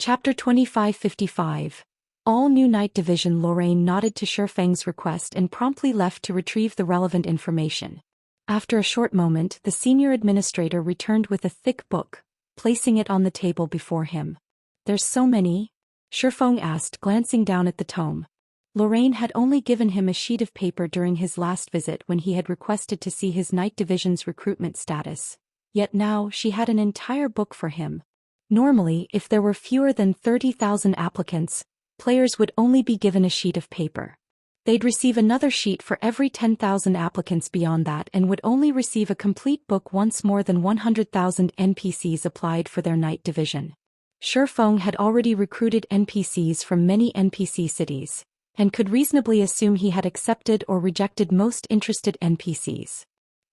Chapter 2555. All new Night Division. Lorraine nodded to Xianxia's request and promptly left to retrieve the relevant information. After a short moment, the senior administrator returned with a thick book, placing it on the table before him. "There's so many?" Xianxia asked, glancing down at the tome. Lorraine had only given him a sheet of paper during his last visit when he had requested to see his Night Division's recruitment status. Yet now she had an entire book for him. Normally, if there were fewer than 30,000 applicants, players would only be given a sheet of paper. They'd receive another sheet for every 10,000 applicants beyond that and would only receive a complete book once more than 100,000 NPCs applied for their Night Division. Xianxia had already recruited NPCs from many NPC cities, and could reasonably assume he had accepted or rejected most interested NPCs.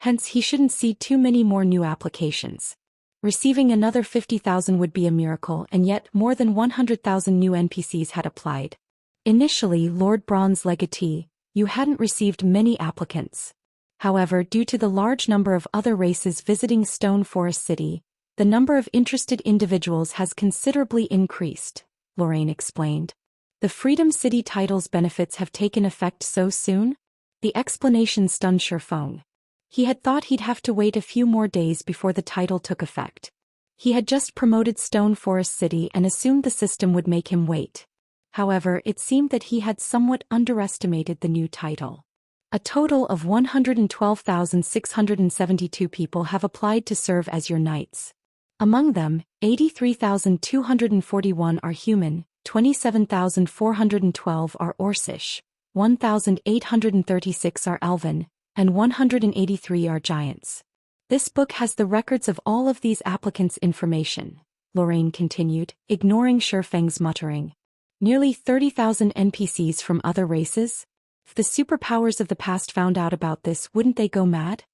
Hence he shouldn't see too many more new applications. Receiving another 50,000 would be a miracle, and yet more than 100,000 new NPCs had applied. Initially, Lord Bronze Legatee, you hadn't received many applicants. However, due to the large number of other races visiting Stone Forest City, the number of interested individuals has considerably increased, Lorraine explained. The Freedom City title's benefits have taken effect so soon? The explanation stunned Xianxia. He had thought he'd have to wait a few more days before the title took effect. He had just promoted Stone Forest City and assumed the system would make him wait. However, it seemed that he had somewhat underestimated the new title. A total of 112,672 people have applied to serve as your knights. Among them, 83,241 are human, 27,412 are Orcish, 1,836 are elven, and 183 are giants. This book has the records of all of these applicants' information, Lorraine continued, ignoring Xianxia's muttering. Nearly 30,000 NPCs from other races? If the superpowers of the past found out about this, wouldn't they go mad?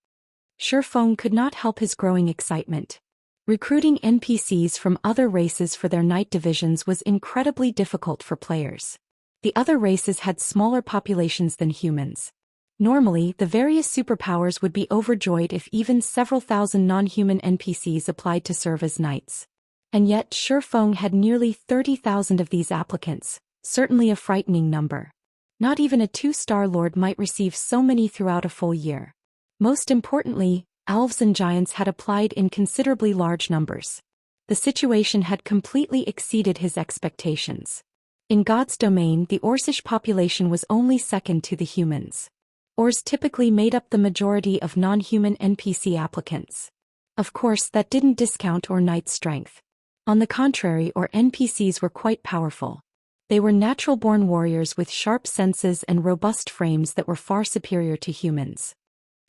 Xianxia could not help his growing excitement. Recruiting NPCs from other races for their Night Divisions was incredibly difficult for players. The other races had smaller populations than humans. Normally, the various superpowers would be overjoyed if even several thousand non-human NPCs applied to serve as knights. And yet Xianxia had nearly 30,000 of these applicants, certainly a frightening number. Not even a 2-star lord might receive so many throughout a full year. Most importantly, elves and giants had applied in considerably large numbers. The situation had completely exceeded his expectations. In God's domain, the Orcish population was only second to the humans. Ors typically made up the majority of non-human NPC applicants. Of course, that didn't discount Or Knight's strength. On the contrary, Or NPCs were quite powerful. They were natural-born warriors with sharp senses and robust frames that were far superior to humans.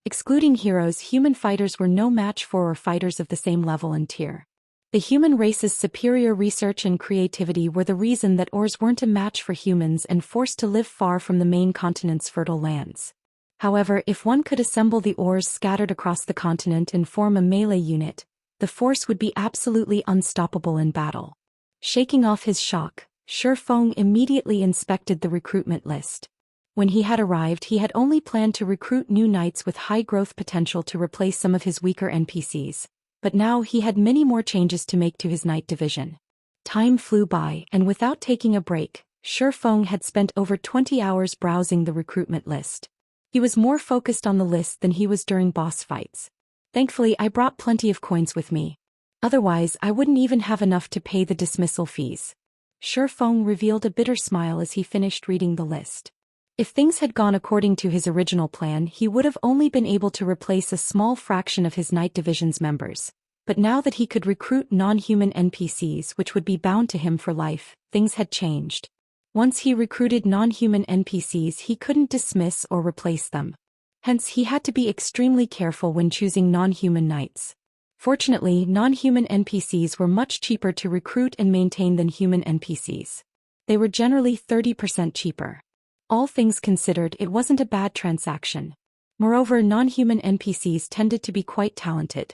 Excluding heroes, human fighters were no match for Or fighters of the same level and tier. The human race's superior research and creativity were the reason that Ors weren't a match for humans and forced to live far from the main continent's fertile lands. However, if one could assemble the Ors scattered across the continent and form a melee unit, the force would be absolutely unstoppable in battle. Shaking off his shock, Xianxia immediately inspected the recruitment list. When he had arrived, he had only planned to recruit new knights with high growth potential to replace some of his weaker NPCs, but now he had many more changes to make to his Night Division. Time flew by, and without taking a break, Xianxia had spent over 20 hours browsing the recruitment list. He was more focused on the list than he was during boss fights. Thankfully, I brought plenty of coins with me. Otherwise, I wouldn't even have enough to pay the dismissal fees. Xianxia revealed a bitter smile as he finished reading the list. If things had gone according to his original plan, he would have only been able to replace a small fraction of his Night Division's members. But now that he could recruit non-human NPCs which would be bound to him for life, things had changed. Once he recruited non-human NPCs, he couldn't dismiss or replace them. Hence, he had to be extremely careful when choosing non-human knights. Fortunately, non-human NPCs were much cheaper to recruit and maintain than human NPCs. They were generally 30% cheaper. All things considered, it wasn't a bad transaction. Moreover, non-human NPCs tended to be quite talented.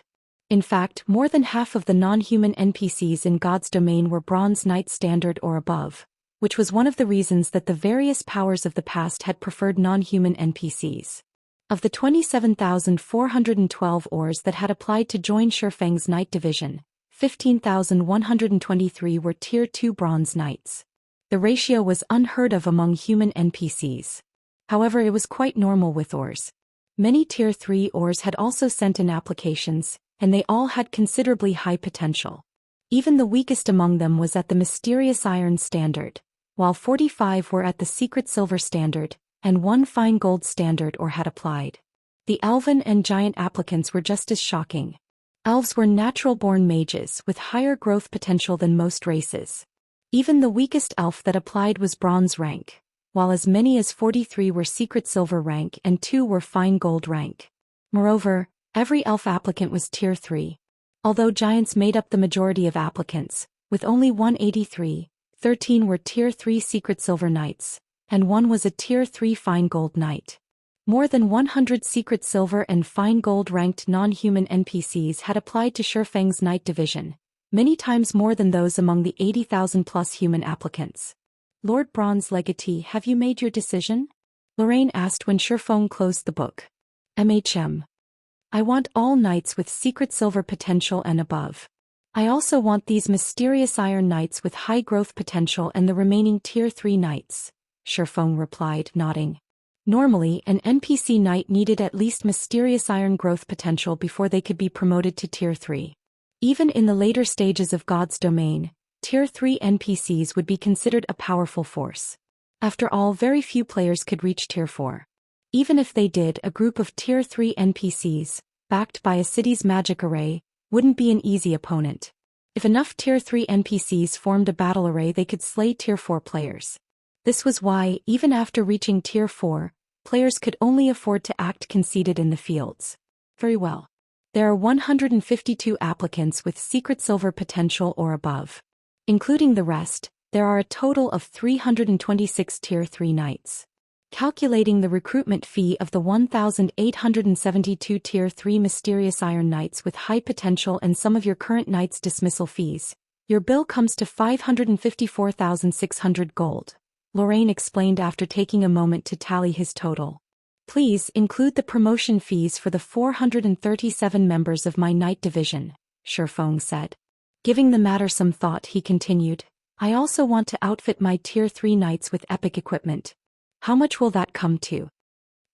In fact, more than half of the non-human NPCs in God's domain were Bronze Knight standard or above, which was one of the reasons that the various powers of the past had preferred non-human NPCs. Of the 27,412 Ors that had applied to join Xianxia's Night Division, 15,123 were Tier 2 Bronze Knights. The ratio was unheard of among human NPCs. However, it was quite normal with ores. Many Tier 3 ores had also sent in applications, and they all had considerably high potential. Even the weakest among them was at the mysterious iron standard, while 45 were at the secret silver standard, and 1 fine gold standard or had applied. The elven and giant applicants were just as shocking. Elves were natural-born mages with higher growth potential than most races. Even the weakest elf that applied was bronze rank, while as many as 43 were secret silver rank and 2 were fine gold rank. Moreover, every elf applicant was Tier 3. Although giants made up the majority of applicants, with only 183, 13 were Tier 3 secret silver knights, and 1 was a Tier 3 fine gold knight. More than 100 secret silver and fine gold ranked non-human NPCs had applied to Shifeng's Knight Division, many times more than those among the 80,000 plus human applicants. Lord Bronze Legatee, have you made your decision? Lorraine asked when Shifeng closed the book. I want all knights with secret silver potential and above. I also want these mysterious iron knights with high growth potential and the remaining Tier 3 knights, Shifeng replied, nodding. Normally, an NPC knight needed at least mysterious iron growth potential before they could be promoted to Tier 3. Even in the later stages of God's domain, Tier 3 NPCs would be considered a powerful force. After all, very few players could reach Tier 4. Even if they did, a group of Tier 3 NPCs, backed by a city's magic array, wouldn't be an easy opponent. If enough Tier 3 NPCs formed a battle array, they could slay Tier 4 players. This was why, even after reaching Tier 4, players could only afford to act conceited in the fields. Very well. There are 152 applicants with secret silver potential or above. Including the rest, there are a total of 326 Tier 3 knights. Calculating the recruitment fee of the 1,872 Tier 3 mysterious iron knights with high potential and some of your current knights' dismissal fees, your bill comes to 554,600 gold. Lorraine explained after taking a moment to tally his total. Please include the promotion fees for the 437 members of my knight division, Shifeng said. Giving the matter some thought, he continued, I also want to outfit my Tier 3 knights with epic equipment. How much will that come to?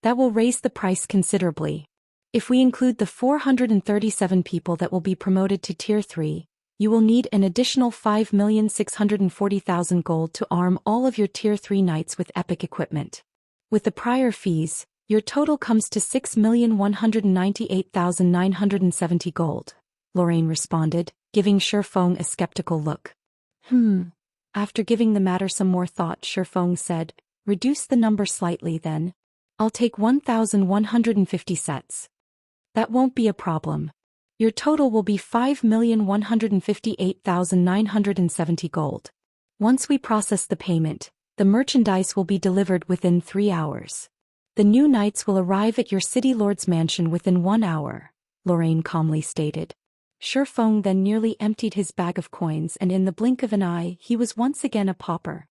That will raise the price considerably. If we include the 437 people that will be promoted to Tier 3, you will need an additional 5,640,000 gold to arm all of your Tier 3 knights with epic equipment. With the prior fees, your total comes to 6,198,970 gold, Lorraine responded, giving Shifeng a skeptical look. After giving the matter some more thought, Shifeng said, reduce the number slightly then. I'll take 1,150 sets. That won't be a problem. Your total will be 5,158,970 gold. Once we process the payment, the merchandise will be delivered within 3 hours. The new knights will arrive at your city lord's mansion within 1 hour, Lorraine calmly stated. Shifeng then nearly emptied his bag of coins, and in the blink of an eye he was once again a pauper.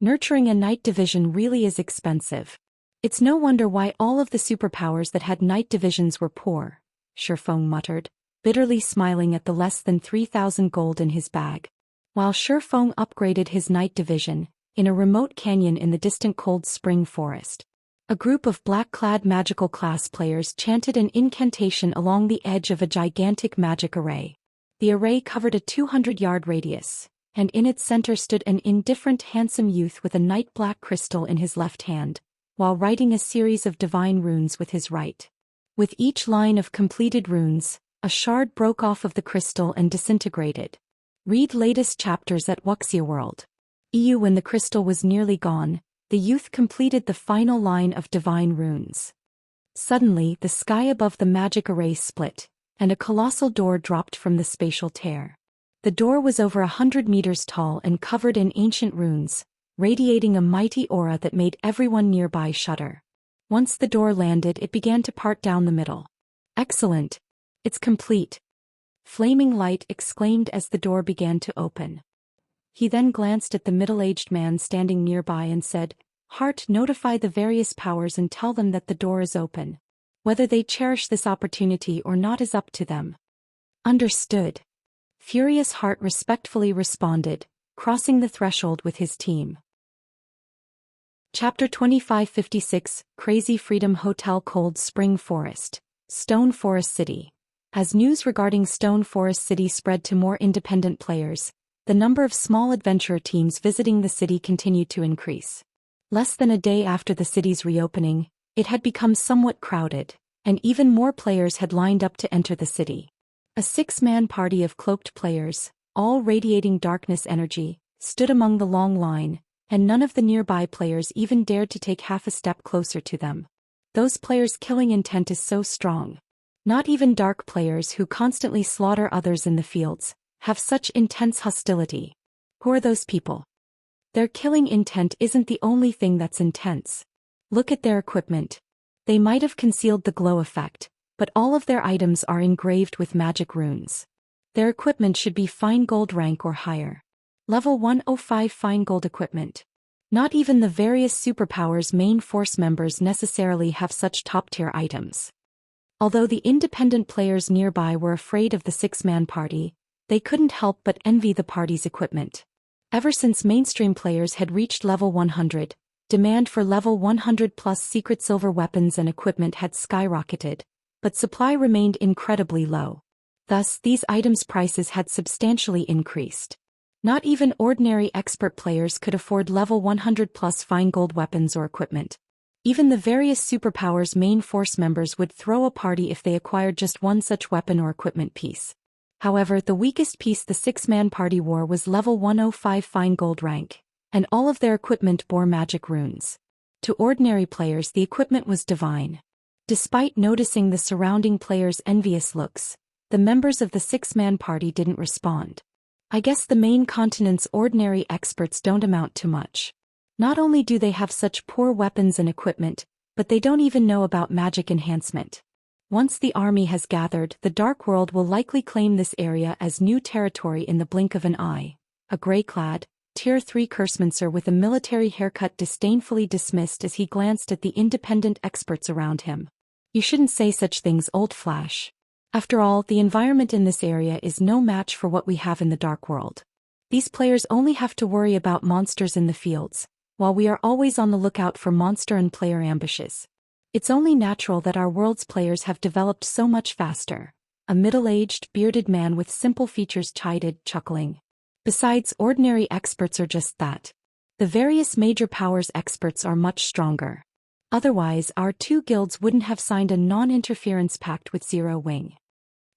Nurturing a knight division really is expensive. It's no wonder why all of the superpowers that had knight divisions were poor, Shifeng muttered, bitterly smiling at the less than 3,000 gold in his bag. While Shifeng upgraded his knight division, in a remote canyon in the distant Cold Spring Forest, a group of black-clad magical class players chanted an incantation along the edge of a gigantic magic array. The array covered a 200-yard radius, and in its center stood an indifferent handsome youth with a night-black crystal in his left hand, while writing a series of divine runes with his right. With each line of completed runes, a shard broke off of the crystal and disintegrated. Read latest chapters at Wuxia World. When the crystal was nearly gone, the youth completed the final line of divine runes. Suddenly, the sky above the magic array split, and a colossal door dropped from the spatial tear. The door was over 100 meters tall and covered in ancient runes, radiating a mighty aura that made everyone nearby shudder. Once the door landed, it began to part down the middle. Excellent! It's complete! Flaming Light exclaimed as the door began to open. He then glanced at the middle-aged man standing nearby and said, Heart, notify the various powers and tell them that the door is open. Whether they cherish this opportunity or not is up to them. Understood. Furious Heart respectfully responded, crossing the threshold with his team. Chapter 2556, Crazy Freedom Hotel Cold Spring Forest, Stone Forest City. As news regarding Stone Forest City spread to more independent players, the number of small adventurer teams visiting the city continued to increase. Less than a day after the city's reopening, it had become somewhat crowded, and even more players had lined up to enter the city. A 6-man party of cloaked players, all radiating darkness energy, stood among the long line, and none of the nearby players even dared to take half a step closer to them. Those players' killing intent is so strong. Not even dark players who constantly slaughter others in the fields have such intense hostility. Who are those people? Their killing intent isn't the only thing that's intense. Look at their equipment. They might have concealed the glow effect, but all of their items are engraved with magic runes. Their equipment should be fine gold rank or higher. Level 105 fine gold equipment. Not even the various superpowers main force members necessarily have such top-tier items. Although the independent players nearby were afraid of the 6-man party, they couldn't help but envy the party's equipment. Ever since mainstream players had reached level 100, demand for level 100 plus secret silver weapons and equipment had skyrocketed, but supply remained incredibly low. Thus, these items' prices had substantially increased. Not even ordinary expert players could afford level 100 plus fine gold weapons or equipment. Even the various superpowers main force members would throw a party if they acquired just one such weapon or equipment piece. However, the weakest piece the 6-man party wore was level 105 fine gold rank, and all of their equipment bore magic runes. To ordinary players the equipment was divine. Despite noticing the surrounding players' envious looks, the members of the 6-man party didn't respond. I guess the main continent's ordinary experts don't amount to much. Not only do they have such poor weapons and equipment, but they don't even know about magic enhancement. Once the army has gathered, the Dark World will likely claim this area as new territory in the blink of an eye. A gray-clad, Tier 3 cursemancer with a military haircut disdainfully dismissed as he glanced at the independent experts around him. You shouldn't say such things, Old Flash. After all, the environment in this area is no match for what we have in the Dark World. These players only have to worry about monsters in the fields, while we are always on the lookout for monster and player ambushes. It's only natural that our world's players have developed so much faster. A middle-aged, bearded man with simple features chided, chuckling. Besides, ordinary experts are just that. The various major powers experts are much stronger. Otherwise, our two guilds wouldn't have signed a non-interference pact with Zero Wing.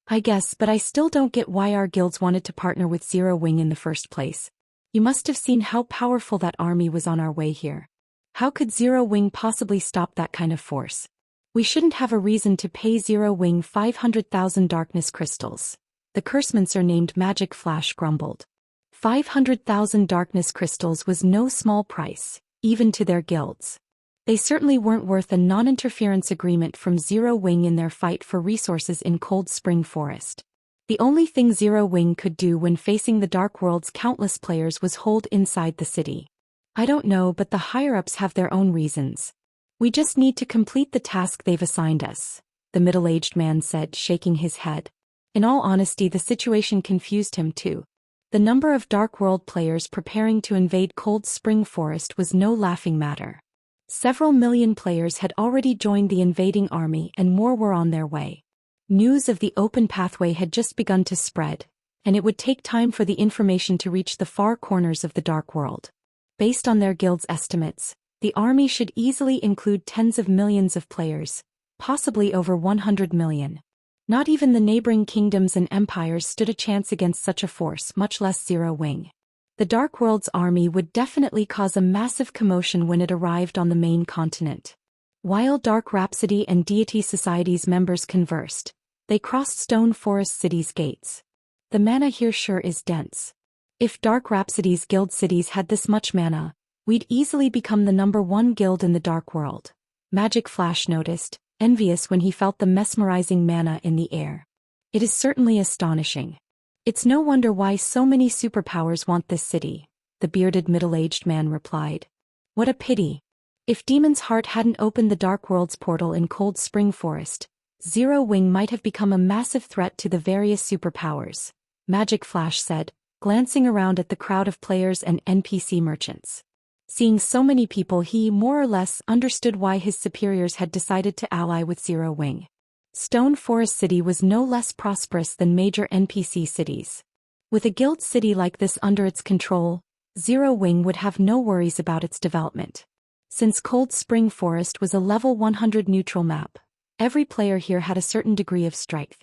I guess, but I still don't get why our guilds wanted to partner with Zero Wing in the first place. You must have seen how powerful that army was on our way here. How could Zero Wing possibly stop that kind of force? We shouldn't have a reason to pay Zero Wing 500,000 darkness crystals. The cursemancer named Magic Flash grumbled. 500,000 darkness crystals was no small price, even to their guilds. They certainly weren't worth a non-interference agreement from Zero Wing in their fight for resources in Cold Spring Forest. The only thing Zero Wing could do when facing the Dark World's countless players was hold inside the city. I don't know, but the higher-ups have their own reasons. We just need to complete the task they've assigned us, the middle-aged man said, shaking his head. In all honesty, the situation confused him too. The number of Dark World players preparing to invade Cold Spring Forest was no laughing matter. Several million players had already joined the invading army and more were on their way. News of the open pathway had just begun to spread, and it would take time for the information to reach the far corners of the Dark World. Based on their guild's estimates, the army should easily include tens of millions of players, possibly over 100 million. Not even the neighboring kingdoms and empires stood a chance against such a force, much less Zero Wing. The Dark World's army would definitely cause a massive commotion when it arrived on the main continent. While Dark Rhapsody and Deity Society's members conversed, they crossed Stone Forest City's gates. The mana here sure is dense. If Dark Rhapsody's guild cities had this much mana, we'd easily become the #1 guild in the Dark World. Magic Flash noticed, envious when he felt the mesmerizing mana in the air. It is certainly astonishing. It's no wonder why so many superpowers want this city, the bearded middle-aged man replied. What a pity. If Demon's Heart hadn't opened the Dark World's portal in Cold Spring Forest, Zero Wing might have become a massive threat to the various superpowers. Magic Flash said, glancing around at the crowd of players and NPC merchants. Seeing so many people, he more or less understood why his superiors had decided to ally with Zero Wing. Stone Forest City was no less prosperous than major NPC cities. With a guild city like this under its control, Zero Wing would have no worries about its development. Since Cold Spring Forest was a level 100 neutral map, every player here had a certain degree of strength.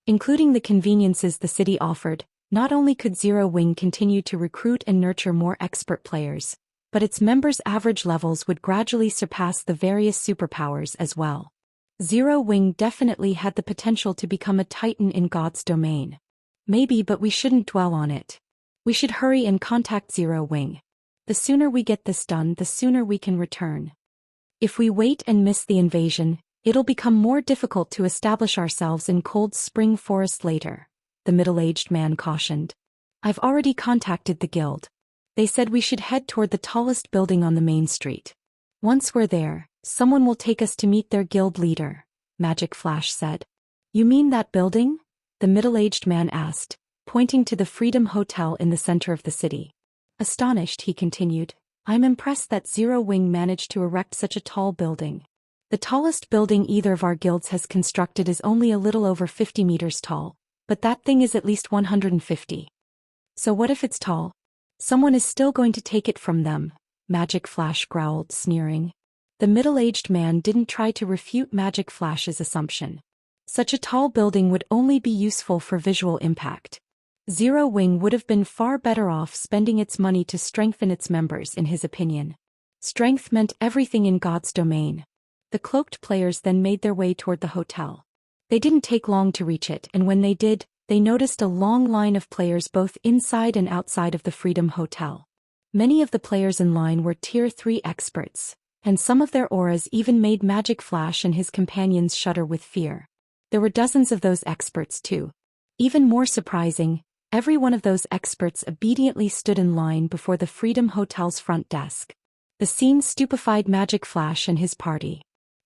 Including the conveniences the city offered, not only could Zero Wing continue to recruit and nurture more expert players, but its members' average levels would gradually surpass the various superpowers as well. Zero Wing definitely had the potential to become a titan in God's domain. Maybe, but we shouldn't dwell on it. We should hurry and contact Zero Wing. The sooner we get this done, the sooner we can return. If we wait and miss the invasion, it'll become more difficult to establish ourselves in Cold Spring Forest later, the middle-aged man cautioned. I've already contacted the guild. They said we should head toward the tallest building on the main street. Once we're there, someone will take us to meet their guild leader, Magic Flash said. You mean that building? The middle-aged man asked, pointing to the Freedom Hotel in the center of the city. Astonished, he continued, I'm impressed that Zero Wing managed to erect such a tall building. The tallest building either of our guilds has constructed is only a little over 50 meters tall, but that thing is at least 150. So what if it's tall? Someone is still going to take it from them, Magic Flash growled, sneering. The middle-aged man didn't try to refute Magic Flash's assumption. Such a tall building would only be useful for visual impact. Zero Wing would have been far better off spending its money to strengthen its members, in his opinion. Strength meant everything in God's domain. The cloaked players then made their way toward the hotel. They didn't take long to reach it, and when they did, they noticed a long line of players both inside and outside of the Freedom Hotel. Many of the players in line were Tier 3 experts, and some of their auras even made Magic Flash and his companions shudder with fear. There were dozens of those experts too. Even more surprising, every one of those experts obediently stood in line before the Freedom Hotel's front desk. The scene stupefied Magic Flash and his party.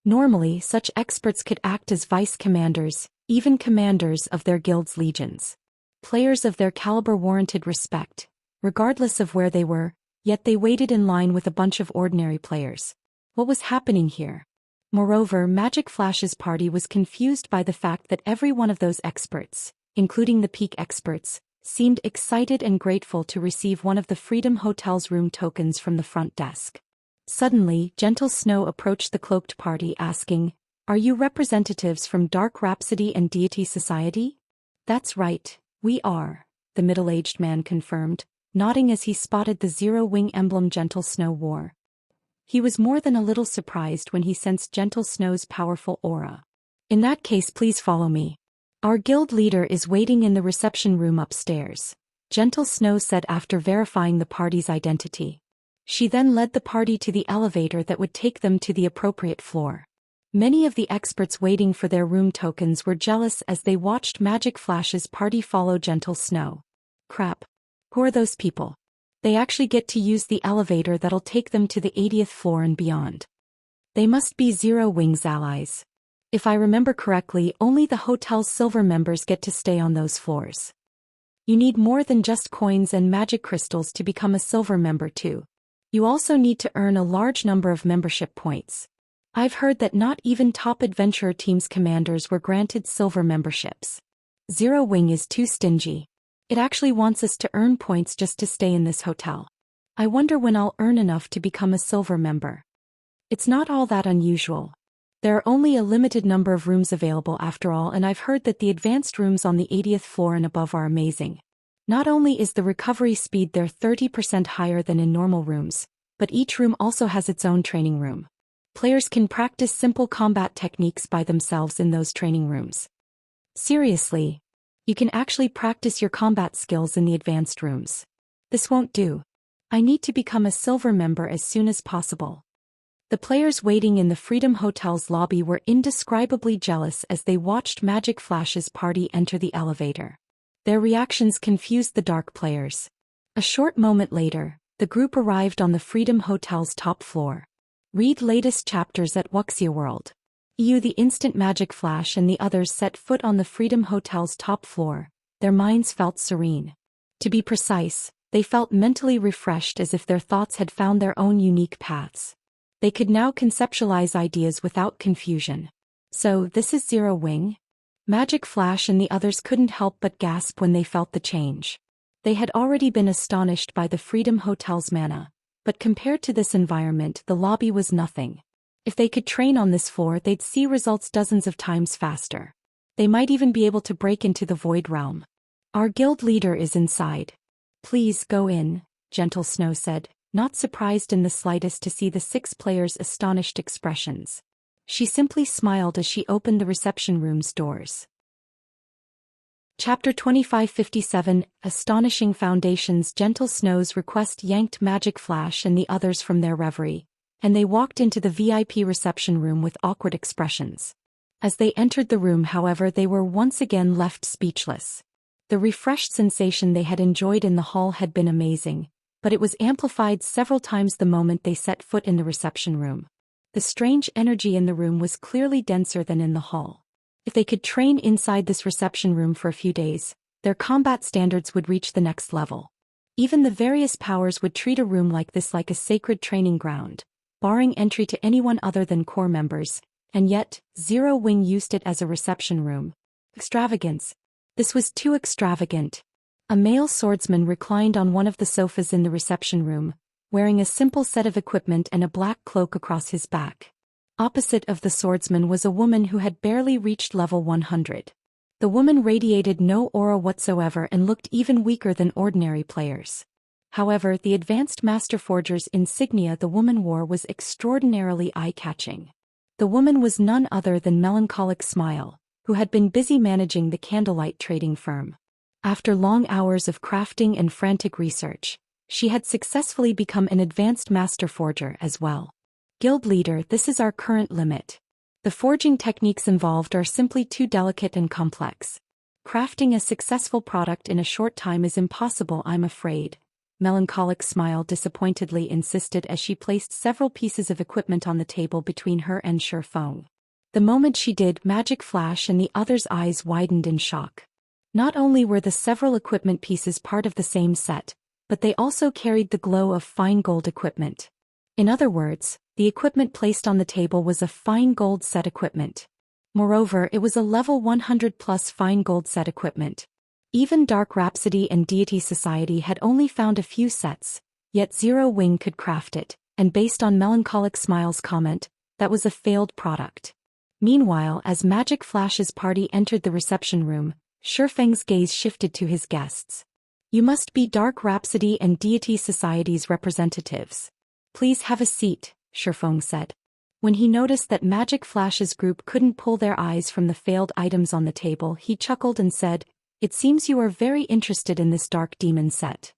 Normally, such experts could act as vice commanders, even commanders of their guild's legions. Players of their caliber warranted respect, regardless of where they were, yet they waited in line with a bunch of ordinary players. What was happening here? Moreover, Magic Flash's party was confused by the fact that every one of those experts, including the peak experts, seemed excited and grateful to receive one of the Freedom Hotel's room tokens from the front desk. Suddenly, Gentle Snow approached the cloaked party asking, Are you representatives from Dark Rhapsody and Deity Society? That's right, we are, the middle-aged man confirmed, nodding as he spotted the Zero Wing emblem Gentle Snow wore. He was more than a little surprised when he sensed Gentle Snow's powerful aura. In that case, please follow me. Our guild leader is waiting in the reception room upstairs, Gentle Snow said after verifying the party's identity. She then led the party to the elevator that would take them to the appropriate floor. Many of the experts waiting for their room tokens were jealous as they watched Magic Flash's party follow Gentle Snow. Crap. Who are those people? They actually get to use the elevator that'll take them to the 80th floor and beyond. They must be Zero Wing's allies. If I remember correctly, only the hotel's silver members get to stay on those floors. You need more than just coins and magic crystals to become a silver member too. You also need to earn a large number of membership points. I've heard that not even top adventurer teams' commanders were granted silver memberships. Zero Wing is too stingy. It actually wants us to earn points just to stay in this hotel. I wonder when I'll earn enough to become a silver member. It's not all that unusual. There are only a limited number of rooms available after all, and I've heard that the advanced rooms on the 80th floor and above are amazing. Not only is the recovery speed there 30% higher than in normal rooms, but each room also has its own training room. Players can practice simple combat techniques by themselves in those training rooms. Seriously. You can actually practice your combat skills in the advanced rooms. This won't do. I need to become a silver member as soon as possible. The players waiting in the Freedom Hotel's lobby were indescribably jealous as they watched Magic Flash's party enter the elevator. Their reactions confused the dark players. A short moment later, the group arrived on the Freedom Hotel's top floor. Read latest chapters at Wuxia World. The instant Magic Flash and the others set foot on the Freedom Hotel's top floor, their minds felt serene. To be precise, they felt mentally refreshed, as if their thoughts had found their own unique paths. They could now conceptualize ideas without confusion. So, this is Zero Wing? Magic Flash and the others couldn't help but gasp when they felt the change. They had already been astonished by the Freedom Hotel's mana, but compared to this environment, the lobby was nothing. If they could train on this floor, they'd see results dozens of times faster. They might even be able to break into the Void Realm. Our guild leader is inside. Please go in, Gentle Snow said, not surprised in the slightest to see the 6 players' astonished expressions. She simply smiled as she opened the reception room's doors. Chapter 2557, Astonishing Foundations. Gentle Snow's request yanked Magic Flash and the others from their reverie, and they walked into the VIP reception room with awkward expressions. As they entered the room, however, they were once again left speechless. The refreshed sensation they had enjoyed in the hall had been amazing, but it was amplified several times the moment they set foot in the reception room. The strange energy in the room was clearly denser than in the hall. If they could train inside this reception room for a few days, their combat standards would reach the next level. Even the various powers would treat a room like this like a sacred training ground, barring entry to anyone other than core members, and yet, Zero Wing used it as a reception room. Extravagance. This was too extravagant. A male swordsman reclined on one of the sofas in the reception room, wearing a simple set of equipment and a black cloak across his back. Opposite of the swordsman was a woman who had barely reached level 100. The woman radiated no aura whatsoever and looked even weaker than ordinary players. However, the advanced Master Forger's insignia the woman wore was extraordinarily eye-catching. The woman was none other than Melancholic Smile, who had been busy managing the candlelight trading firm. After long hours of crafting and frantic research, she had successfully become an advanced Master Forger as well. Guild leader, this is our current limit. The forging techniques involved are simply too delicate and complex. Crafting a successful product in a short time is impossible, I'm afraid. Melancholic Smile disappointedly insisted as she placed several pieces of equipment on the table between her and Shifeng. The moment she did, Magic Flash and the others' eyes widened in shock. Not only were the several equipment pieces part of the same set, but they also carried the glow of fine gold equipment. In other words, the equipment placed on the table was a fine gold set equipment. Moreover, it was a level 100 plus fine gold set equipment. Even Dark Rhapsody and Deity Society had only found a few sets, yet Zero Wing could craft it, and based on Melancholic Smile's comment, that was a failed product. Meanwhile, as Magic Flash's party entered the reception room, Shifeng's gaze shifted to his guests. You must be Dark Rhapsody and Deity Society's representatives. Please have a seat, Shifeng said. When he noticed that Magic Flash's group couldn't pull their eyes from the failed items on the table, he chuckled and said, It seems you are very interested in this Dark Demon set.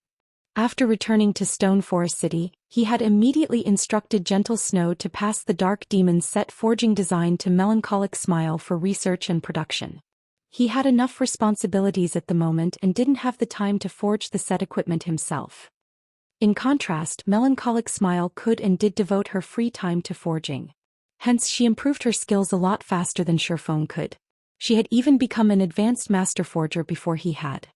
After returning to Stone Forest City, he had immediately instructed Gentle Snow to pass the Dark Demon set forging design to Melancholic Smile for research and production. He had enough responsibilities at the moment and didn't have the time to forge the set equipment himself. In contrast, Melancholic Smile could and did devote her free time to forging. Hence she improved her skills a lot faster than Shifeng could. She had even become an advanced Master Forger before he had.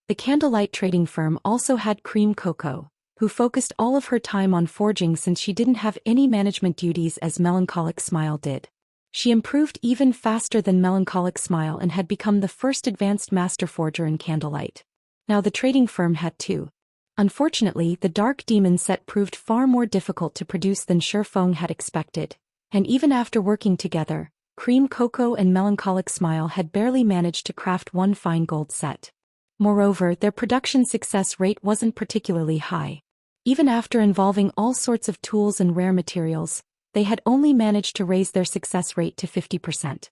The candlelight trading firm also had Cream Coco, who focused all of her time on forging since she didn't have any management duties as Melancholic Smile did. She improved even faster than Melancholic Smile and had become the first advanced Master Forger in candlelight. Now the trading firm had two. Unfortunately, the Dark Demon set proved far more difficult to produce than Shifeng had expected, and even after working together, Cream Coco and Melancholic Smile had barely managed to craft one fine gold set. Moreover, their production success rate wasn't particularly high. Even after involving all sorts of tools and rare materials, they had only managed to raise their success rate to 50%.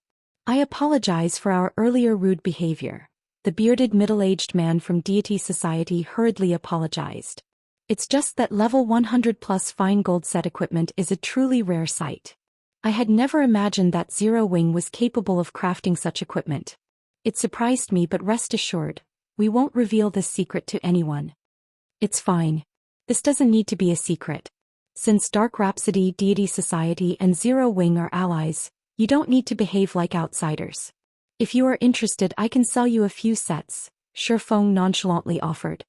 I apologize for our earlier rude behavior. The bearded middle-aged man from Deity Society hurriedly apologized. It's just that level 100 plus fine gold set equipment is a truly rare sight. I had never imagined that Zero Wing was capable of crafting such equipment. It surprised me, but rest assured, we won't reveal this secret to anyone. It's fine. This doesn't need to be a secret. Since Dark Rhapsody, Deity Society and Zero Wing are allies, you don't need to behave like outsiders. If you are interested, I can sell you a few sets, Shifeng nonchalantly offered.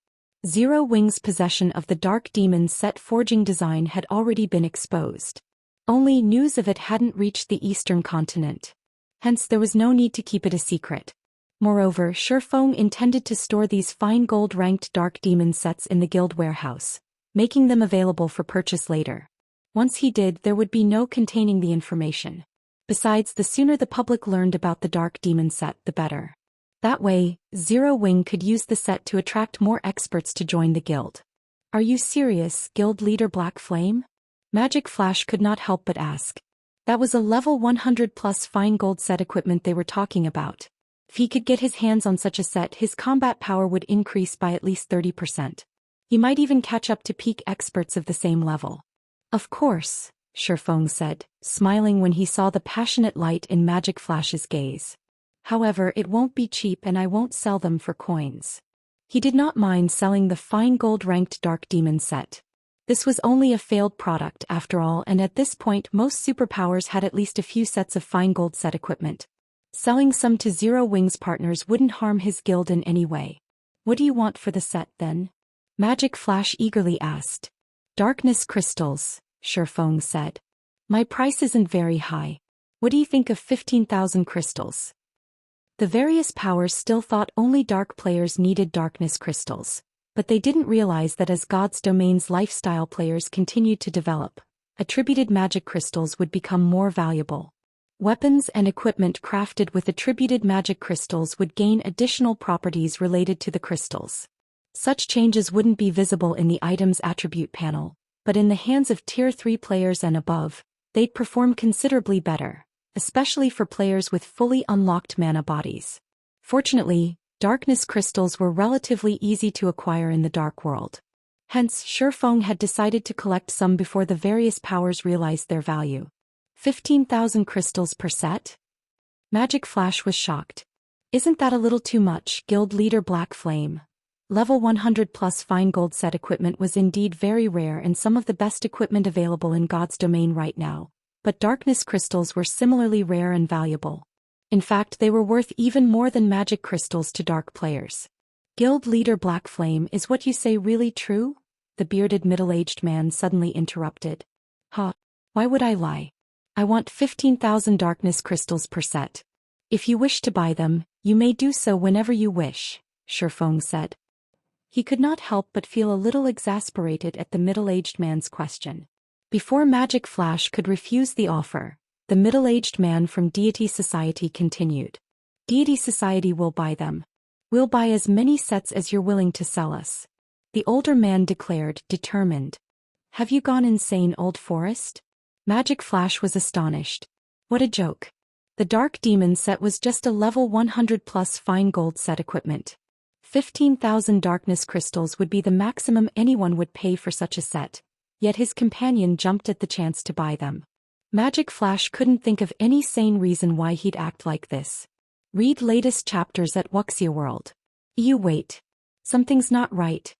Zero Wing's possession of the Dark Demon set forging design had already been exposed. Only news of it hadn't reached the eastern continent. Hence there was no need to keep it a secret. Moreover, Shifeng intended to store these fine gold-ranked Dark Demon sets in the guild warehouse, making them available for purchase later. Once he did, there would be no containing the information. Besides, the sooner the public learned about the Dark Demon set, the better. That way, Zero Wing could use the set to attract more experts to join the guild. Are you serious, Guild Leader Black Flame? Magic Flash could not help but ask. That was a level 100 plus fine gold set equipment they were talking about. If he could get his hands on such a set, his combat power would increase by at least 30%. He might even catch up to peak experts of the same level. Of course, Shifeng said, smiling when he saw the passionate light in Magic Flash's gaze. However, it won't be cheap and I won't sell them for coins. He did not mind selling the fine gold-ranked Dark Demon set. This was only a failed product after all, and at this point most superpowers had at least a few sets of fine gold set equipment. Selling some to Zero Wing's partners wouldn't harm his guild in any way. What do you want for the set then? Magic Flash eagerly asked. Darkness crystals, Shifeng said. My price isn't very high. What do you think of 15,000 crystals? The various powers still thought only dark players needed darkness crystals, but they didn't realize that as God's Domain's lifestyle players continued to develop, attributed magic crystals would become more valuable. Weapons and equipment crafted with attributed magic crystals would gain additional properties related to the crystals. Such changes wouldn't be visible in the item's attribute panel, but in the hands of Tier 3 players and above, they'd perform considerably better, especially for players with fully unlocked mana bodies. Fortunately, darkness crystals were relatively easy to acquire in the dark world. Hence, Shifeng had decided to collect some before the various powers realized their value. 15,000 crystals per set? Magic Flash was shocked. Isn't that a little too much, Guild Leader Black Flame? Level 100 plus fine gold set equipment was indeed very rare and some of the best equipment available in God's Domain right now, but darkness crystals were similarly rare and valuable. In fact, they were worth even more than magic crystals to dark players. Guild Leader Black Flame, is what you say really true? The bearded middle-aged man suddenly interrupted. Why would I lie? I want 15,000 darkness crystals per set. If you wish to buy them, you may do so whenever you wish, Shifeng said. He could not help but feel a little exasperated at the middle-aged man's question. Before Magic Flash could refuse the offer, the middle-aged man from Deity Society continued. Deity Society will buy them. We'll buy as many sets as you're willing to sell us. The older man declared, determined. Have you gone insane, Old Forest? Magic Flash was astonished. What a joke. The Dark Demon set was just a level 100 plus fine gold set equipment. 15,000 darkness crystals would be the maximum anyone would pay for such a set, yet his companion jumped at the chance to buy them. Magic Flash couldn't think of any sane reason why he'd act like this. Read latest chapters at Wuxia World. You wait. Something's not right.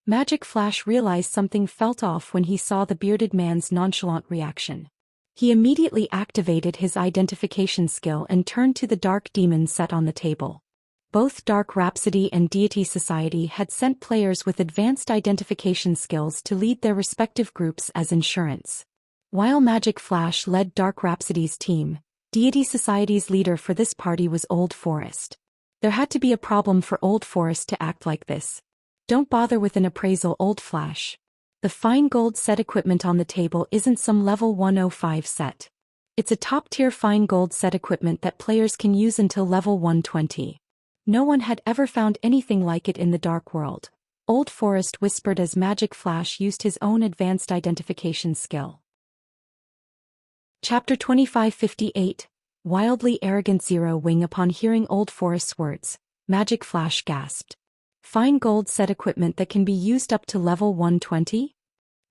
Magic Flash realized something felt off when he saw the bearded man's nonchalant reaction. He immediately activated his identification skill and turned to the Dark Demon set on the table. Both Dark Rhapsody and Deity Society had sent players with advanced identification skills to lead their respective groups as insurance. While Magic Flash led Dark Rhapsody's team, Deity Society's leader for this party was Old Forest. There had to be a problem for Old Forest to act like this. Don't bother with an appraisal, Old Flash. The fine gold set equipment on the table isn't some level 105 set. It's a top-tier fine gold set equipment that players can use until level 120. No one had ever found anything like it in the dark world, Old Forest whispered as Magic Flash used his own advanced identification skill. Chapter 2558, Wildly Arrogant Zero Wing. Upon hearing Old Forest's words, Magic Flash gasped. Fine gold set equipment that can be used up to level 120?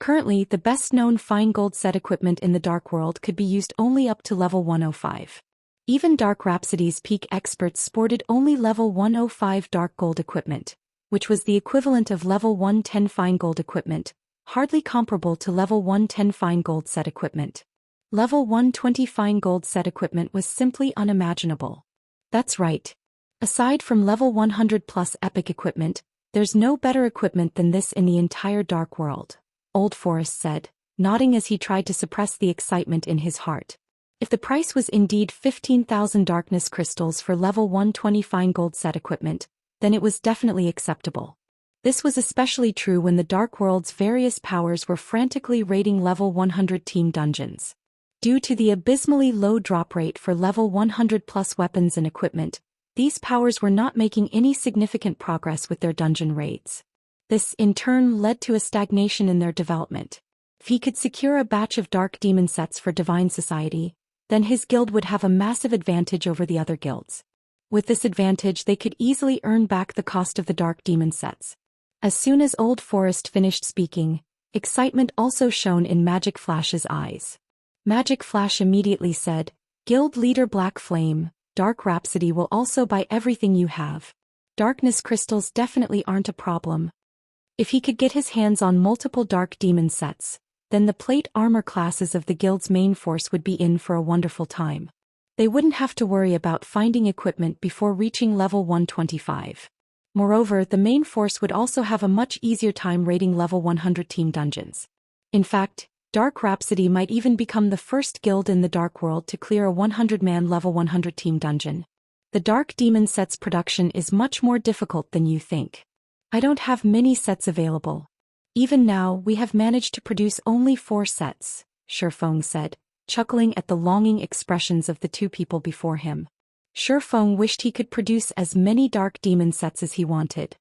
Currently, the best-known fine gold set equipment in the dark world could be used only up to level 105. Even Dark Rhapsody's peak experts sported only level 105 dark gold equipment, which was the equivalent of level 110 fine gold equipment, hardly comparable to level 110 fine gold set equipment. Level 120 fine gold set equipment was simply unimaginable. That's right. Aside from level 100 plus epic equipment, there's no better equipment than this in the entire Dark World, Old Forest said, nodding as he tried to suppress the excitement in his heart. If the price was indeed 15,000 darkness crystals for level 120 fine gold set equipment, then it was definitely acceptable. This was especially true when the Dark World's various powers were frantically raiding level 100 team dungeons. Due to the abysmally low drop rate for level 100 plus weapons and equipment, these powers were not making any significant progress with their dungeon raids. This, in turn, led to a stagnation in their development. If he could secure a batch of Dark Demon sets for Divine Society, then his guild would have a massive advantage over the other guilds. With this advantage, they could easily earn back the cost of the Dark Demon sets. As soon as Old Forest finished speaking, excitement also shone in Magic Flash's eyes. Magic Flash immediately said, "Guild leader Black Flame, Dark Rhapsody will also buy everything you have. Darkness crystals definitely aren't a problem." If he could get his hands on multiple Dark Demon sets, then the plate armor classes of the guild's main force would be in for a wonderful time. They wouldn't have to worry about finding equipment before reaching level 125. Moreover, the main force would also have a much easier time raiding level 100 team dungeons. In fact, Dark Rhapsody might even become the first guild in the Dark World to clear a 100-man level 100 team dungeon. The Dark Demon sets production is much more difficult than you think. I don't have many sets available. Even now, we have managed to produce only 4 sets, Shifeng said, chuckling at the longing expressions of the two people before him. Shifeng wished he could produce as many Dark Demon sets as he wanted.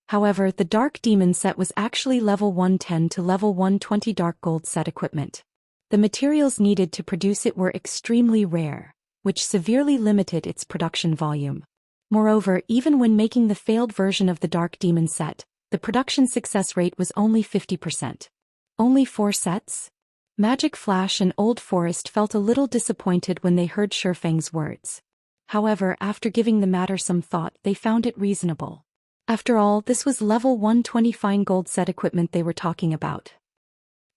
However, the Dark Demon set was actually level 110 to level 120 Dark Gold set equipment. The materials needed to produce it were extremely rare, which severely limited its production volume. Moreover, even when making the failed version of the Dark Demon set, the production success rate was only 50%. Only 4 sets? Magic Flash and Old Forest felt a little disappointed when they heard Shifeng's words. However, after giving the matter some thought, they found it reasonable. After all, this was level 120 fine gold set equipment they were talking about.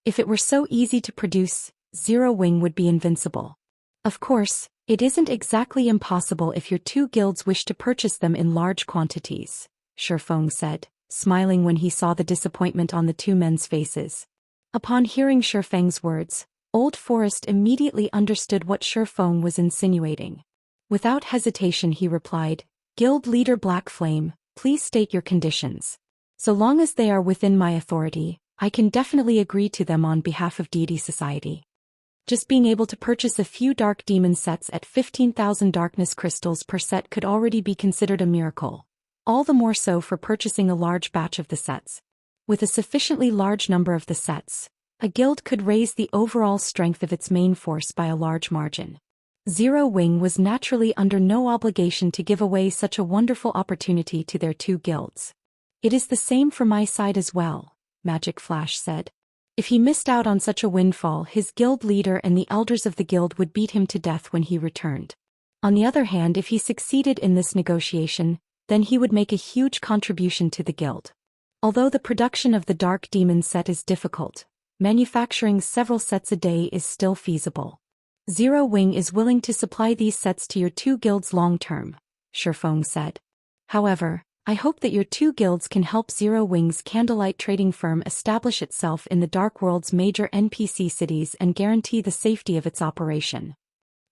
If it were so easy to produce, Zero Wing would be invincible. Of course, it isn't exactly impossible if your two guilds wish to purchase them in large quantities, Shifeng said, smiling when he saw the disappointment on the two men's faces. Upon hearing Shifeng's words, Old Forest immediately understood what Shifeng was insinuating. Without hesitation he replied, "Guild leader Black Flame, please state your conditions. So long as they are within my authority, I can definitely agree to them on behalf of Deity Society." Just being able to purchase a few Dark Demon sets at 15,000 darkness crystals per set could already be considered a miracle. All the more so for purchasing a large batch of the sets. With a sufficiently large number of the sets, a guild could raise the overall strength of its main force by a large margin. Zero Wing was naturally under no obligation to give away such a wonderful opportunity to their two guilds. "It is the same for my side as well," Magic Flash said. If he missed out on such a windfall, his guild leader and the elders of the guild would beat him to death when he returned. On the other hand, if he succeeded in this negotiation, then he would make a huge contribution to the guild. Although the production of the Dark Demon set is difficult, manufacturing several sets a day is still feasible. Zero Wing is willing to supply these sets to your two guilds long-term, Shifeng said. However, I hope that your two guilds can help Zero Wing's Candlelight trading firm establish itself in the Dark World's major NPC cities and guarantee the safety of its operation.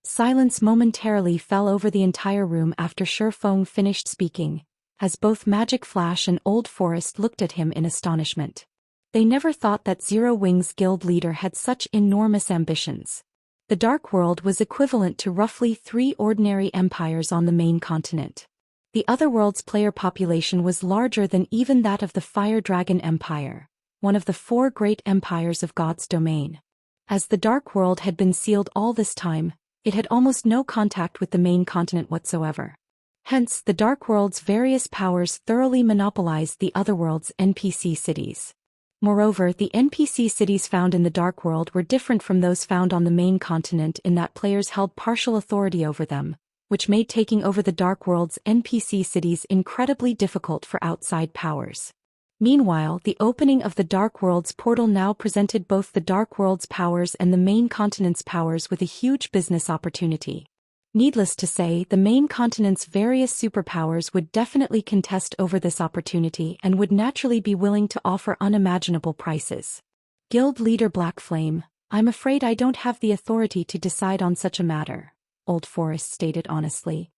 Silence momentarily fell over the entire room after Shifeng finished speaking, as both Magic Flash and Old Forest looked at him in astonishment. They never thought that Zero Wing's guild leader had such enormous ambitions. The Dark World was equivalent to roughly 3 ordinary empires on the main continent. The Otherworld's player population was larger than even that of the Fire Dragon Empire, one of the 4 great empires of God's domain. As the Dark World had been sealed all this time, it had almost no contact with the main continent whatsoever. Hence, the Dark World's various powers thoroughly monopolized the Otherworld's NPC cities. Moreover, the NPC cities found in the Dark World were different from those found on the main continent in that players held partial authority over them, which made taking over the Dark World's NPC cities incredibly difficult for outside powers. Meanwhile, the opening of the Dark World's portal now presented both the Dark World's powers and the main continent's powers with a huge business opportunity. Needless to say, the main continent's various superpowers would definitely contest over this opportunity and would naturally be willing to offer unimaginable prices. Guild leader Black Flame, I'm afraid I don't have the authority to decide on such a matter, Old Forest stated honestly.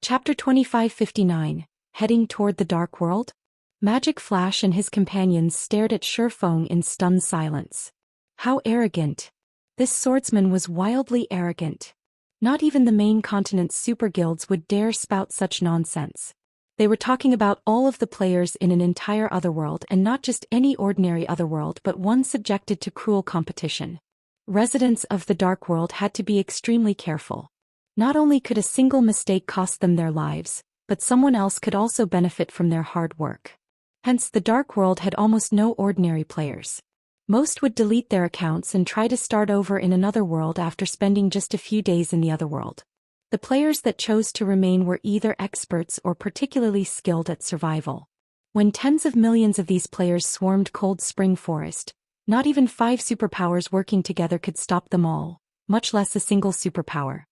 Chapter 2559, Heading Toward the Dark World? Magic Flash and his companions stared at Shifeng in stunned silence. How arrogant! This swordsman was wildly arrogant. Not even the main continent's super guilds would dare spout such nonsense. They were talking about all of the players in an entire otherworld, and not just any ordinary otherworld but one subjected to cruel competition. Residents of the Dark World had to be extremely careful. Not only could a single mistake cost them their lives, but someone else could also benefit from their hard work. Hence, the Dark World had almost no ordinary players. Most would delete their accounts and try to start over in another world after spending just a few days in the other world. The players that chose to remain were either experts or particularly skilled at survival. When tens of millions of these players swarmed Cold Spring Forest, not even 5 superpowers working together could stop them all, much less a single superpower.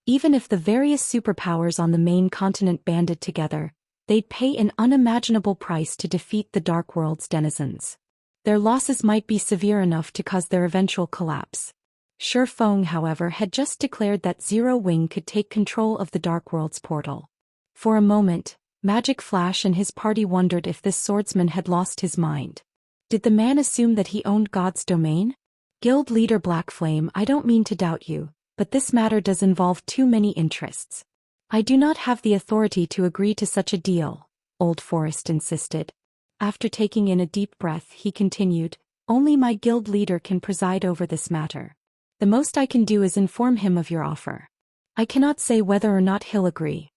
Even if the various superpowers on the main continent banded together, they'd pay an unimaginable price to defeat the Dark World's denizens. Their losses might be severe enough to cause their eventual collapse. Shifeng, however, had just declared that Zero Wing could take control of the Dark World's portal. For a moment, Magic Flash and his party wondered if this swordsman had lost his mind. Did the man assume that he owned God's domain? Guild leader Black Flame, I don't mean to doubt you, but this matter does involve too many interests. I do not have the authority to agree to such a deal, Old Forest insisted. After taking in a deep breath, he continued, only my guild leader can preside over this matter. The most I can do is inform him of your offer. I cannot say whether or not he'll agree.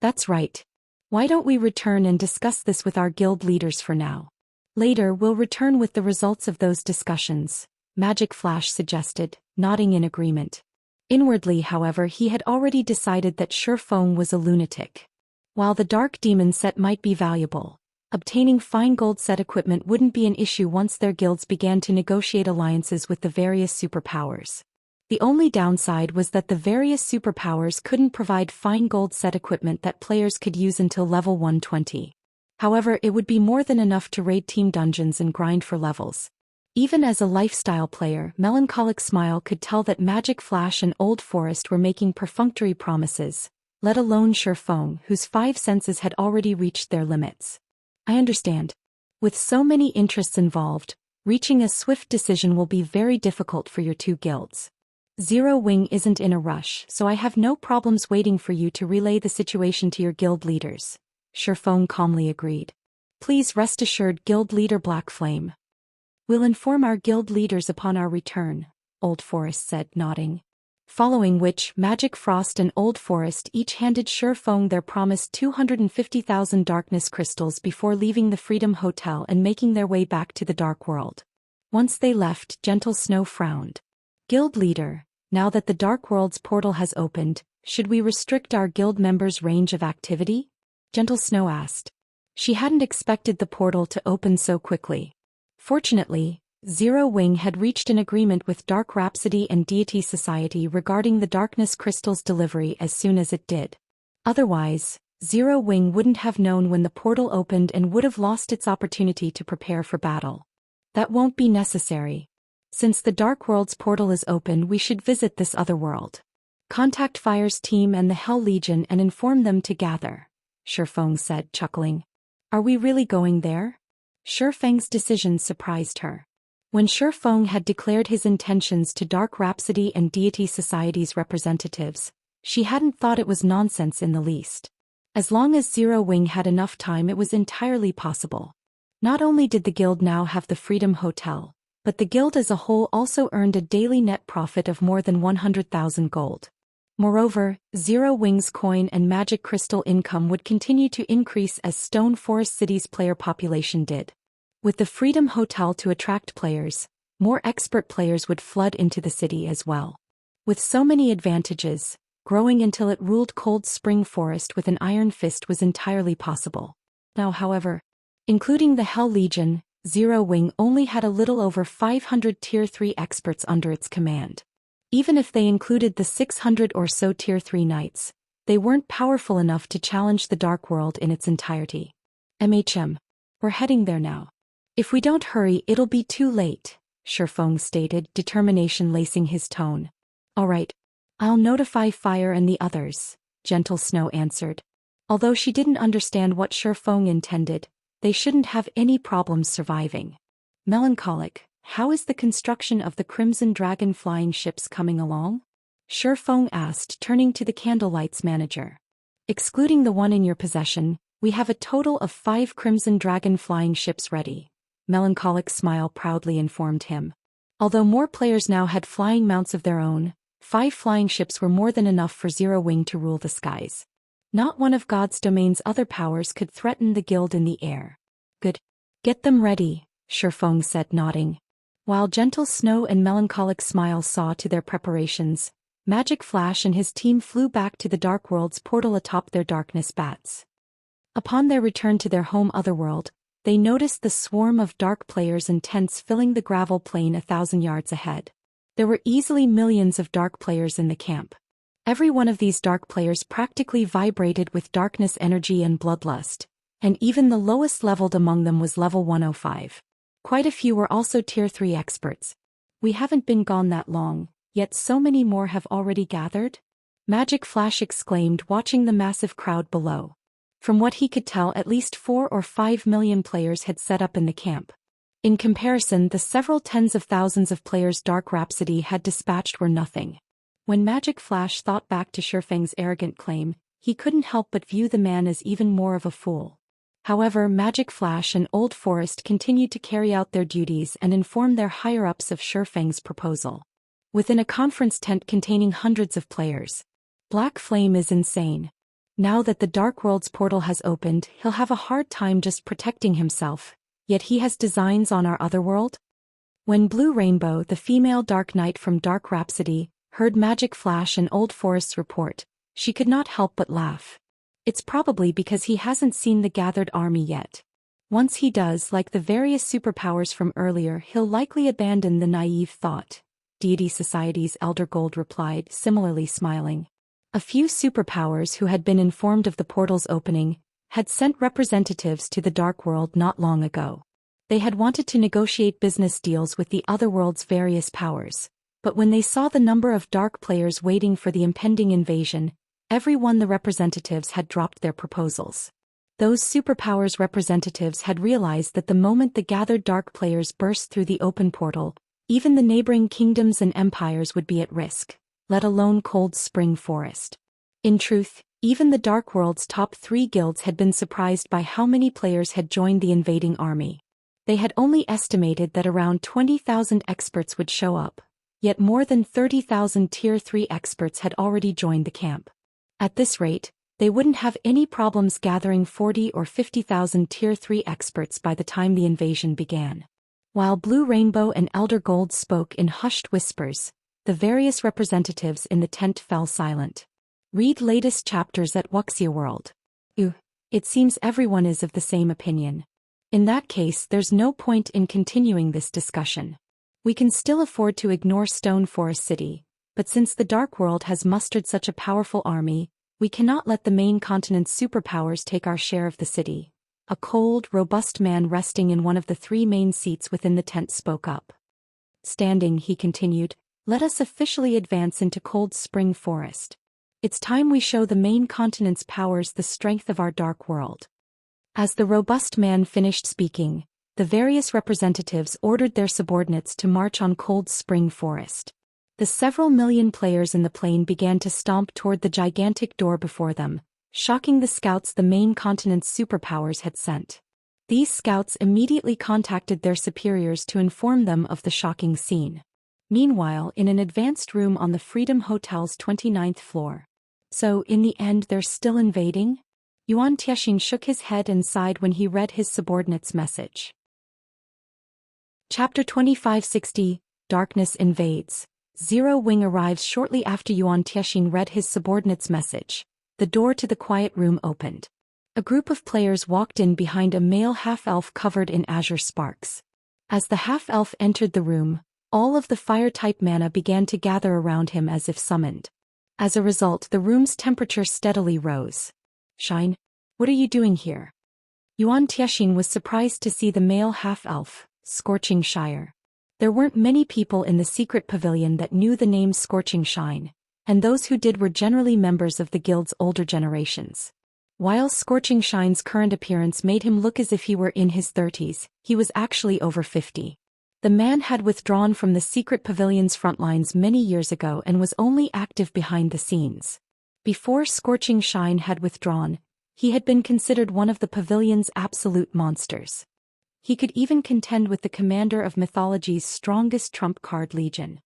That's right. Why don't we return and discuss this with our guild leaders for now? Later we'll return with the results of those discussions, Magic Flash suggested, nodding in agreement. Inwardly, however, he had already decided that Shifeng was a lunatic. While the Dark Demon set might be valuable, obtaining fine gold set equipment wouldn't be an issue once their guilds began to negotiate alliances with the various superpowers. The only downside was that the various superpowers couldn't provide fine gold set equipment that players could use until level 120. However, it would be more than enough to raid team dungeons and grind for levels. Even as a lifestyle player, Melancholic Smile could tell that Magic Flash and Old Forest were making perfunctory promises, let alone Shifeng, whose 5 senses had already reached their limits. I understand. With so many interests involved, reaching a swift decision will be very difficult for your 2 guilds. Zero Wing isn't in a rush, so I have no problems waiting for you to relay the situation to your guild leaders, Shifeng calmly agreed. Please rest assured, guild leader Black Flame. We'll inform our guild leaders upon our return, Old Forest said, nodding. Following which, Magic Frost and Old Forest each handed Shifeng their promised 250,000 darkness crystals before leaving the Freedom Hotel and making their way back to the Dark World. Once they left, Gentle Snow frowned. Guild leader, now that the Dark World's portal has opened, should we restrict our guild members' range of activity? Gentle Snow asked. She hadn't expected the portal to open so quickly. Fortunately, Zero Wing had reached an agreement with Dark Rhapsody and Deity Society regarding the Darkness Crystal's delivery as soon as it did. Otherwise, Zero Wing wouldn't have known when the portal opened and would have lost its opportunity to prepare for battle. That won't be necessary. Since the Dark World's portal is open, we should visit this other world. Contact Fire's team and the Hell Legion and inform them to gather, Shifeng said, chuckling. Are we really going there? Shifeng's decision surprised her. When Shifeng had declared his intentions to Dark Rhapsody and Deity Society's representatives, she hadn't thought it was nonsense in the least. As long as Zero Wing had enough time, it was entirely possible. Not only did the guild now have the Freedom Hotel, but the guild as a whole also earned a daily net profit of more than 100,000 gold. Moreover, Zero Wing's coin and magic crystal income would continue to increase as Stone Forest City's player population did. With the Freedom Hotel to attract players, more expert players would flood into the city as well. With so many advantages, growing until it ruled Cold Spring Forest with an iron fist was entirely possible. Now, however, including the Hell Legion, Zero Wing only had a little over 500 Tier 3 experts under its command. Even if they included the 600 or so Tier 3 knights, they weren't powerful enough to challenge the Dark World in its entirety. We're heading there now. If we don't hurry, it'll be too late, Shifeng stated, determination lacing his tone. All right. I'll notify Fire and the others, Gentle Snow answered. Although she didn't understand what Shifeng intended, they shouldn't have any problems surviving. Melancholic, how is the construction of the Crimson Dragon flying ships coming along? Shifeng asked, turning to the Candlelight's manager. Excluding the one in your possession, we have a total of 5 Crimson Dragon flying ships ready, Melancholic Smile proudly informed him. Although more players now had flying mounts of their own, 5 flying ships were more than enough for Zero Wing to rule the skies. Not one of God's domain's other powers could threaten the guild in the air. Good. Get them ready, Shifeng said, nodding. While Gentle Snow and Melancholic Smile saw to their preparations, Magic Flash and his team flew back to the Dark World's portal atop their darkness bats. Upon their return to their home Otherworld, they noticed the swarm of dark players and tents filling the gravel plain 1,000 yards ahead. There were easily millions of dark players in the camp. Every one of these dark players practically vibrated with darkness energy and bloodlust, and even the lowest leveled among them was level 105. Quite a few were also Tier 3 experts. We haven't been gone that long, yet so many more have already gathered? Magic Flash exclaimed, watching the massive crowd below. From what he could tell, at least 4 or 5 million players had set up in the camp. In comparison, the several tens of thousands of players Dark Rhapsody had dispatched were nothing. When Magic Flash thought back to Shifeng's arrogant claim, he couldn't help but view the man as even more of a fool. However, Magic Flash and Old Forest continued to carry out their duties and inform their higher-ups of Shifeng's proposal. Within a conference tent containing hundreds of players, Black Flame is insane. Now that the Dark World's portal has opened, he'll have a hard time just protecting himself, yet he has designs on our Otherworld? When Blue Rainbow, the female Dark Knight from Dark Rhapsody, heard Magic Flash and Old Forest's report, she could not help but laugh. It's probably because he hasn't seen the gathered army yet. Once he does, like the various superpowers from earlier, he'll likely abandon the naive thought, Deity Society's Elder Gold replied, similarly smiling. A few superpowers who had been informed of the portal's opening had sent representatives to the Dark World not long ago. They had wanted to negotiate business deals with the Otherworld's various powers, but when they saw the number of dark players waiting for the impending invasion, every one the representatives had dropped their proposals. Those superpowers representatives had realized that the moment the gathered dark players burst through the open portal, even the neighboring kingdoms and empires would be at risk, let alone Cold Spring Forest. In truth, even the Dark World's top 3 guilds had been surprised by how many players had joined the invading army. They had only estimated that around 20,000 experts would show up, yet more than 30,000 Tier 3 experts had already joined the camp. At this rate, they wouldn't have any problems gathering 40 or 50,000 Tier 3 experts by the time the invasion began. While Blue Rainbow and Elder Gold spoke in hushed whispers, the various representatives in the tent fell silent. Read latest chapters at Wuxia World. It seems everyone is of the same opinion. In that case, there's no point in continuing this discussion. We can still afford to ignore Stone Forest City, but since the Dark World has mustered such a powerful army, we cannot let the main continent's superpowers take our share of the city. A cold, robust man resting in one of the 3 main seats within the tent spoke up. Standing, he continued, let us officially advance into Cold Spring Forest. It's time we show the main continent's powers the strength of our Dark World. As the robust man finished speaking, the various representatives ordered their subordinates to march on Cold Spring Forest. The several million players in the plain began to stomp toward the gigantic door before them, shocking the scouts the main continent's superpowers had sent. These scouts immediately contacted their superiors to inform them of the shocking scene. Meanwhile, in an advanced room on the Freedom Hotel's 29th floor. So, in the end, they're still invading? Yuan Tianxin shook his head and sighed when he read his subordinate's message. Chapter 2560, Darkness Invades. Zero Wing arrives shortly after Yuan Tianxin read his subordinate's message. The door to the quiet room opened. A group of players walked in behind a male half-elf covered in azure sparks. As the half-elf entered the room, All of the fire-type mana began to gather around him as if summoned. As a result, the room's temperature steadily rose. Xian, what are you doing here? Yuan Tiexin was surprised to see the male half-elf, Scorching Shire. There weren't many people in the secret pavilion that knew the name Scorching Shine, and those who did were generally members of the guild's older generations. While Scorching Shine's current appearance made him look as if he were in his 30s, he was actually over 50. The man had withdrawn from the secret pavilion's front lines many years ago and was only active behind the scenes. Before Scorching Shine had withdrawn, he had been considered one of the pavilion's absolute monsters. He could even contend with the commander of mythology's strongest trump card legion.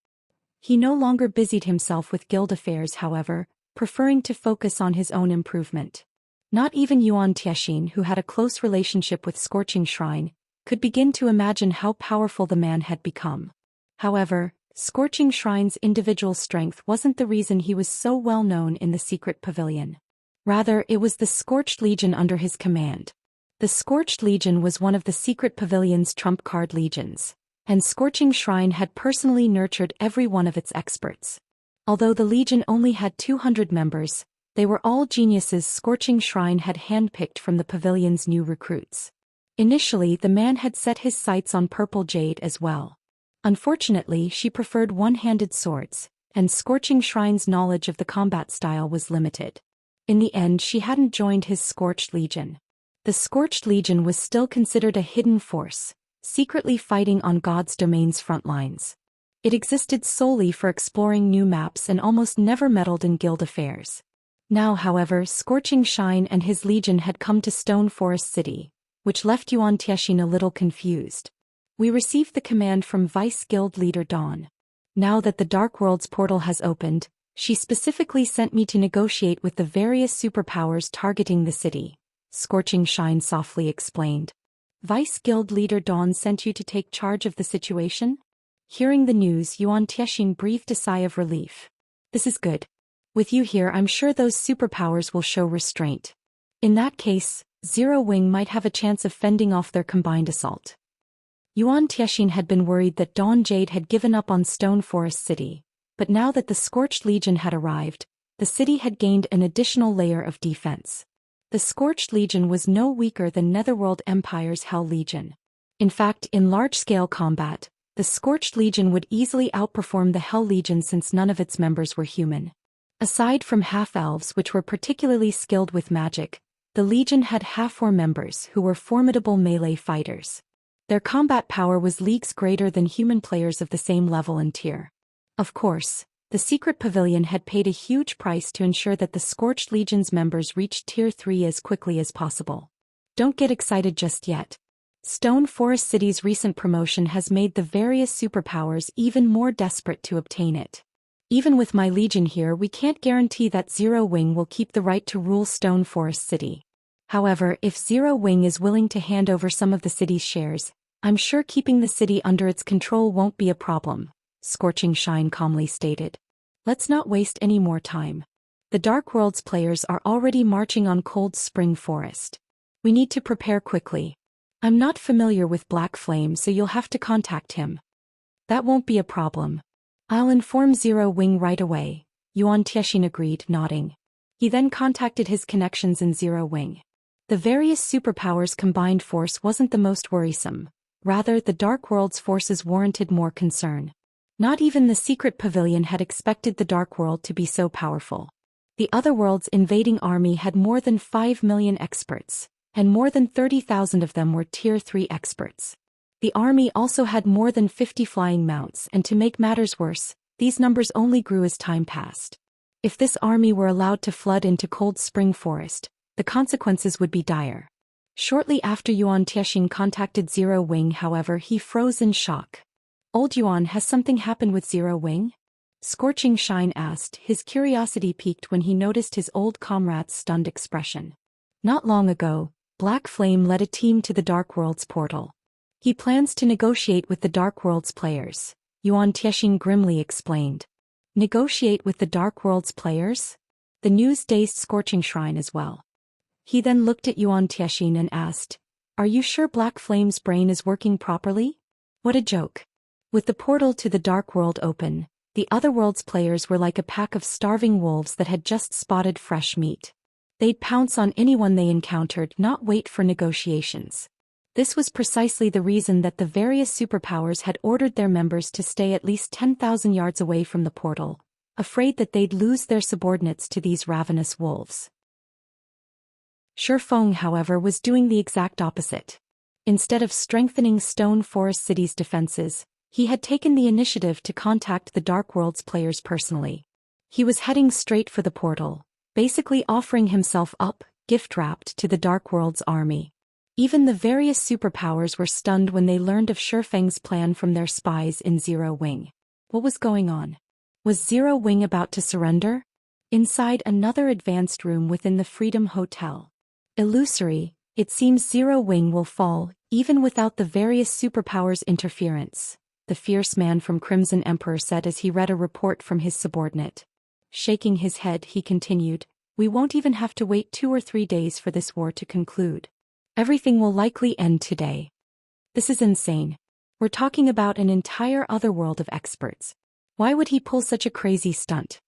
He no longer busied himself with guild affairs, however, preferring to focus on his own improvement. Not even Yuan Tiexin, who had a close relationship with Scorching Shrine, could begin to imagine how powerful the man had become. However, Scorching Shrine's individual strength wasn't the reason he was so well known in the secret pavilion. Rather, it was the Scorched Legion under his command. The Scorched Legion was one of the secret pavilion's trump card legions, and Scorching Shrine had personally nurtured every one of its experts. Although the legion only had 200 members, they were all geniuses Scorching Shrine had handpicked from the pavilion's new recruits. Initially, the man had set his sights on Purple Jade as well. Unfortunately, she preferred one-handed swords, and Scorching Shrine's knowledge of the combat style was limited. In the end, she hadn't joined his Scorched Legion. The Scorched Legion was still considered a hidden force, secretly fighting on God's domain's front lines. It existed solely for exploring new maps and almost never meddled in guild affairs. Now, however, Scorching Shine and his legion had come to Stone Forest City, which left Yuan Tiexin a little confused. We received the command from Vice Guild Leader Dawn. Now that the Dark World's portal has opened, she specifically sent me to negotiate with the various superpowers targeting the city, Scorching Shine softly explained. Vice Guild Leader Dawn sent you to take charge of the situation? Hearing the news, Yuan Tiexin breathed a sigh of relief. This is good. With you here, I'm sure those superpowers will show restraint. In that case, Zero Wing might have a chance of fending off their combined assault. Yuan Tiexin had been worried that Dawn Jade had given up on Stone Forest City, but now that the Scorched Legion had arrived, the city had gained an additional layer of defense. The Scorched Legion was no weaker than Netherworld Empire's Hell Legion. In fact, in large-scale combat, the Scorched Legion would easily outperform the Hell Legion since none of its members were human. Aside from half-elves which were particularly skilled with magic, the Legion had half-orc members who were formidable melee fighters. Their combat power was leagues greater than human players of the same level and tier. Of course, the secret pavilion had paid a huge price to ensure that the Scorched Legion's members reached Tier 3 as quickly as possible. Don't get excited just yet. Stone Forest City's recent promotion has made the various superpowers even more desperate to obtain it. Even with my legion here, we can't guarantee that Zero Wing will keep the right to rule Stone Forest City. However, if Zero Wing is willing to hand over some of the city's shares, I'm sure keeping the city under its control won't be a problem, Scorching Shine calmly stated. Let's not waste any more time. The Dark World's players are already marching on Cold Spring Forest. We need to prepare quickly. I'm not familiar with Black Flame, so you'll have to contact him. That won't be a problem. I'll inform Zero Wing right away, Yuan Tiexin agreed, nodding. He then contacted his connections in Zero Wing. The various superpowers' combined force wasn't the most worrisome. Rather, the Dark World's forces warranted more concern. Not even the secret pavilion had expected the Dark World to be so powerful. The Otherworld's invading army had more than 5 million experts, and more than 30,000 of them were Tier 3 experts. The army also had more than 50 flying mounts, and to make matters worse, these numbers only grew as time passed. If this army were allowed to flood into Cold Spring Forest, the consequences would be dire. Shortly after Yuan Tiexin contacted Zero Wing, however, he froze in shock. Old Yuan, has something happened with Zero Wing? Scorching Shine asked, his curiosity piqued when he noticed his old comrade's stunned expression. Not long ago, Black Flame led a team to the Dark World's portal. He plans to negotiate with the Dark World's players, Yuan Tiexin grimly explained. Negotiate with the Dark World's players? The news dazed Scorching Shrine as well. He then looked at Yuan Tiexin and asked, are you sure Black Flame's brain is working properly? What a joke. With the portal to the Dark World open, the Otherworld's players were like a pack of starving wolves that had just spotted fresh meat. They'd pounce on anyone they encountered, not wait for negotiations. This was precisely the reason that the various superpowers had ordered their members to stay at least 10,000 yards away from the portal, afraid that they'd lose their subordinates to these ravenous wolves. Shifeng, however, was doing the exact opposite. Instead of strengthening Stone Forest City's defenses, he had taken the initiative to contact the Dark World's players personally. He was heading straight for the portal, basically offering himself up, gift-wrapped, to the Dark World's army. Even the various superpowers were stunned when they learned of Shifeng's plan from their spies in Zero Wing. What was going on? Was Zero Wing about to surrender? Inside another advanced room within the Freedom Hotel. Illusory, it seems Zero Wing will fall, even without the various superpowers' interference, the fierce man from Crimson Emperor said as he read a report from his subordinate. Shaking his head, he continued, "We won't even have to wait 2 or 3 days for this war to conclude. Everything will likely end today. This is insane. We're talking about an entire otherworld of experts. Why would he pull such a crazy stunt?"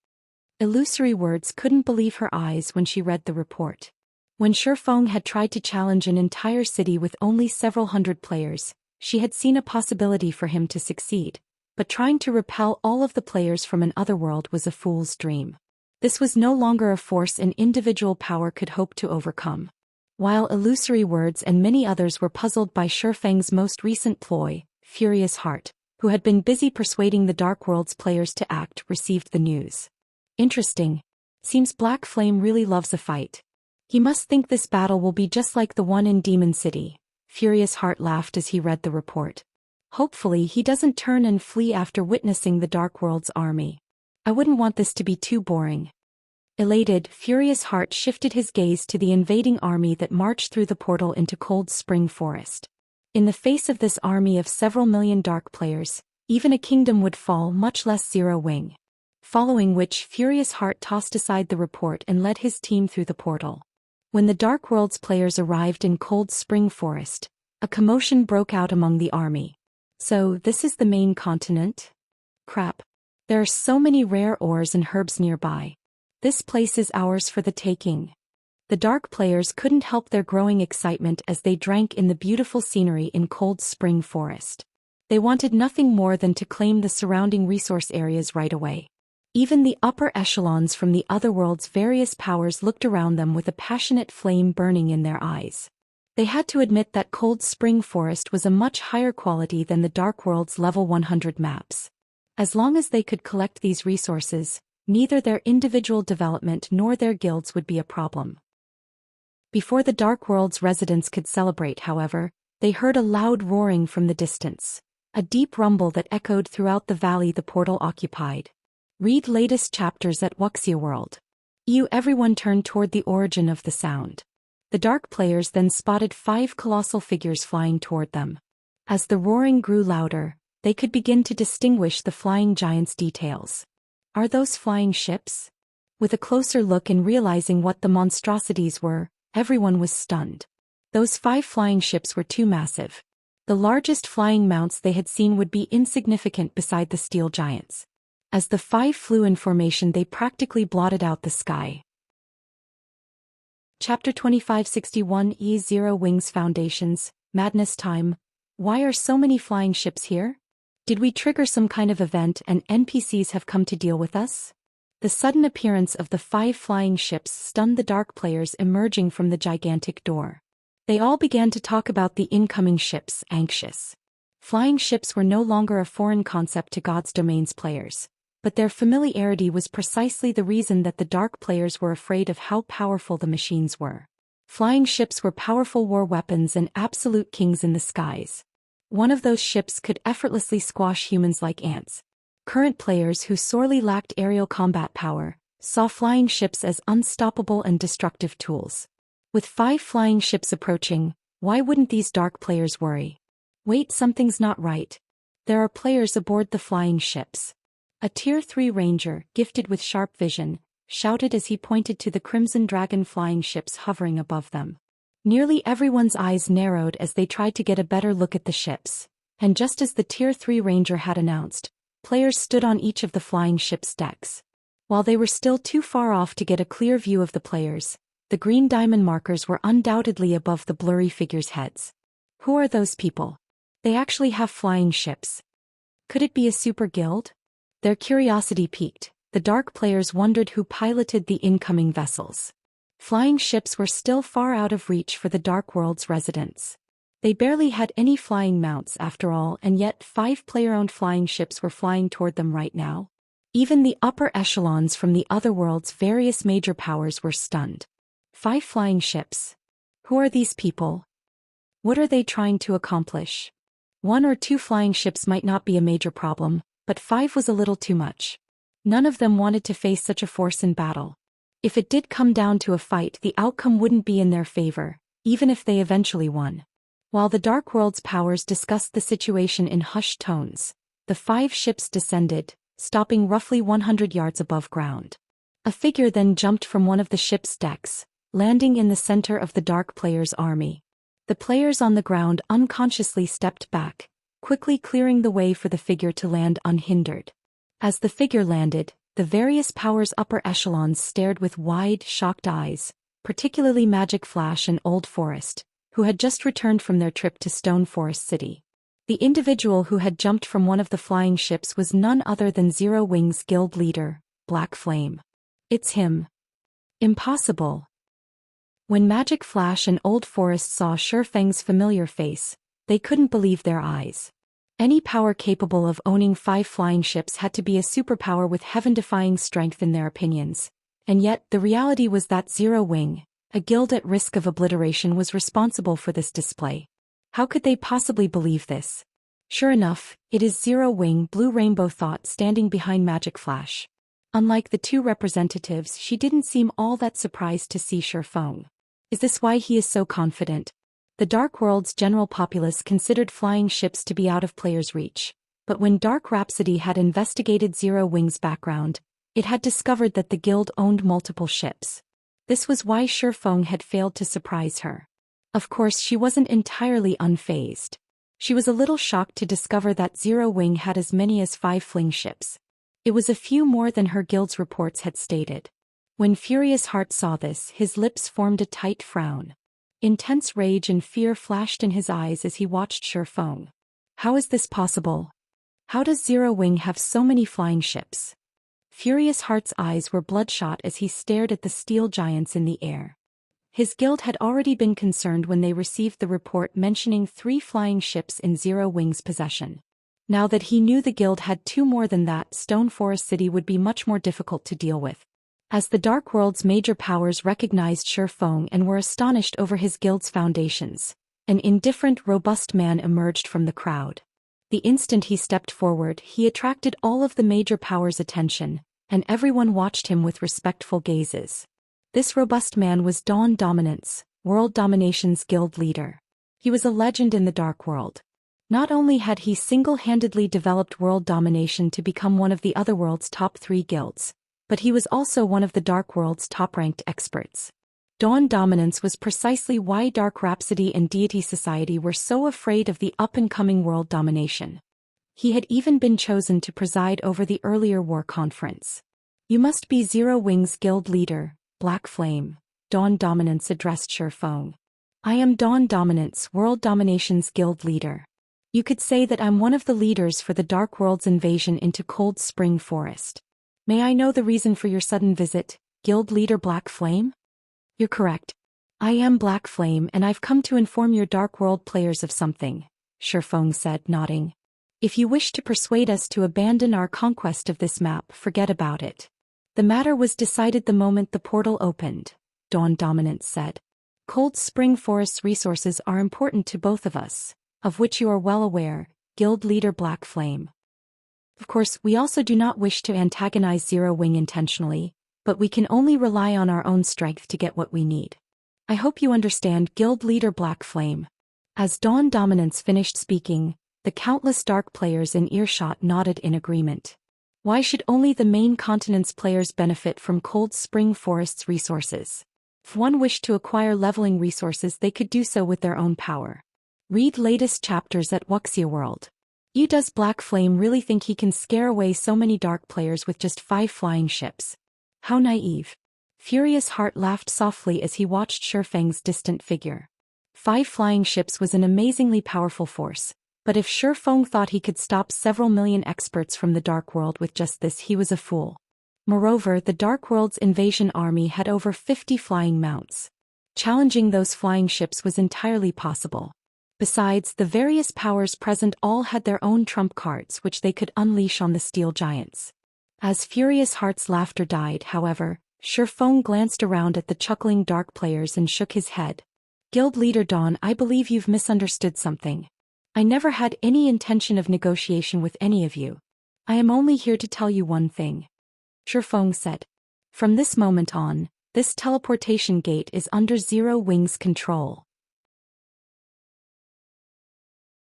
Illusory Words couldn't believe her eyes when she read the report. When Shifeng had tried to challenge an entire city with only several hundred players, she had seen a possibility for him to succeed, but trying to repel all of the players from an otherworld was a fool's dream. This was no longer a force an individual power could hope to overcome. While Illusory Words and many others were puzzled by Shifeng's most recent ploy, Furious Heart, who had been busy persuading the Dark World's players to act, received the news. Interesting. Seems Black Flame really loves a fight. He must think this battle will be just like the one in Demon City. Furious Heart laughed as he read the report. Hopefully he doesn't turn and flee after witnessing the Dark World's army. I wouldn't want this to be too boring. Elated, Furious Heart shifted his gaze to the invading army that marched through the portal into Cold Spring Forest. In the face of this army of several million dark players, even a kingdom would fall, much less Zero Wing. Following which, Furious Heart tossed aside the report and led his team through the portal. When the Dark World's players arrived in Cold Spring Forest, a commotion broke out among the army. So, this is the main continent? Crap. There are so many rare ores and herbs nearby. This place is ours for the taking. The dark players couldn't help their growing excitement as they drank in the beautiful scenery in Cold Spring Forest. They wanted nothing more than to claim the surrounding resource areas right away. Even the upper echelons from the otherworld's various powers looked around them with a passionate flame burning in their eyes. They had to admit that Cold Spring Forest was a much higher quality than the Dark World's level 100 maps. As long as they could collect these resources, neither their individual development nor their guilds would be a problem. Before the Dark World's residents could celebrate, however, they heard a loud roaring from the distance, a deep rumble that echoed throughout the valley the portal occupied. Read latest chapters at Wuxia World. Everyone turned toward the origin of the sound. The dark players then spotted 5 colossal figures flying toward them. As the roaring grew louder, they could begin to distinguish the flying giants' details. Are those flying ships? With a closer look and realizing what the monstrosities were, everyone was stunned. Those 5 flying ships were too massive. The largest flying mounts they had seen would be insignificant beside the steel giants. As the 5 flew in formation, they practically blotted out the sky. Chapter 2561 Zero Wings Foundations, Madness Time. Why are so many flying ships here? Did we trigger some kind of event and NPCs have come to deal with us? The sudden appearance of the 5 flying ships stunned the dark players emerging from the gigantic door. They all began to talk about the incoming ships, anxious. Flying ships were no longer a foreign concept to God's Domain's players, but their familiarity was precisely the reason that the dark players were afraid of how powerful the machines were. Flying ships were powerful war weapons and absolute kings in the skies. One of those ships could effortlessly squash humans like ants. Current players who sorely lacked aerial combat power saw flying ships as unstoppable and destructive tools. With 5 flying ships approaching, why wouldn't these dark players worry? Wait, something's not right. There are players aboard the flying ships. A Tier 3 ranger, gifted with sharp vision, shouted as he pointed to the Crimson Dragon flying ships hovering above them. Nearly everyone's eyes narrowed as they tried to get a better look at the ships, And just as the Tier 3 Ranger had announced, players stood on each of the flying ship's decks. While they were still too far off to get a clear view of the players, the green diamond markers were undoubtedly above the blurry figures' heads. Who are those people? They actually have flying ships. Could it be a super guild? Their curiosity piqued. The dark players wondered who piloted the incoming vessels. Flying ships were still far out of reach for the Dark World's residents. They barely had any flying mounts after all, and yet 5 player-owned flying ships were flying toward them right now. Even the upper echelons from the other world's various major powers were stunned. 5 flying ships. Who are these people? What are they trying to accomplish? 1 or 2 flying ships might not be a major problem, but 5 was a little too much. None of them wanted to face such a force in battle. If it did come down to a fight, the outcome wouldn't be in their favor, even if they eventually won. While the Dark World's powers discussed the situation in hushed tones, the 5 ships descended, stopping roughly 100 yards above ground. A figure then jumped from one of the ship's decks, landing in the center of the Dark players' army. The players on the ground unconsciously stepped back, quickly clearing the way for the figure to land unhindered. As the figure landed, the various powers' upper echelons stared with wide, shocked eyes, particularly Magic Flash and Old Forest, who had just returned from their trip to Stone Forest City. The individual who had jumped from one of the flying ships was none other than Zero Wing's guild leader, Black Flame. It's him. Impossible. When Magic Flash and Old Forest saw Shifeng's familiar face, they couldn't believe their eyes. Any power capable of owning 5 flying ships had to be a superpower with heaven-defying strength in their opinions. And yet, the reality was that Zero Wing, a guild at risk of obliteration, was responsible for this display. How could they possibly believe this? Sure enough, it is Zero Wing, Blue Rainbow thought, standing behind Magic Flash. Unlike the 2 representatives, she didn't seem all that surprised to see Shifeng. Is this why he is so confident? The Dark World's general populace considered flying ships to be out of players' reach, but when Dark Rhapsody had investigated Zero Wing's background, it had discovered that the guild owned multiple ships. This was why Shifeng had failed to surprise her. Of course, she wasn't entirely unfazed. She was a little shocked to discover that Zero Wing had as many as 5 fling ships. It was a few more than her guild's reports had stated. When Furious Heart saw this, his lips formed a tight frown. Intense rage and fear flashed in his eyes as he watched Shifeng. How is this possible? How does Zero Wing have so many flying ships? Furious Heart's eyes were bloodshot as he stared at the steel giants in the air. His guild had already been concerned when they received the report mentioning 3 flying ships in Zero Wing's possession. Now that he knew the guild had 2 more than that, Stone Forest City would be much more difficult to deal with. As the Dark World's major powers recognized Shifeng and were astonished over his guild's foundations, an indifferent, robust man emerged from the crowd. The instant he stepped forward, he attracted all of the major powers' attention, and everyone watched him with respectful gazes. This robust man was Dawn Dominance, World Domination's guild leader. He was a legend in the Dark World. Not only had he single-handedly developed world domination to become one of the Otherworld's top 3 guilds, but he was also one of the Dark World's top-ranked experts. Dawn Dominance was precisely why Dark Rhapsody and Deity Society were so afraid of the up-and-coming world domination. He had even been chosen to preside over the earlier war conference. You must be Zero Wing's guild leader, Black Flame, Dawn Dominance addressed Shifeng. I am Dawn Dominance, World Domination's guild leader. You could say that I'm one of the leaders for the Dark World's invasion into Cold Spring Forest. May I know the reason for your sudden visit, Guild Leader Black Flame? You're correct. I am Black Flame and I've come to inform your Dark World players of something, Shifeng said, nodding. If you wish to persuade us to abandon our conquest of this map, forget about it. The matter was decided the moment the portal opened, Dawn Dominance said. Cold Spring Forest's resources are important to both of us, of which you are well aware, Guild Leader Black Flame. Of course, we also do not wish to antagonize Zero Wing intentionally, but we can only rely on our own strength to get what we need. I hope you understand, Guild Leader Black Flame. As Dawn Dominance finished speaking, the countless Dark players in earshot nodded in agreement. Why should only the main continent's players benefit from Cold Spring Forest's resources? If one wished to acquire leveling resources, they could do so with their own power. Read latest chapters at Wuxia World. Does Black Flame really think he can scare away so many dark players with just 5 flying ships? How naive. Furious Heart laughed softly as he watched Shifeng's distant figure. 5 flying ships was an amazingly powerful force, but if Shifeng thought he could stop several million experts from the Dark World with just this, he was a fool. Moreover, the Dark World's invasion army had over 50 flying mounts. Challenging those flying ships was entirely possible. Besides, the various powers present all had their own trump cards which they could unleash on the steel giants. As Furious Heart's laughter died, however, Shifeng glanced around at the chuckling dark players and shook his head. Guild leader Dawn, I believe you've misunderstood something. I never had any intention of negotiation with any of you. I am only here to tell you one thing. Shifeng said. From this moment on, this teleportation gate is under Zero Wing's control.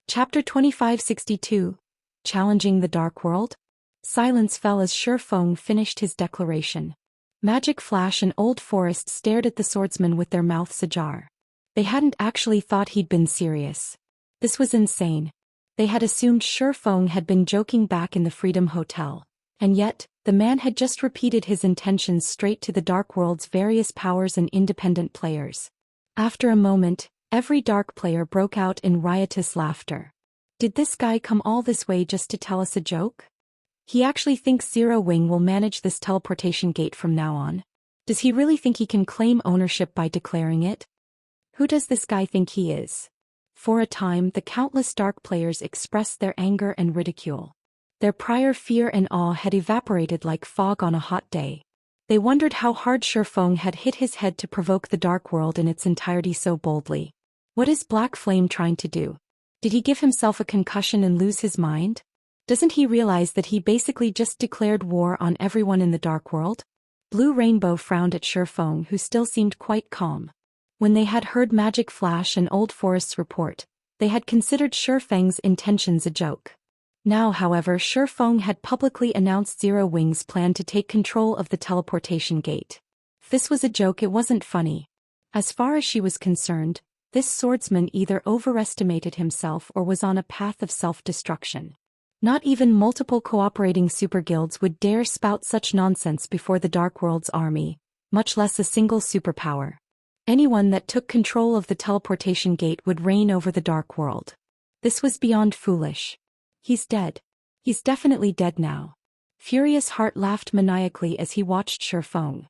Chapter 2562. Challenging the Dark World? Silence fell as Shifeng finished his declaration. Magic Flash and Old Forest stared at the swordsman with their mouths ajar. They hadn't actually thought he'd been serious. This was insane. They had assumed Shifeng had been joking back in the Freedom Hotel. And yet, the man had just repeated his intentions straight to the Dark World's various powers and independent players. After a moment, every dark player broke out in riotous laughter. Did this guy come all this way just to tell us a joke? He actually thinks Zero Wing will manage this teleportation gate from now on? Does he really think he can claim ownership by declaring it? Who does this guy think he is? For a time, the countless dark players expressed their anger and ridicule. Their prior fear and awe had evaporated like fog on a hot day. They wondered how hard Shifeng had hit his head to provoke the Dark World in its entirety so boldly. What is Black Flame trying to do? Did he give himself a concussion and lose his mind? Doesn't he realize that he basically just declared war on everyone in the Dark World? Blue Rainbow frowned at Shifeng, who still seemed quite calm. When they had heard Magic Flash and Old Forest's report, they had considered Shifeng's intentions a joke. Now, however, Shifeng had publicly announced Zero Wing's plan to take control of the teleportation gate. If this was a joke, it wasn't funny. As far as she was concerned, this swordsman either overestimated himself or was on a path of self-destruction. Not even multiple cooperating super guilds would dare spout such nonsense before the Dark World's army, much less a single superpower. Anyone that took control of the teleportation gate would reign over the Dark World. This was beyond foolish. He's dead. He's definitely dead now. Furious Heart laughed maniacally as he watched Shifeng.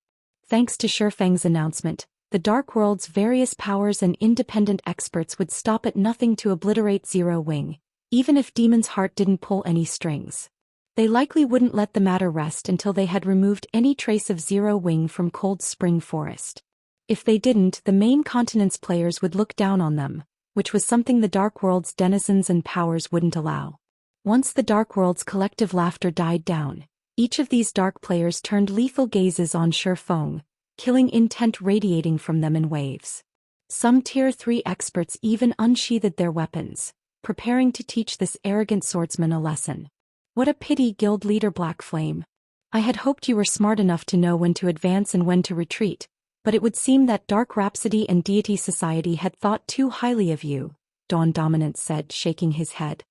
Thanks to Shifeng's announcement, the Dark World's various powers and independent experts would stop at nothing to obliterate Zero Wing, even if Demon's Heart didn't pull any strings. They likely wouldn't let the matter rest until they had removed any trace of Zero Wing from Cold Spring Forest. If they didn't, the main continent's players would look down on them, which was something the Dark World's denizens and powers wouldn't allow. Once the Dark World's collective laughter died down, each of these dark players turned lethal gazes on Shifeng, killing intent radiating from them in waves. Some Tier 3 experts even unsheathed their weapons, preparing to teach this arrogant swordsman a lesson. What a pity, Guild Leader Black Flame. I had hoped you were smart enough to know when to advance and when to retreat, but it would seem that Dark Rhapsody and Deity Society had thought too highly of you, Dawn Dominant said, shaking his head.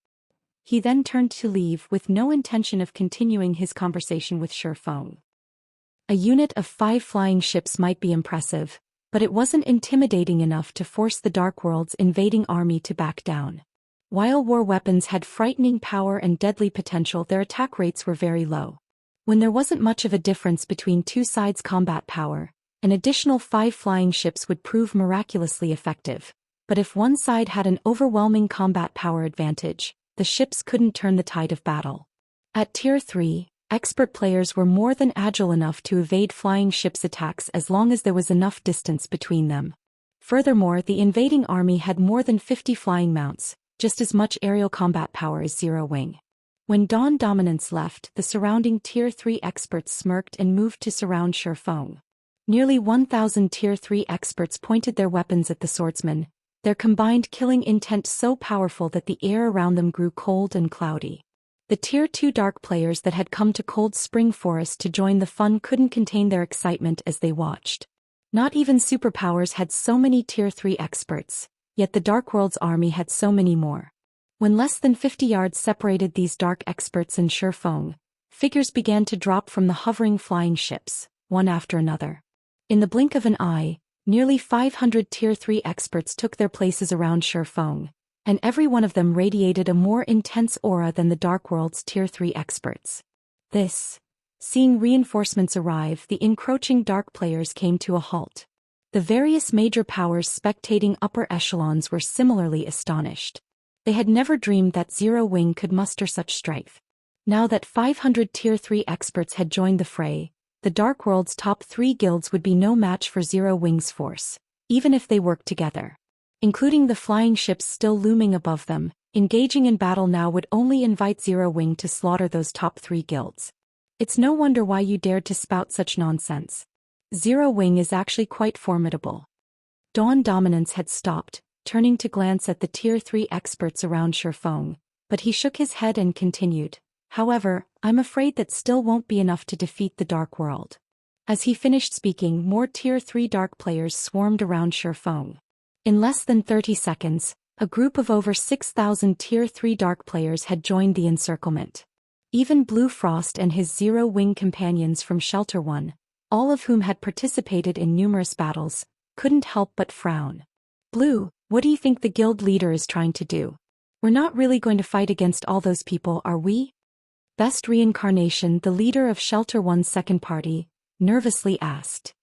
He then turned to leave with no intention of continuing his conversation with Shifeng. A unit of 5 flying ships might be impressive, but it wasn't intimidating enough to force the Dark World's invading army to back down. While war weapons had frightening power and deadly potential, their attack rates were very low. When there wasn't much of a difference between two sides' combat power, an additional 5 flying ships would prove miraculously effective. But if one side had an overwhelming combat power advantage, the ships couldn't turn the tide of battle. At Tier 3, expert players were more than agile enough to evade flying ships' attacks as long as there was enough distance between them. Furthermore, the invading army had more than 50 flying mounts, just as much aerial combat power as Zero Wing. When Dawn Dominance left, the surrounding Tier 3 experts smirked and moved to surround Shifeng. Nearly 1,000 Tier 3 experts pointed their weapons at the swordsman, their combined killing intent so powerful that the air around them grew cold and cloudy. The Tier 2 dark players that had come to Cold Spring Forest to join the fun couldn't contain their excitement as they watched. Not even superpowers had so many Tier 3 experts, yet the Dark World's army had so many more. When less than 50 yards separated these dark experts and Shifeng, figures began to drop from the hovering flying ships, one after another. In the blink of an eye, nearly 500 Tier 3 experts took their places around Shifeng, and every one of them radiated a more intense aura than the Dark World's Tier 3 experts. Seeing reinforcements arrive, the encroaching dark players came to a halt. The various major powers spectating upper echelons were similarly astonished. They had never dreamed that Zero Wing could muster such strength. Now that 500 Tier 3 experts had joined the fray, the Dark World's top 3 guilds would be no match for Zero Wing's force, even if they worked together. Including the flying ships still looming above them, engaging in battle now would only invite Zero Wing to slaughter those top 3 guilds. It's no wonder why you dared to spout such nonsense. Zero Wing is actually quite formidable. Dawn Dominance had stopped, turning to glance at the Tier 3 experts around Shifeng, but he shook his head and continued, "However, I'm afraid that still won't be enough to defeat the Dark World." As he finished speaking, more Tier 3 dark players swarmed around Shifeng. In less than 30 seconds, a group of over 6,000 Tier 3 dark players had joined the encirclement. Even Blue Frost and his Zero Wing companions from Shelter 1, all of whom had participated in numerous battles, couldn't help but frown. "Blue, what do you think the guild leader is trying to do? We're not really going to fight against all those people, are we?" Best Reincarnation, the leader of Shelter 1's second party, nervously asked.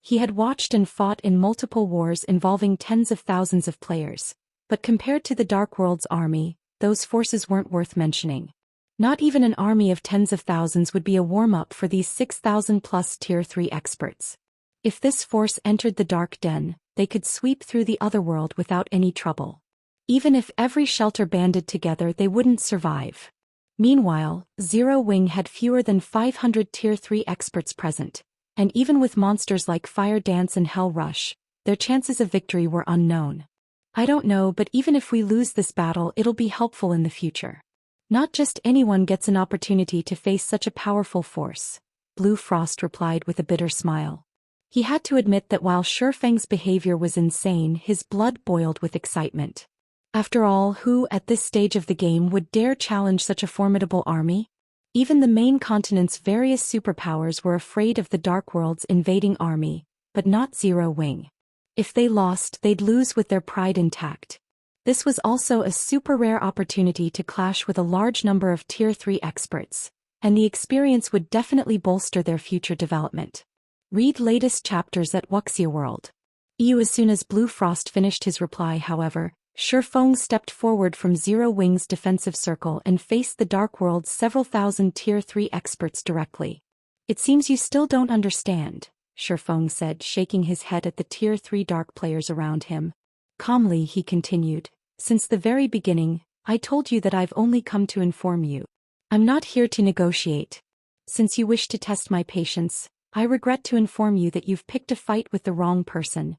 He had watched and fought in multiple wars involving tens of thousands of players, but compared to the Dark World's army, those forces weren't worth mentioning. Not even an army of tens of thousands would be a warm-up for these 6,000-plus Tier 3 experts. If this force entered the Dark Den, they could sweep through the Otherworld without any trouble. Even if every shelter banded together, they wouldn't survive. Meanwhile, Zero Wing had fewer than 500 Tier 3 experts present, and even with monsters like Fire Dance and Hell Rush, their chances of victory were unknown. "I don't know, but even if we lose this battle, it'll be helpful in the future. Not just anyone gets an opportunity to face such a powerful force," Blue Frost replied with a bitter smile. He had to admit that while Shifeng's behavior was insane, his blood boiled with excitement. After all, who at this stage of the game would dare challenge such a formidable army? Even the main continent's various superpowers were afraid of the Dark World's invading army, but not Zero Wing. If they lost, they'd lose with their pride intact. This was also a super rare opportunity to clash with a large number of Tier 3 experts, and the experience would definitely bolster their future development. Read latest chapters at Wuxia World. As soon as Blue Frost finished his reply, however, Shifeng stepped forward from Zero Wing's defensive circle and faced the Dark World's several thousand Tier 3 experts directly. "It seems you still don't understand," Shifeng said, shaking his head at the Tier 3 dark players around him. Calmly he continued, "Since the very beginning, I told you that I've only come to inform you. I'm not here to negotiate. Since you wish to test my patience, I regret to inform you that you've picked a fight with the wrong person."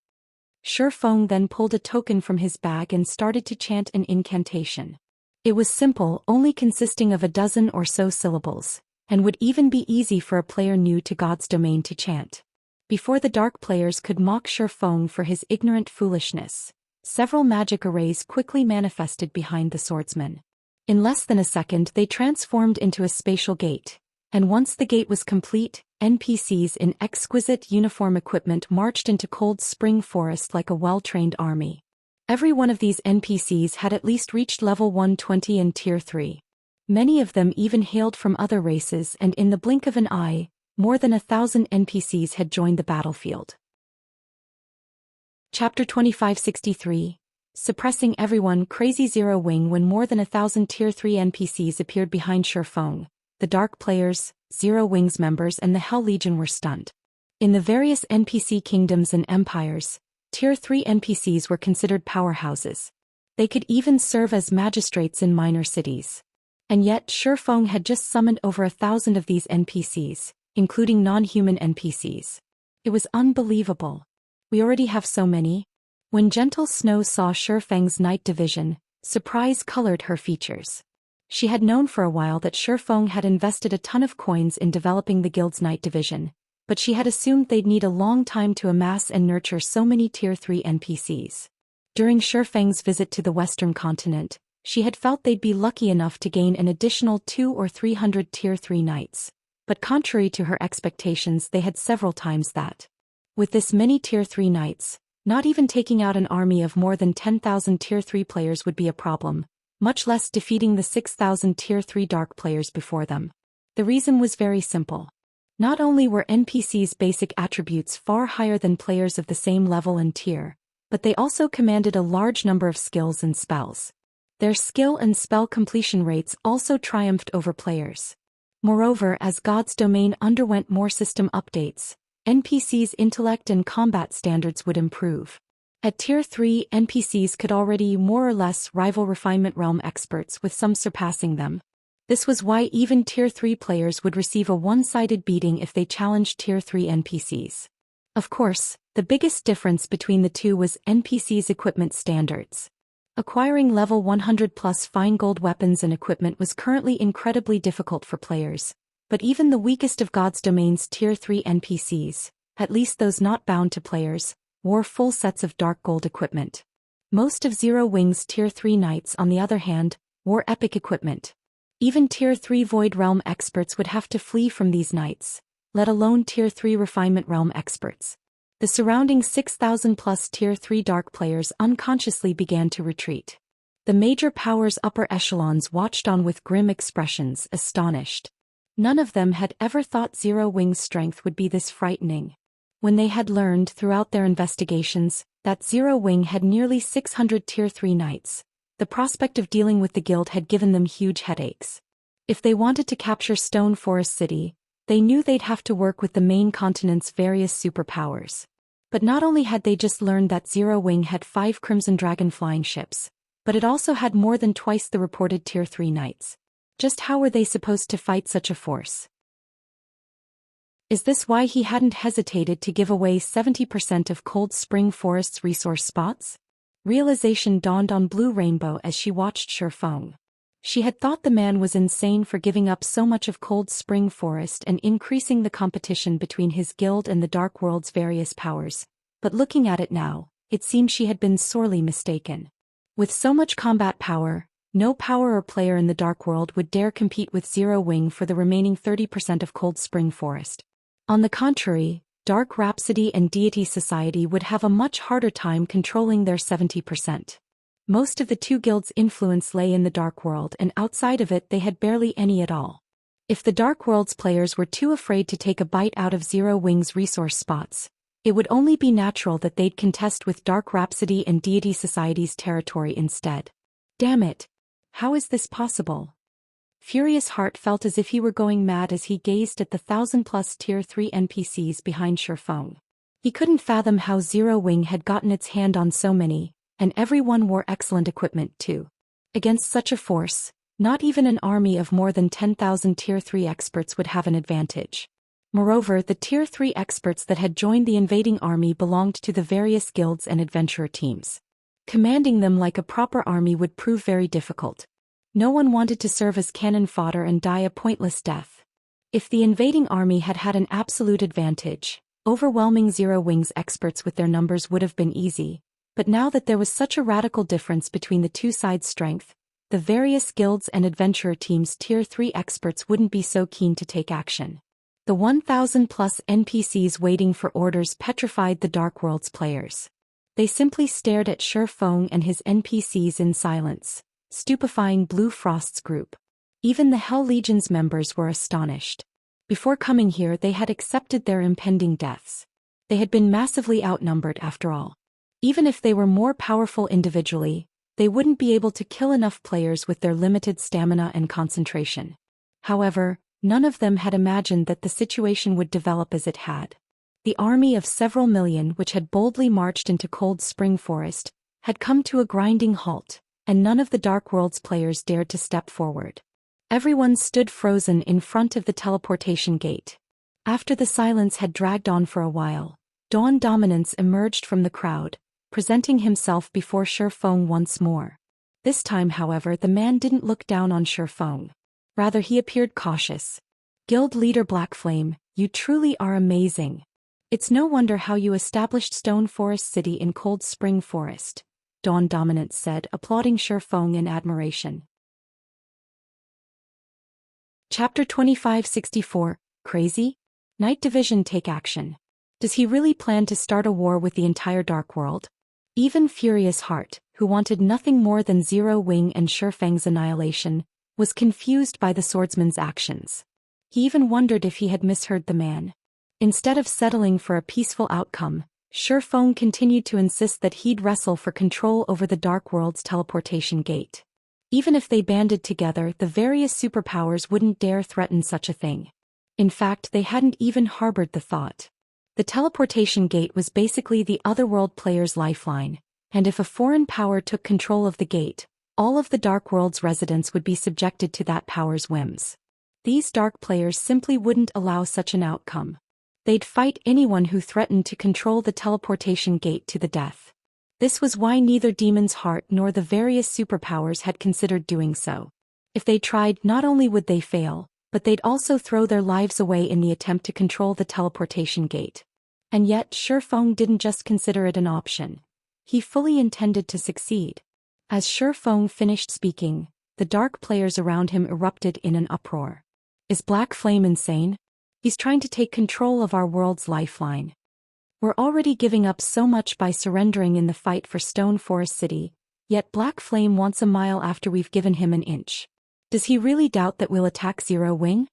Shifeng then pulled a token from his bag and started to chant an incantation. It was simple, only consisting of a dozen or so syllables, and would even be easy for a player new to God's domain to chant. Before the dark players could mock Shifeng for his ignorant foolishness, several magic arrays quickly manifested behind the swordsman. In less than a second they transformed into a spatial gate, and once the gate was complete, NPCs in exquisite uniform equipment marched into Cold Spring Forest like a well-trained army. Every one of these NPCs had at least reached level 120 in Tier 3. Many of them even hailed from other races, and in the blink of an eye, more than 1,000 NPCs had joined the battlefield. Chapter 2563. Suppressing everyone. Crazy Zero Wing. When more than 1,000 Tier 3 NPCs appeared behind Shifeng, the Dark Players, Zero Wing's members and the Hell Legion were stunned. In the various NPC kingdoms and empires, Tier 3 NPCs were considered powerhouses. They could even serve as magistrates in minor cities. And yet Shifeng had just summoned over 1,000 of these NPCs, including non-human NPCs. It was unbelievable. "We already have so many?" When Gentle Snow saw Shifeng's night division, surprise colored her features. She had known for a while that Shifeng had invested a ton of coins in developing the guild's night division, but she had assumed they'd need a long time to amass and nurture so many Tier 3 NPCs. During Shifeng's visit to the Western continent, she had felt they'd be lucky enough to gain an additional 200 or 300 Tier 3 knights. But contrary to her expectations, they had several times that. With this many Tier 3 knights, not even taking out an army of more than 10,000 Tier 3 players would be a problem, much less defeating the 6,000 Tier 3 dark players before them. The reason was very simple. Not only were NPCs' basic attributes far higher than players of the same level and tier, but they also commanded a large number of skills and spells. Their skill and spell completion rates also triumphed over players. Moreover, as God's domain underwent more system updates, NPCs' intellect and combat standards would improve. At Tier 3, NPCs could already more or less rival Refinement Realm experts, with some surpassing them. This was why even Tier 3 players would receive a one-sided beating if they challenged Tier 3 NPCs. Of course, the biggest difference between the two was NPCs' equipment standards. Acquiring level 100 plus fine gold weapons and equipment was currently incredibly difficult for players, but even the weakest of God's domain's Tier 3 NPCs, at least those not bound to players, wore full sets of dark gold equipment. Most of Zero Wing's Tier 3 knights, on the other hand, wore epic equipment. Even Tier 3 Void Realm experts would have to flee from these knights, let alone Tier 3 Refinement Realm experts. The surrounding 6,000 plus Tier 3 dark players unconsciously began to retreat. The major powers' upper echelons watched on with grim expressions, astonished. None of them had ever thought Zero Wing's strength would be this frightening. When they had learned throughout their investigations that Zero Wing had nearly 600 Tier 3 knights, the prospect of dealing with the guild had given them huge headaches. If they wanted to capture Stone Forest City, they knew they'd have to work with the main continent's various superpowers. But not only had they just learned that Zero Wing had 5 Crimson Dragon flying ships, but it also had more than twice the reported Tier 3 knights. Just how were they supposed to fight such a force? Is this why he hadn't hesitated to give away 70% of Cold Spring Forest's resource spots? Realization dawned on Blue Rainbow as she watched Shifeng. She had thought the man was insane for giving up so much of Cold Spring Forest and increasing the competition between his guild and the Dark World's various powers, but looking at it now, it seemed she had been sorely mistaken. With so much combat power, no power or player in the Dark World would dare compete with Zero Wing for the remaining 30% of Cold Spring Forest. On the contrary, Dark Rhapsody and Deity Society would have a much harder time controlling their 70%. Most of the two guilds' influence lay in the Dark World, and outside of it they had barely any at all. If the Dark World's players were too afraid to take a bite out of Zero Wing's resource spots, it would only be natural that they'd contest with Dark Rhapsody and Deity Society's territory instead. Damn it! How is this possible? Furious Heart felt as if he were going mad as he gazed at the 1,000-plus Tier 3 NPCs behind Shifeng. He couldn't fathom how Zero Wing had gotten its hand on so many, and everyone wore excellent equipment too. Against such a force, not even an army of more than 10,000 Tier 3 experts would have an advantage. Moreover, the Tier 3 experts that had joined the invading army belonged to the various guilds and adventurer teams. Commanding them like a proper army would prove very difficult. No one wanted to serve as cannon fodder and die a pointless death. If the invading army had had an absolute advantage, overwhelming Zero Wing's experts with their numbers would have been easy, but now that there was such a radical difference between the two sides' strength, the various guilds and adventurer teams' Tier 3 experts wouldn't be so keen to take action. The 1,000-plus NPCs waiting for orders petrified the Dark World's players. They simply stared at Shifeng and his NPCs in silence, stupefying Blue Frost's group. Even the Hell Legion's members were astonished. Before coming here they had accepted their impending deaths. They had been massively outnumbered after all. Even if they were more powerful individually, they wouldn't be able to kill enough players with their limited stamina and concentration. However, none of them had imagined that the situation would develop as it had. The army of several million which had boldly marched into Cold Spring Forest had come to a grinding halt, and none of the Dark World's players dared to step forward. Everyone stood frozen in front of the teleportation gate. After the silence had dragged on for a while, Dawn Dominance emerged from the crowd, presenting himself before Shifeng once more. This time, however, the man didn't look down on Shifeng. Rather, he appeared cautious. Guild leader Blackflame, you truly are amazing. It's no wonder how you established Stone Forest City in Cold Spring Forest. Dawn Dominance said, applauding Shifeng in admiration. Chapter 2564, Crazy? Night Division take action. Does he really plan to start a war with the entire Dark World? Even Furious Heart, who wanted nothing more than Zero Wing and Shifeng's annihilation, was confused by the swordsman's actions. He even wondered if he had misheard the man. Instead of settling for a peaceful outcome, Shifeng continued to insist that he'd wrestle for control over the Dark World's teleportation gate. Even if they banded together, the various superpowers wouldn't dare threaten such a thing. In fact, they hadn't even harbored the thought. The teleportation gate was basically the otherworld player's lifeline, and if a foreign power took control of the gate, all of the Dark World's residents would be subjected to that power's whims. These dark players simply wouldn't allow such an outcome. They'd fight anyone who threatened to control the teleportation gate to the death. This was why neither Demon's Heart nor the various superpowers had considered doing so. If they tried, not only would they fail, but they'd also throw their lives away in the attempt to control the teleportation gate. And yet, Shifeng didn't just consider it an option. He fully intended to succeed. As Shifeng finished speaking, the dark players around him erupted in an uproar. Is Black Flame insane? He's trying to take control of our world's lifeline. We're already giving up so much by surrendering in the fight for Stone Forest City, yet Black Flame wants a mile after we've given him an inch. Does he really doubt that we'll attack Zero Wing?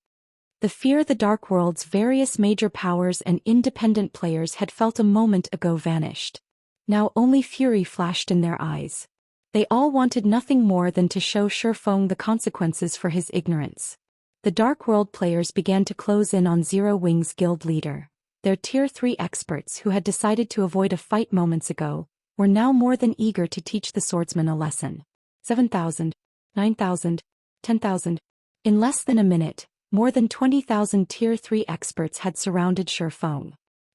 The fear the Dark World's various major powers and independent players had felt a moment ago vanished. Now only fury flashed in their eyes. They all wanted nothing more than to show Shifeng the consequences for his ignorance. The Dark World players began to close in on Zero Wing's guild leader. Their Tier 3 experts who had decided to avoid a fight moments ago, were now more than eager to teach the swordsman a lesson. 7,000, 9,000, 10,000. In less than a minute, more than 20,000 Tier 3 experts had surrounded Shifeng.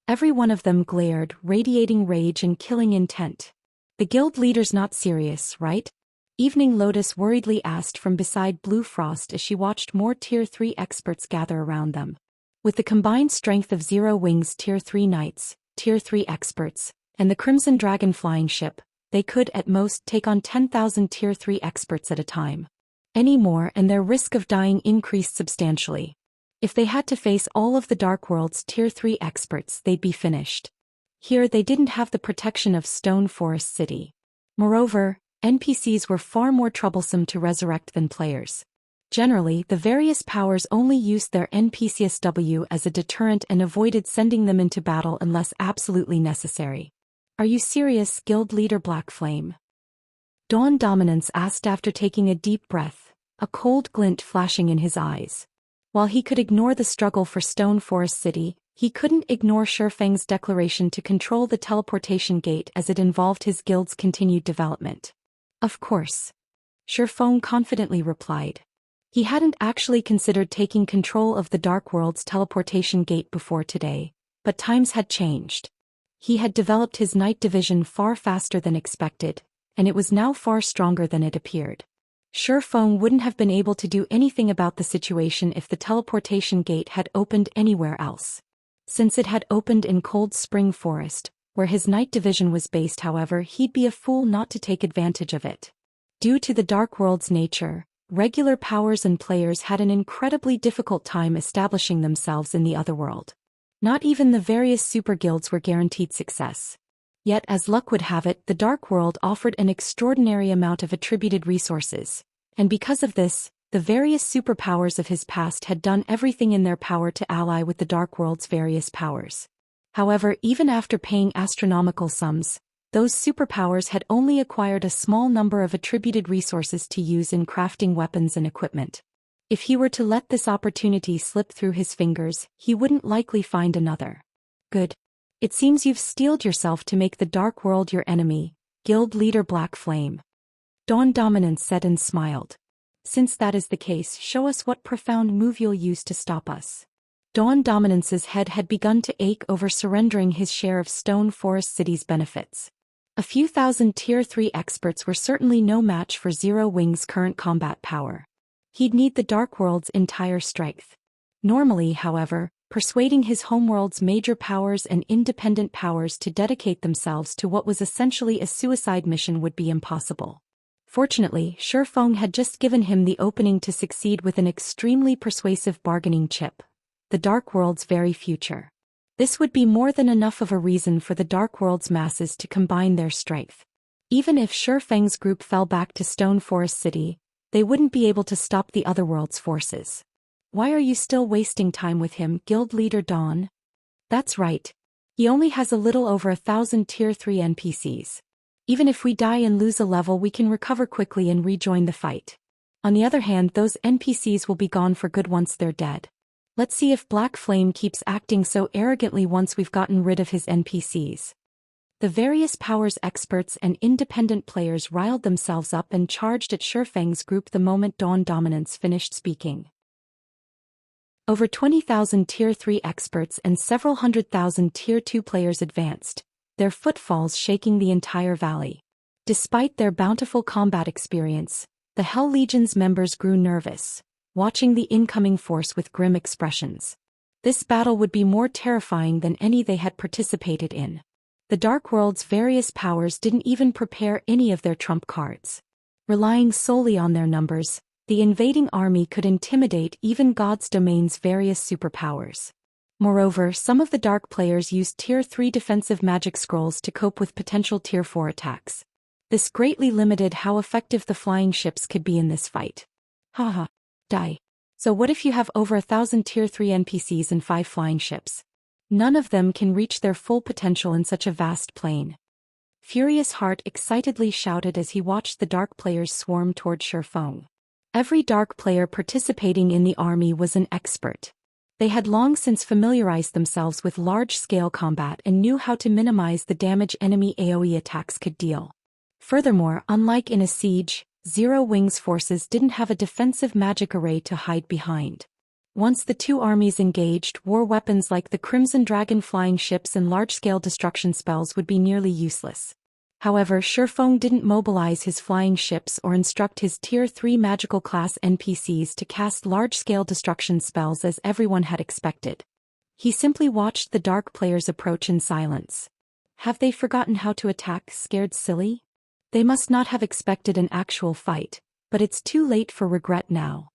Every one of them glared, radiating rage and killing intent. The guild leader's not serious, right? Evening Lotus worriedly asked from beside Blue Frost as she watched more Tier 3 experts gather around them. With the combined strength of Zero Wing's Tier 3 knights, Tier 3 experts, and the Crimson Dragon flying ship, they could at most take on 10,000 Tier 3 experts at a time. Any more and their risk of dying increased substantially. If they had to face all of the Dark World's Tier 3 experts, they'd be finished. Here they didn't have the protection of Stone Forest City. Moreover, NPCs were far more troublesome to resurrect than players. Generally, the various powers only used their NPCSW as a deterrent and avoided sending them into battle unless absolutely necessary. Are you serious, Guild Leader Black Flame? Dawn Dominance asked after taking a deep breath, a cold glint flashing in his eyes. While he could ignore the struggle for Stone Forest City, he couldn't ignore Shifeng's declaration to control the teleportation gate as it involved his guild's continued development. Of course. Shifeng confidently replied. He hadn't actually considered taking control of the Dark World's teleportation gate before today, but times had changed. He had developed his night division far faster than expected, and it was now far stronger than it appeared. Shifeng wouldn't have been able to do anything about the situation if the teleportation gate had opened anywhere else. Since it had opened in Cold Spring Forest, where his night division was based, however, he'd be a fool not to take advantage of it. Due to the Dark World's nature, regular powers and players had an incredibly difficult time establishing themselves in the otherworld. Not even the various super guilds were guaranteed success. Yet, as luck would have it, the Dark World offered an extraordinary amount of attributed resources, and because of this, the various superpowers of his past had done everything in their power to ally with the Dark World's various powers. However, even after paying astronomical sums, those superpowers had only acquired a small number of attributed resources to use in crafting weapons and equipment. If he were to let this opportunity slip through his fingers, he wouldn't likely find another. Good. It seems you've steeled yourself to make the Dark World your enemy, Guild Leader Black Flame. Dawn Dominance said and smiled. Since that is the case, show us what profound move you'll use to stop us. Dawn Dominance's head had begun to ache over surrendering his share of Stone Forest City's benefits. A few thousand Tier 3 experts were certainly no match for Zero Wing's current combat power. He'd need the Dark World's entire strength. Normally, however, persuading his homeworld's major powers and independent powers to dedicate themselves to what was essentially a suicide mission would be impossible. Fortunately, Shi Feng had just given him the opening to succeed with an extremely persuasive bargaining chip, the Dark World's very future. This would be more than enough of a reason for the Dark World's masses to combine their strength. Even if Shi Feng's group fell back to Stone Forest City, they wouldn't be able to stop the other world's forces. Why are you still wasting time with him, Guild Leader Dawn? That's right. He only has a little over 1,000 Tier 3 NPCs. Even if we die and lose a level, we can recover quickly and rejoin the fight. On the other hand, those NPCs will be gone for good once they're dead. Let's see if Black Flame keeps acting so arrogantly once we've gotten rid of his NPCs. The various powers experts and independent players riled themselves up and charged at Shi Feng's group the moment Dawn Dominance finished speaking. Over 20,000 Tier 3 experts and several 100,000 Tier 2 players advanced, their footfalls shaking the entire valley. Despite their bountiful combat experience, the Hell Legion's members grew nervous, watching the incoming force with grim expressions. This battle would be more terrifying than any they had participated in. The Dark World's various powers didn't even prepare any of their trump cards. Relying solely on their numbers, the invading army could intimidate even God's domain's various superpowers. Moreover, some of the Dark players used Tier 3 defensive magic scrolls to cope with potential Tier 4 attacks. This greatly limited how effective the flying ships could be in this fight. Haha. Die. So what if you have over 1,000 Tier 3 NPCs and 5 flying ships? None of them can reach their full potential in such a vast plain. Furious Heart excitedly shouted as he watched the Dark players swarm toward Shi Feng. Every Dark player participating in the army was an expert. They had long since familiarized themselves with large-scale combat and knew how to minimize the damage enemy AoE attacks could deal. Furthermore, unlike in a siege, Zero Wing's forces didn't have a defensive magic array to hide behind. Once the two armies engaged, war weapons like the Crimson Dragon flying ships and large-scale destruction spells would be nearly useless. However, Shi Feng didn't mobilize his flying ships or instruct his Tier 3 magical class NPCs to cast large-scale destruction spells as everyone had expected. He simply watched the Dark players approach in silence. Have they forgotten how to attack, scared silly? They must not have expected an actual fight, but it's too late for regret now.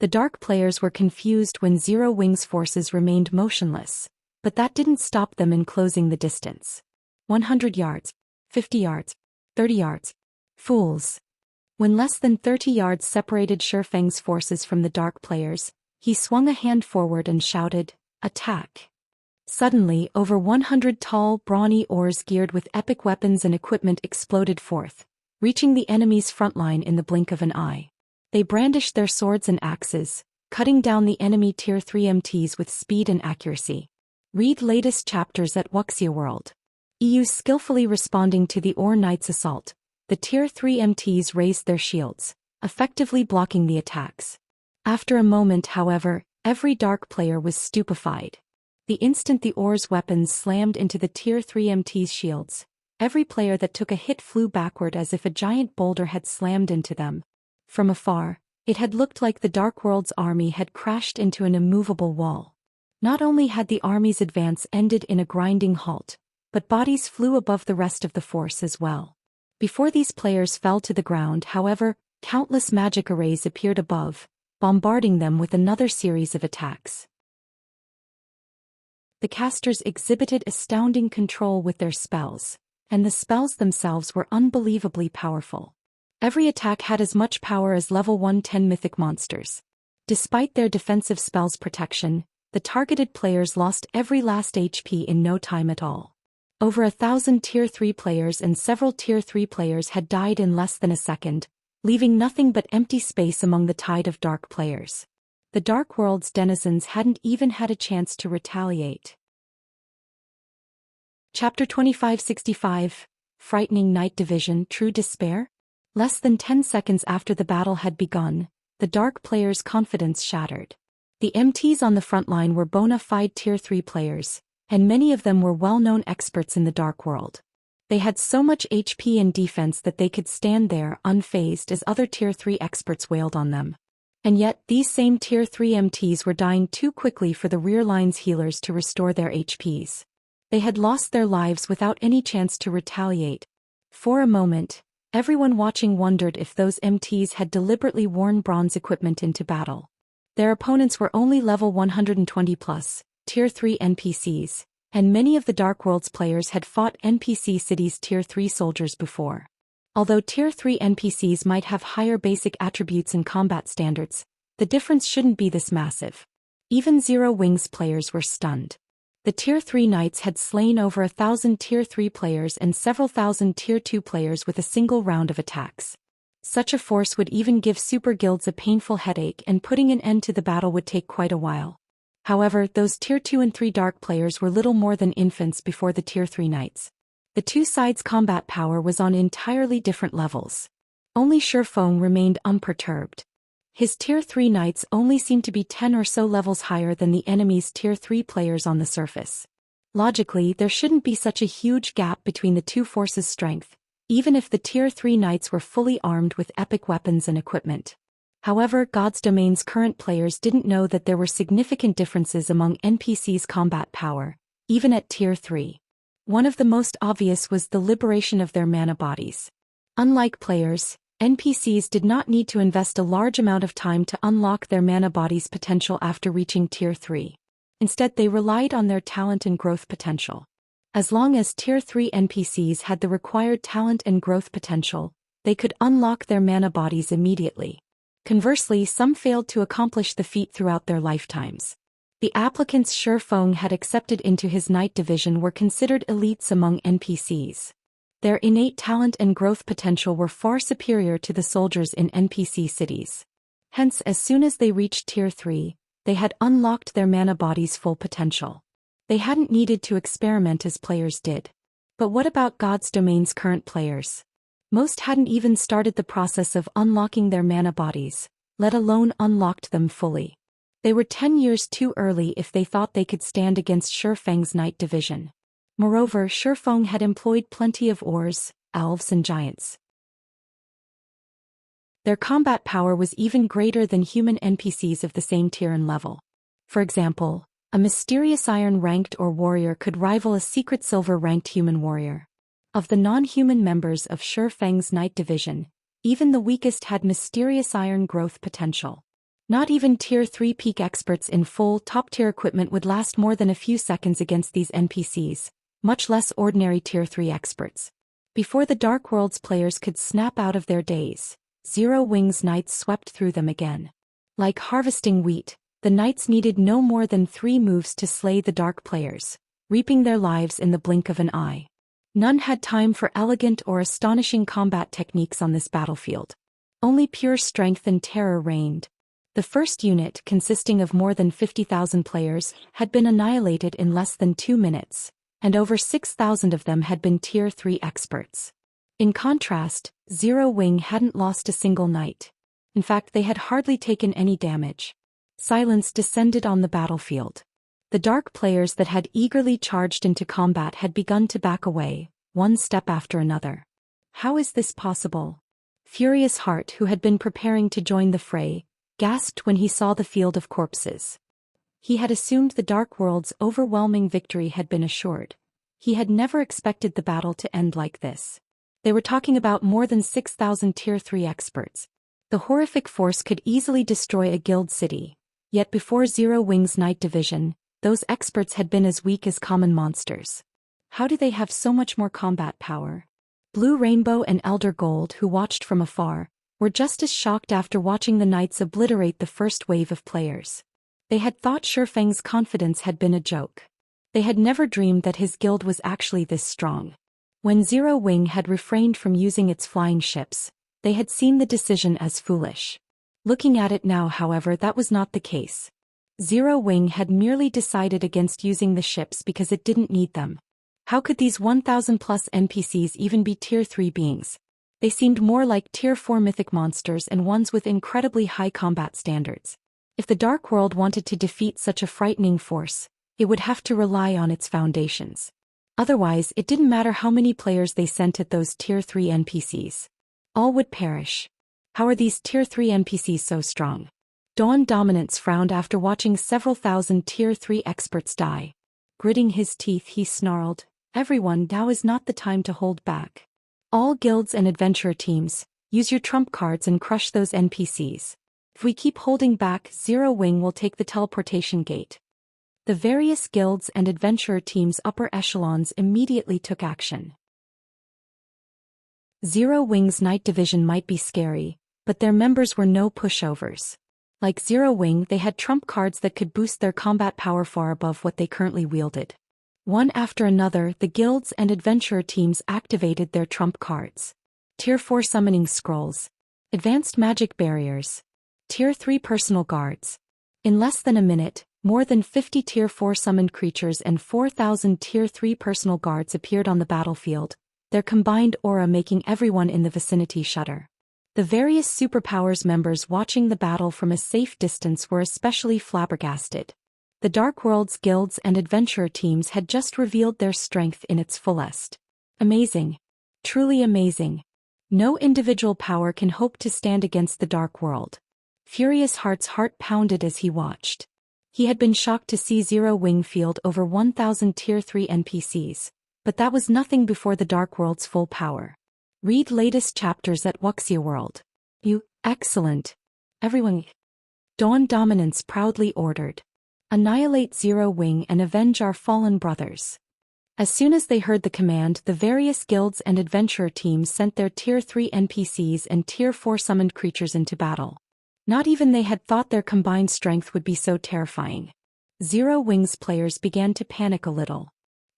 The Dark players were confused when Zero Wing's forces remained motionless, but that didn't stop them in closing the distance. 100 yards. 50 yards. 30 yards. Fools. When less than 30 yards separated Shi Feng's forces from the Dark players, he swung a hand forward and shouted, "Attack!" Suddenly, over 100 tall, brawny oars geared with epic weapons and equipment exploded forth, reaching the enemy's front line in the blink of an eye. They brandished their swords and axes, cutting down the enemy Tier 3 MTs with speed and accuracy. Read latest chapters at Wuxia World. EU skillfully responding to the Or Knight's assault, the Tier 3 MTs raised their shields, effectively blocking the attacks. After a moment, however, every Dark player was stupefied. The instant the Or's weapons slammed into the Tier 3 MT's shields, every player that took a hit flew backward as if a giant boulder had slammed into them. From afar, it had looked like the Dark World's army had crashed into an immovable wall. Not only had the army's advance ended in a grinding halt, but bodies flew above the rest of the force as well. Before these players fell to the ground, however, countless magic arrays appeared above, bombarding them with another series of attacks. The casters exhibited astounding control with their spells, and the spells themselves were unbelievably powerful. Every attack had as much power as level 110 mythic monsters. Despite their defensive spells' protection, the targeted players lost every last HP in no time at all. Over 1,000 Tier 3 players and several Tier 3 players had died in less than a second, leaving nothing but empty space among the tide of Dark players. The Dark World's denizens hadn't even had a chance to retaliate. Chapter 2565, Frightening Night Division, True Despair? Less than 10 seconds after the battle had begun, the Dark players' confidence shattered. The MTs on the front line were bona fide Tier 3 players, and many of them were well-known experts in the Dark World. They had so much HP and defense that they could stand there unfazed as other Tier 3 experts wailed on them. And yet, these same Tier 3 MTs were dying too quickly for the rear line's healers to restore their HPs. They had lost their lives without any chance to retaliate. For a moment, everyone watching wondered if those MTs had deliberately worn bronze equipment into battle. Their opponents were only level 120 plus, Tier 3 NPCs, and many of the Dark Worlds players had fought NPC cities Tier 3 soldiers before. Although Tier 3 NPCs might have higher basic attributes and combat standards, the difference shouldn't be this massive. Even Zero Wings players were stunned. The Tier 3 knights had slain over 1,000 Tier 3 players and several thousand Tier 2 players with a single round of attacks. Such a force would even give super guilds a painful headache, and putting an end to the battle would take quite a while. However, those Tier 2 and 3 dark players were little more than infants before the Tier 3 knights. The two sides' combat power was on entirely different levels. Only Shifeng remained unperturbed. His Tier 3 knights only seemed to be 10 or so levels higher than the enemy's Tier 3 players on the surface. Logically, there shouldn't be such a huge gap between the two forces' strength, even if the Tier 3 knights were fully armed with epic weapons and equipment. However, God's Domain's current players didn't know that there were significant differences among NPCs' combat power, even at Tier 3. One of the most obvious was the liberation of their mana bodies. Unlike players, NPCs did not need to invest a large amount of time to unlock their mana body's potential after reaching Tier 3. Instead, they relied on their talent and growth potential. As long as Tier 3 NPCs had the required talent and growth potential, they could unlock their mana bodies immediately. Conversely, some failed to accomplish the feat throughout their lifetimes. The applicants Shifeng had accepted into his knight division were considered elites among NPCs. Their innate talent and growth potential were far superior to the soldiers in NPC cities. Hence, as soon as they reached Tier 3, they had unlocked their mana body's full potential. They hadn't needed to experiment as players did. But what about God's Domain's current players? Most hadn't even started the process of unlocking their mana bodies, let alone unlocked them fully. They were 10 years too early if they thought they could stand against Shifeng's knight division. Moreover, Shifeng had employed plenty of orcs, elves and giants. Their combat power was even greater than human NPCs of the same tier and level. For example, a mysterious iron-ranked or warrior could rival a secret silver-ranked human warrior. Of the non-human members of Shifeng's knight division, even the weakest had mysterious iron growth potential. Not even Tier 3 peak experts in full top-tier equipment would last more than a few seconds against these NPCs, much less ordinary Tier 3 experts. Before the Dark Worlds players could snap out of their daze, Zero Wings knights swept through them again. Like harvesting wheat, the knights needed no more than 3 moves to slay the dark players, reaping their lives in the blink of an eye. None had time for elegant or astonishing combat techniques on this battlefield. Only pure strength and terror reigned. The first unit, consisting of more than 50,000 players, had been annihilated in less than 2 minutes, and over 6,000 of them had been Tier 3 experts. In contrast, Zero Wing hadn't lost a single knight. In fact, they had hardly taken any damage. Silence descended on the battlefield. The dark players that had eagerly charged into combat had begun to back away, one step after another. How is this possible? Furious Heart, who had been preparing to join the fray, gasped when he saw the field of corpses. He had assumed the Dark World's overwhelming victory had been assured. He had never expected the battle to end like this. They were talking about more than 6,000 Tier 3 experts. The horrific force could easily destroy a guild city. Yet before Zero Wing's knight division, those experts had been as weak as common monsters. How do they have so much more combat power? Blue Rainbow and Elder Gold, who watched from afar, were just as shocked after watching the knights obliterate the first wave of players. They had thought Shifeng's confidence had been a joke. They had never dreamed that his guild was actually this strong. When Zero Wing had refrained from using its flying ships, they had seen the decision as foolish. Looking at it now, however, that was not the case. Zero Wing had merely decided against using the ships because it didn't need them. How could these 1,000 plus NPCs even be Tier 3 beings? They seemed more like Tier 4 mythic monsters and ones with incredibly high combat standards. If the Dark World wanted to defeat such a frightening force, it would have to rely on its foundations. Otherwise, it didn't matter how many players they sent at those Tier 3 NPCs. All would perish. How are these Tier 3 NPCs so strong? Dawn Dominance frowned after watching several thousand Tier 3 experts die. Gritting his teeth, he snarled, "Everyone, now is not the time to hold back. All guilds and adventurer teams, use your trump cards and crush those NPCs. If we keep holding back, Zero Wing will take the teleportation gate." The various guilds and adventurer teams' upper echelons immediately took action. Zero Wing's Night Division might be scary, but their members were no pushovers. Like Zero Wing, they had trump cards that could boost their combat power far above what they currently wielded. One after another, the guilds and adventurer teams activated their trump cards. Tier 4 Summoning Scrolls. Advanced Magic Barriers. Tier 3 Personal Guards. In less than a minute, more than 50 Tier 4 summoned creatures and 4,000 Tier 3 personal guards appeared on the battlefield, their combined aura making everyone in the vicinity shudder. The various superpowers members watching the battle from a safe distance were especially flabbergasted. The Dark Worlds guilds and adventurer teams had just revealed their strength in its fullest. Amazing. Truly amazing. No individual power can hope to stand against the Dark World. Furious Heart's heart pounded as he watched. He had been shocked to see Zero Wing field over 1,000 Tier 3 NPCs, but that was nothing before the Dark World's full power. Read latest chapters at Wuxia World. Excellent. Everyone. Dawn Dominance proudly ordered. Annihilate Zero Wing and avenge our fallen brothers. As soon as they heard the command, the various guilds and adventurer teams sent their Tier 3 NPCs and Tier 4 summoned creatures into battle. Not even they had thought their combined strength would be so terrifying. Zero Wing's players began to panic a little.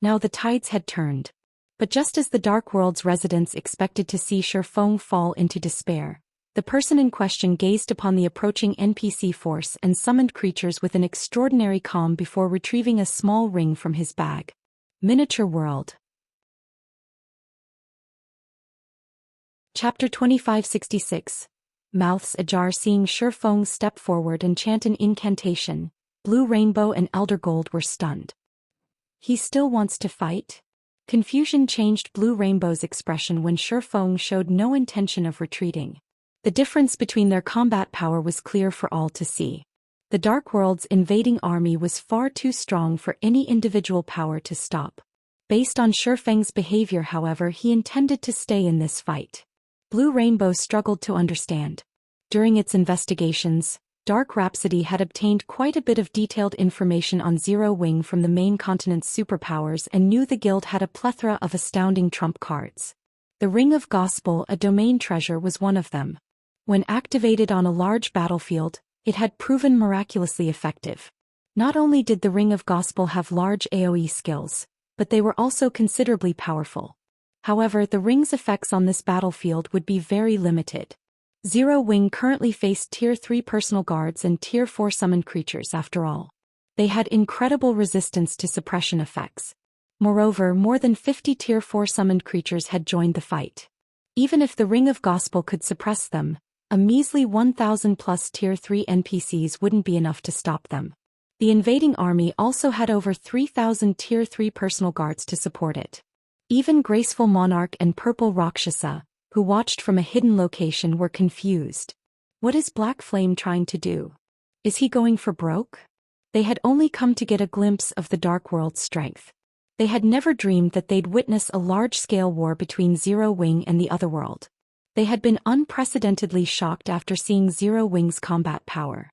Now the tides had turned. But just as the Dark World's residents expected to see Shifeng fall into despair, the person in question gazed upon the approaching NPC force and summoned creatures with an extraordinary calm before retrieving a small ring from his bag. Miniature World. Chapter 2566. Mouths ajar. Seeing Shifeng step forward and chant an incantation, Blue Rainbow and Elder Gold were stunned. He still wants to fight? Confusion changed Blue Rainbow's expression when Shifeng showed no intention of retreating. The difference between their combat power was clear for all to see. The Dark World's invading army was far too strong for any individual power to stop. Based on Shifeng's behavior, however, he intended to stay in this fight. Blue Rainbow struggled to understand. During its investigations, Dark Rhapsody had obtained quite a bit of detailed information on Zero Wing from the main continent's superpowers and knew the guild had a plethora of astounding trump cards. The Ring of Gospel, a domain treasure, was one of them. When activated on a large battlefield, it had proven miraculously effective. Not only did the Ring of Gospel have large AoE skills, but they were also considerably powerful. However, the ring's effects on this battlefield would be very limited. Zero Wing currently faced Tier 3 personal guards and Tier 4 summoned creatures after all. They had incredible resistance to suppression effects. Moreover, more than 50 Tier 4 summoned creatures had joined the fight. Even if the Ring of Gospel could suppress them, a measly 1,000 plus Tier 3 NPCs wouldn't be enough to stop them. The invading army also had over 3,000 Tier 3 personal guards to support it. Even Graceful Monarch and Purple Rakshasa, who watched from a hidden location, were confused. What is Black Flame trying to do? Is he going for broke? They had only come to get a glimpse of the Dark World's strength. They had never dreamed that they'd witness a large-scale war between Zero Wing and the Otherworld. They had been unprecedentedly shocked after seeing Zero Wing's combat power.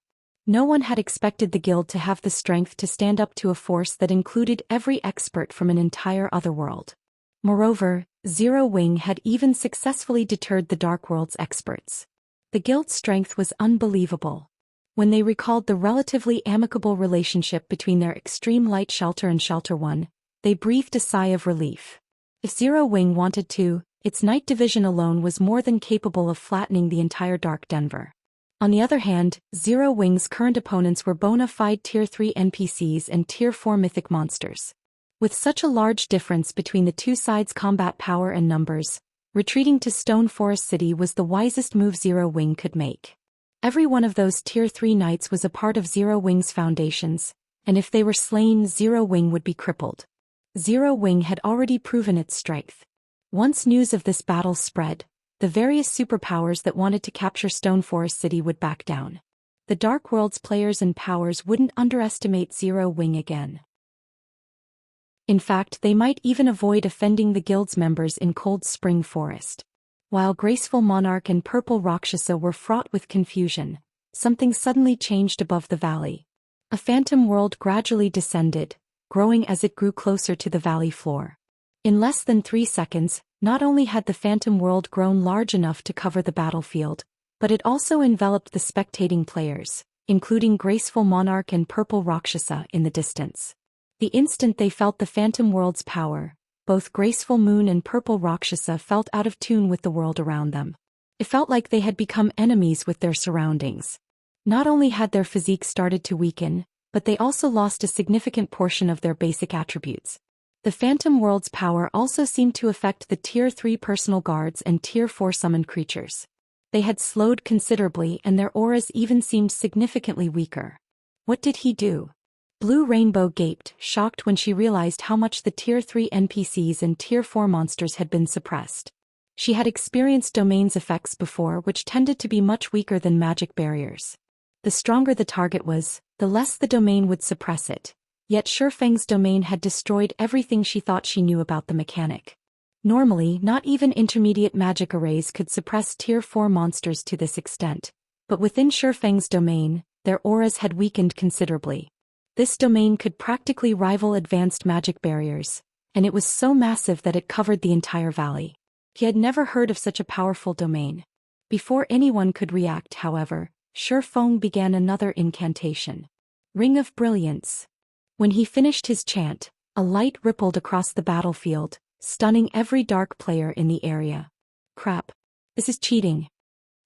No one had expected the guild to have the strength to stand up to a force that included every expert from an entire Otherworld. Moreover, Zero Wing had even successfully deterred the Dark World's experts. The guild's strength was unbelievable. When they recalled the relatively amicable relationship between their Extreme Light Shelter and Shelter 1, they breathed a sigh of relief. If Zero Wing wanted to, its Night Division alone was more than capable of flattening the entire Dark Denver. On the other hand, Zero Wing's current opponents were bona fide Tier 3 NPCs and Tier 4 mythic monsters. With such a large difference between the two sides' combat power and numbers, retreating to Stone Forest City was the wisest move Zero Wing could make. Every one of those Tier 3 knights was a part of Zero Wing's foundations, and if they were slain, Zero Wing would be crippled. Zero Wing had already proven its strength. Once news of this battle spread, the various superpowers that wanted to capture Stone Forest City would back down. the Dark World's players and powers wouldn't underestimate Zero Wing again. In fact, they might even avoid offending the guild's members in Cold Spring Forest. While Graceful Monarch and Purple Rakshasa were fraught with confusion, something suddenly changed above the valley. A phantom world gradually descended, growing as it grew closer to the valley floor. In less than 3 seconds, not only had the phantom world grown large enough to cover the battlefield, but it also enveloped the spectating players, including Graceful Monarch and Purple Rakshasa in the distance. The instant they felt the phantom world's power, both Graceful Moon and Purple Rakshasa felt out of tune with the world around them. It felt like they had become enemies with their surroundings. Not only had their physique started to weaken, but they also lost a significant portion of their basic attributes. The phantom world's power also seemed to affect the Tier 3 personal guards and Tier 4 summoned creatures. They had slowed considerably and their auras even seemed significantly weaker. What did he do? Blue Rainbow gaped, shocked when she realized how much the Tier 3 NPCs and Tier 4 monsters had been suppressed. She had experienced domain's effects before, which tended to be much weaker than magic barriers. The stronger the target was, the less the domain would suppress it. Yet Shifeng's domain had destroyed everything she thought she knew about the mechanic. Normally, not even intermediate magic arrays could suppress Tier 4 monsters to this extent, but within Shifeng's domain, their auras had weakened considerably. This domain could practically rival advanced magic barriers, and it was so massive that it covered the entire valley. He had never heard of such a powerful domain. Before anyone could react, however, Shifeng began another incantation. Ring of Brilliance. When he finished his chant, a light rippled across the battlefield, stunning every dark player in the area. Crap. This is cheating.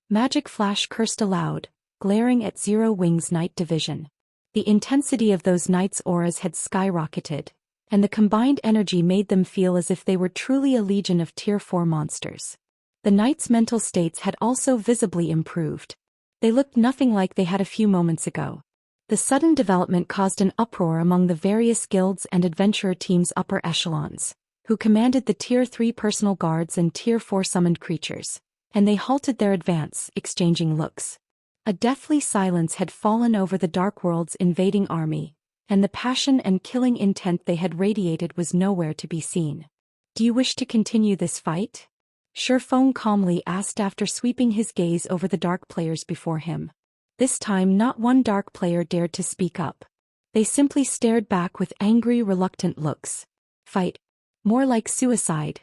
Magic Flash cursed aloud, glaring at Zero Wing's night division. The intensity of those knights' auras had skyrocketed, and the combined energy made them feel as if they were truly a legion of Tier 4 monsters. The knights' mental states had also visibly improved. They looked nothing like they had a few moments ago. The sudden development caused an uproar among the various guilds and adventurer teams' upper echelons, who commanded the Tier 3 personal guards and Tier 4 summoned creatures, and they halted their advance, exchanging looks. A deathly silence had fallen over the Dark World's invading army, and the passion and killing intent they had radiated was nowhere to be seen. Do you wish to continue this fight? Shifeng calmly asked after sweeping his gaze over the dark players before him. This time not one dark player dared to speak up. They simply stared back with angry, reluctant looks. Fight. More like suicide.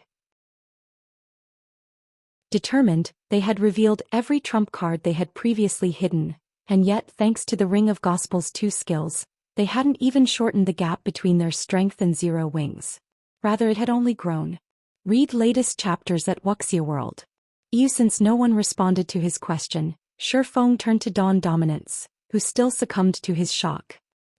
Determined, they had revealed every trump card they had previously hidden, and yet, thanks to the Ring of Gospel's 2 skills, they hadn't even shortened the gap between their strength and Zero Wings. Rather, it had only grown. Read latest chapters at Wuxia World. Since no one responded to his question, Shifeng turned to Dawn Dominance, who still succumbed to his shock.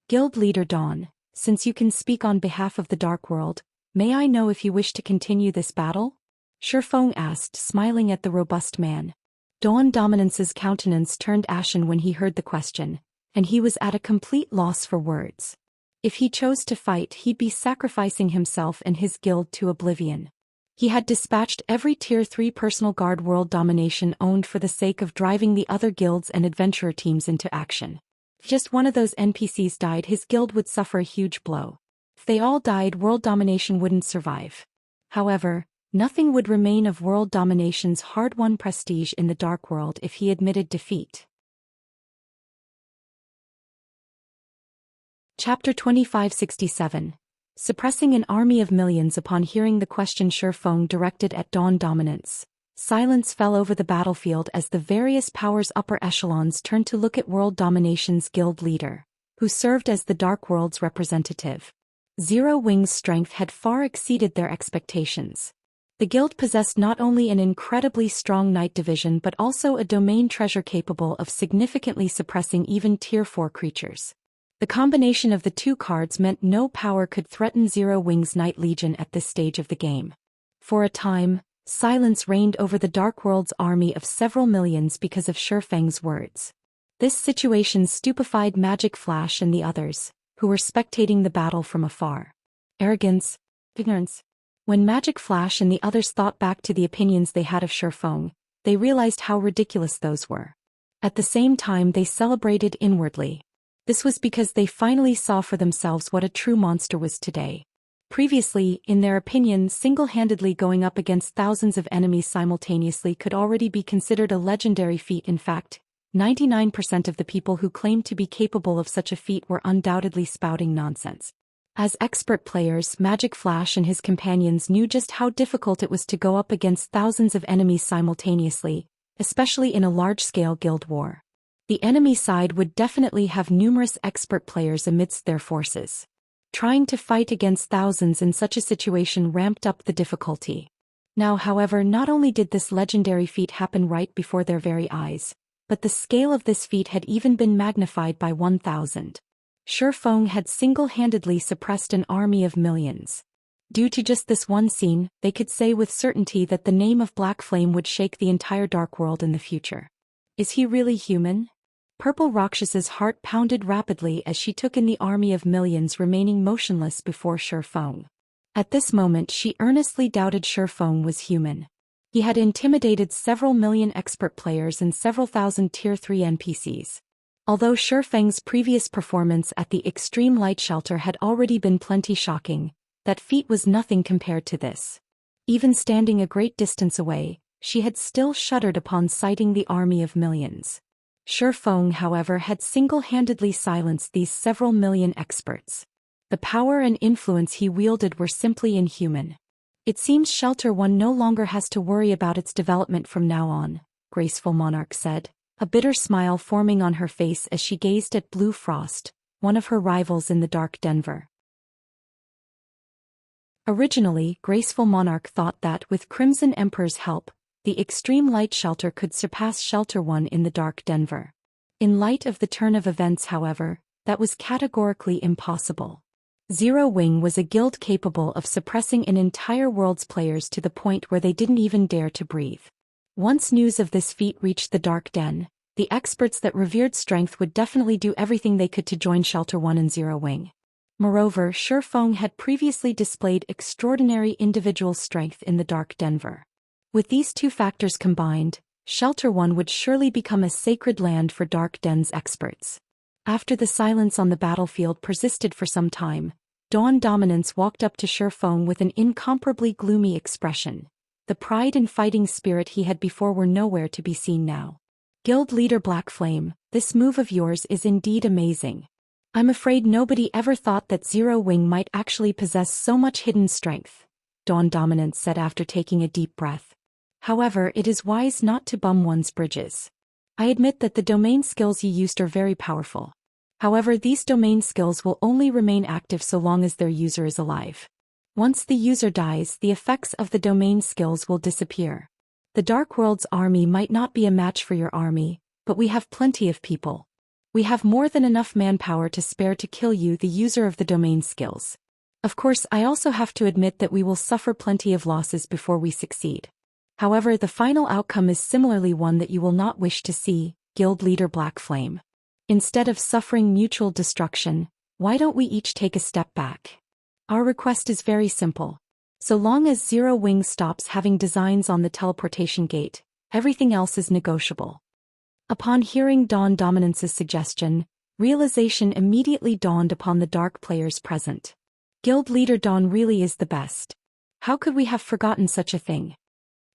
Guild Leader Dawn, since you can speak on behalf of the Dark World, may I know if you wish to continue this battle? Shifeng asked, smiling at the robust man. Dawn Dominance's countenance turned ashen when he heard the question, and he was at a complete loss for words. If he chose to fight, he'd be sacrificing himself and his guild to oblivion. He had dispatched every Tier 3 personal guard world domination owned for the sake of driving the other guilds and adventurer teams into action. If just one of those NPCs died, his guild would suffer a huge blow. If they all died, world domination wouldn't survive. However, nothing would remain of world domination's hard-won prestige in the Dark World if he admitted defeat. Chapter 2567. Suppressing an army of millions. Upon hearing the question Shifeng directed at Dawn Dominance, silence fell over the battlefield as the various powers' upper echelons turned to look at world domination's guild leader, who served as the Dark World's representative. Zero Wing's strength had far exceeded their expectations. The guild possessed not only an incredibly strong knight division but also a domain treasure capable of significantly suppressing even Tier 4 creatures. The combination of the 2 cards meant no power could threaten Zero Wing's Knight Legion at this stage of the game. For a time, silence reigned over the Dark World's army of several millions because of Shifeng's words. This situation stupefied Magic Flash and the others, who were spectating the battle from afar. Arrogance, ignorance. When Magic Flash and the others thought back to the opinions they had of Shifeng, they realized how ridiculous those were. At the same time they celebrated inwardly. This was because they finally saw for themselves what a true monster was today. Previously, in their opinion, single-handedly going up against thousands of enemies simultaneously could already be considered a legendary feat. In fact, 99% of the people who claimed to be capable of such a feat were undoubtedly spouting nonsense. As expert players, Magic Flash and his companions knew just how difficult it was to go up against thousands of enemies simultaneously, especially in a large-scale guild war. The enemy side would definitely have numerous expert players amidst their forces. Trying to fight against thousands in such a situation ramped up the difficulty. Now, however, not only did this legendary feat happen right before their very eyes, but the scale of this feat had even been magnified by 1,000. Shifeng had single-handedly suppressed an army of millions. Due to just this one scene, they could say with certainty that the name of Black Flame would shake the entire Dark World in the future. Is he really human? Purple Rakshas's heart pounded rapidly as she took in the army of millions remaining motionless before Shifeng. At this moment she earnestly doubted Shifeng was human. He had intimidated several million expert players and several thousand Tier 3 NPCs. Although Shifeng's previous performance at the Extreme Light Shelter had already been plenty shocking, that feat was nothing compared to this. Even standing a great distance away, she had still shuddered upon sighting the army of millions. Shifeng, however, had single-handedly silenced these several million experts. The power and influence he wielded were simply inhuman. It seems Shelter 1 no longer has to worry about its development from now on, Graceful Monarch said, a bitter smile forming on her face as she gazed at Blue Frost, one of her rivals in the Dark Denver. Originally, Graceful Monarch thought that, with Crimson Emperor's help, the Extreme Light Shelter could surpass Shelter 1 in the Dark Denver. In light of the turn of events, however, that was categorically impossible. Zero Wing was a guild capable of suppressing an entire world's players to the point where they didn't even dare to breathe. Once news of this feat reached the Dark Den, the experts that revered strength would definitely do everything they could to join Shelter 1 and Zero Wing. Moreover, Shifeng had previously displayed extraordinary individual strength in the Dark Denver. With these two factors combined, Shelter 1 would surely become a sacred land for Dark Den's experts. After the silence on the battlefield persisted for some time, Dawn Dominance walked up to Shifeng with an incomparably gloomy expression. The pride and fighting spirit he had before were nowhere to be seen now. Guild leader Black Flame, this move of yours is indeed amazing. I'm afraid nobody ever thought that Zero Wing might actually possess so much hidden strength, Dawn Dominance said after taking a deep breath. However, it is wise not to bum one's bridges. I admit that the domain skills you used are very powerful. However, these domain skills will only remain active so long as their user is alive. Once the user dies, the effects of the domain skills will disappear. The Dark World's army might not be a match for your army, but we have plenty of people. We have more than enough manpower to spare to kill you, the user of the domain skills. Of course, I also have to admit that we will suffer plenty of losses before we succeed. However, the final outcome is similarly one that you will not wish to see, Guild Leader Black Flame. Instead of suffering mutual destruction, why don't we each take a step back? Our request is very simple. So long as Zero Wing stops having designs on the teleportation gate, everything else is negotiable. Upon hearing Dawn Dominance's suggestion, realization immediately dawned upon the dark players present. Guild Leader Dawn really is the best. How could we have forgotten such a thing?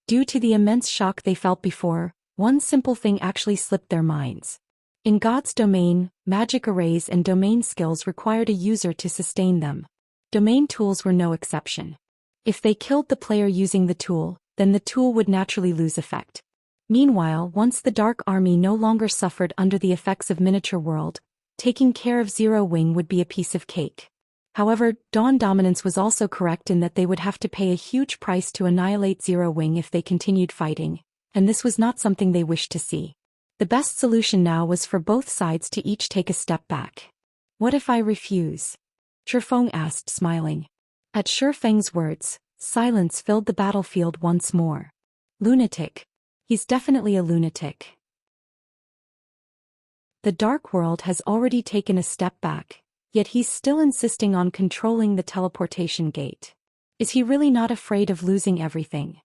Due to the immense shock they felt before, one simple thing actually slipped their minds. In God's domain, magic arrays and domain skills required a user to sustain them. Domain tools were no exception. If they killed the player using the tool, then the tool would naturally lose effect. Meanwhile, once the Dark Army no longer suffered under the effects of Miniature World, taking care of Zero Wing would be a piece of cake. However, Dawn Dominance was also correct in that they would have to pay a huge price to annihilate Zero Wing if they continued fighting, and this was not something they wished to see. The best solution now was for both sides to each take a step back. What if I refuse? Shifeng asked, smiling. At Shifeng's words, silence filled the battlefield once more. Lunatic. He's definitely a lunatic. The Dark World has already taken a step back, yet he's still insisting on controlling the teleportation gate. Is he really not afraid of losing everything?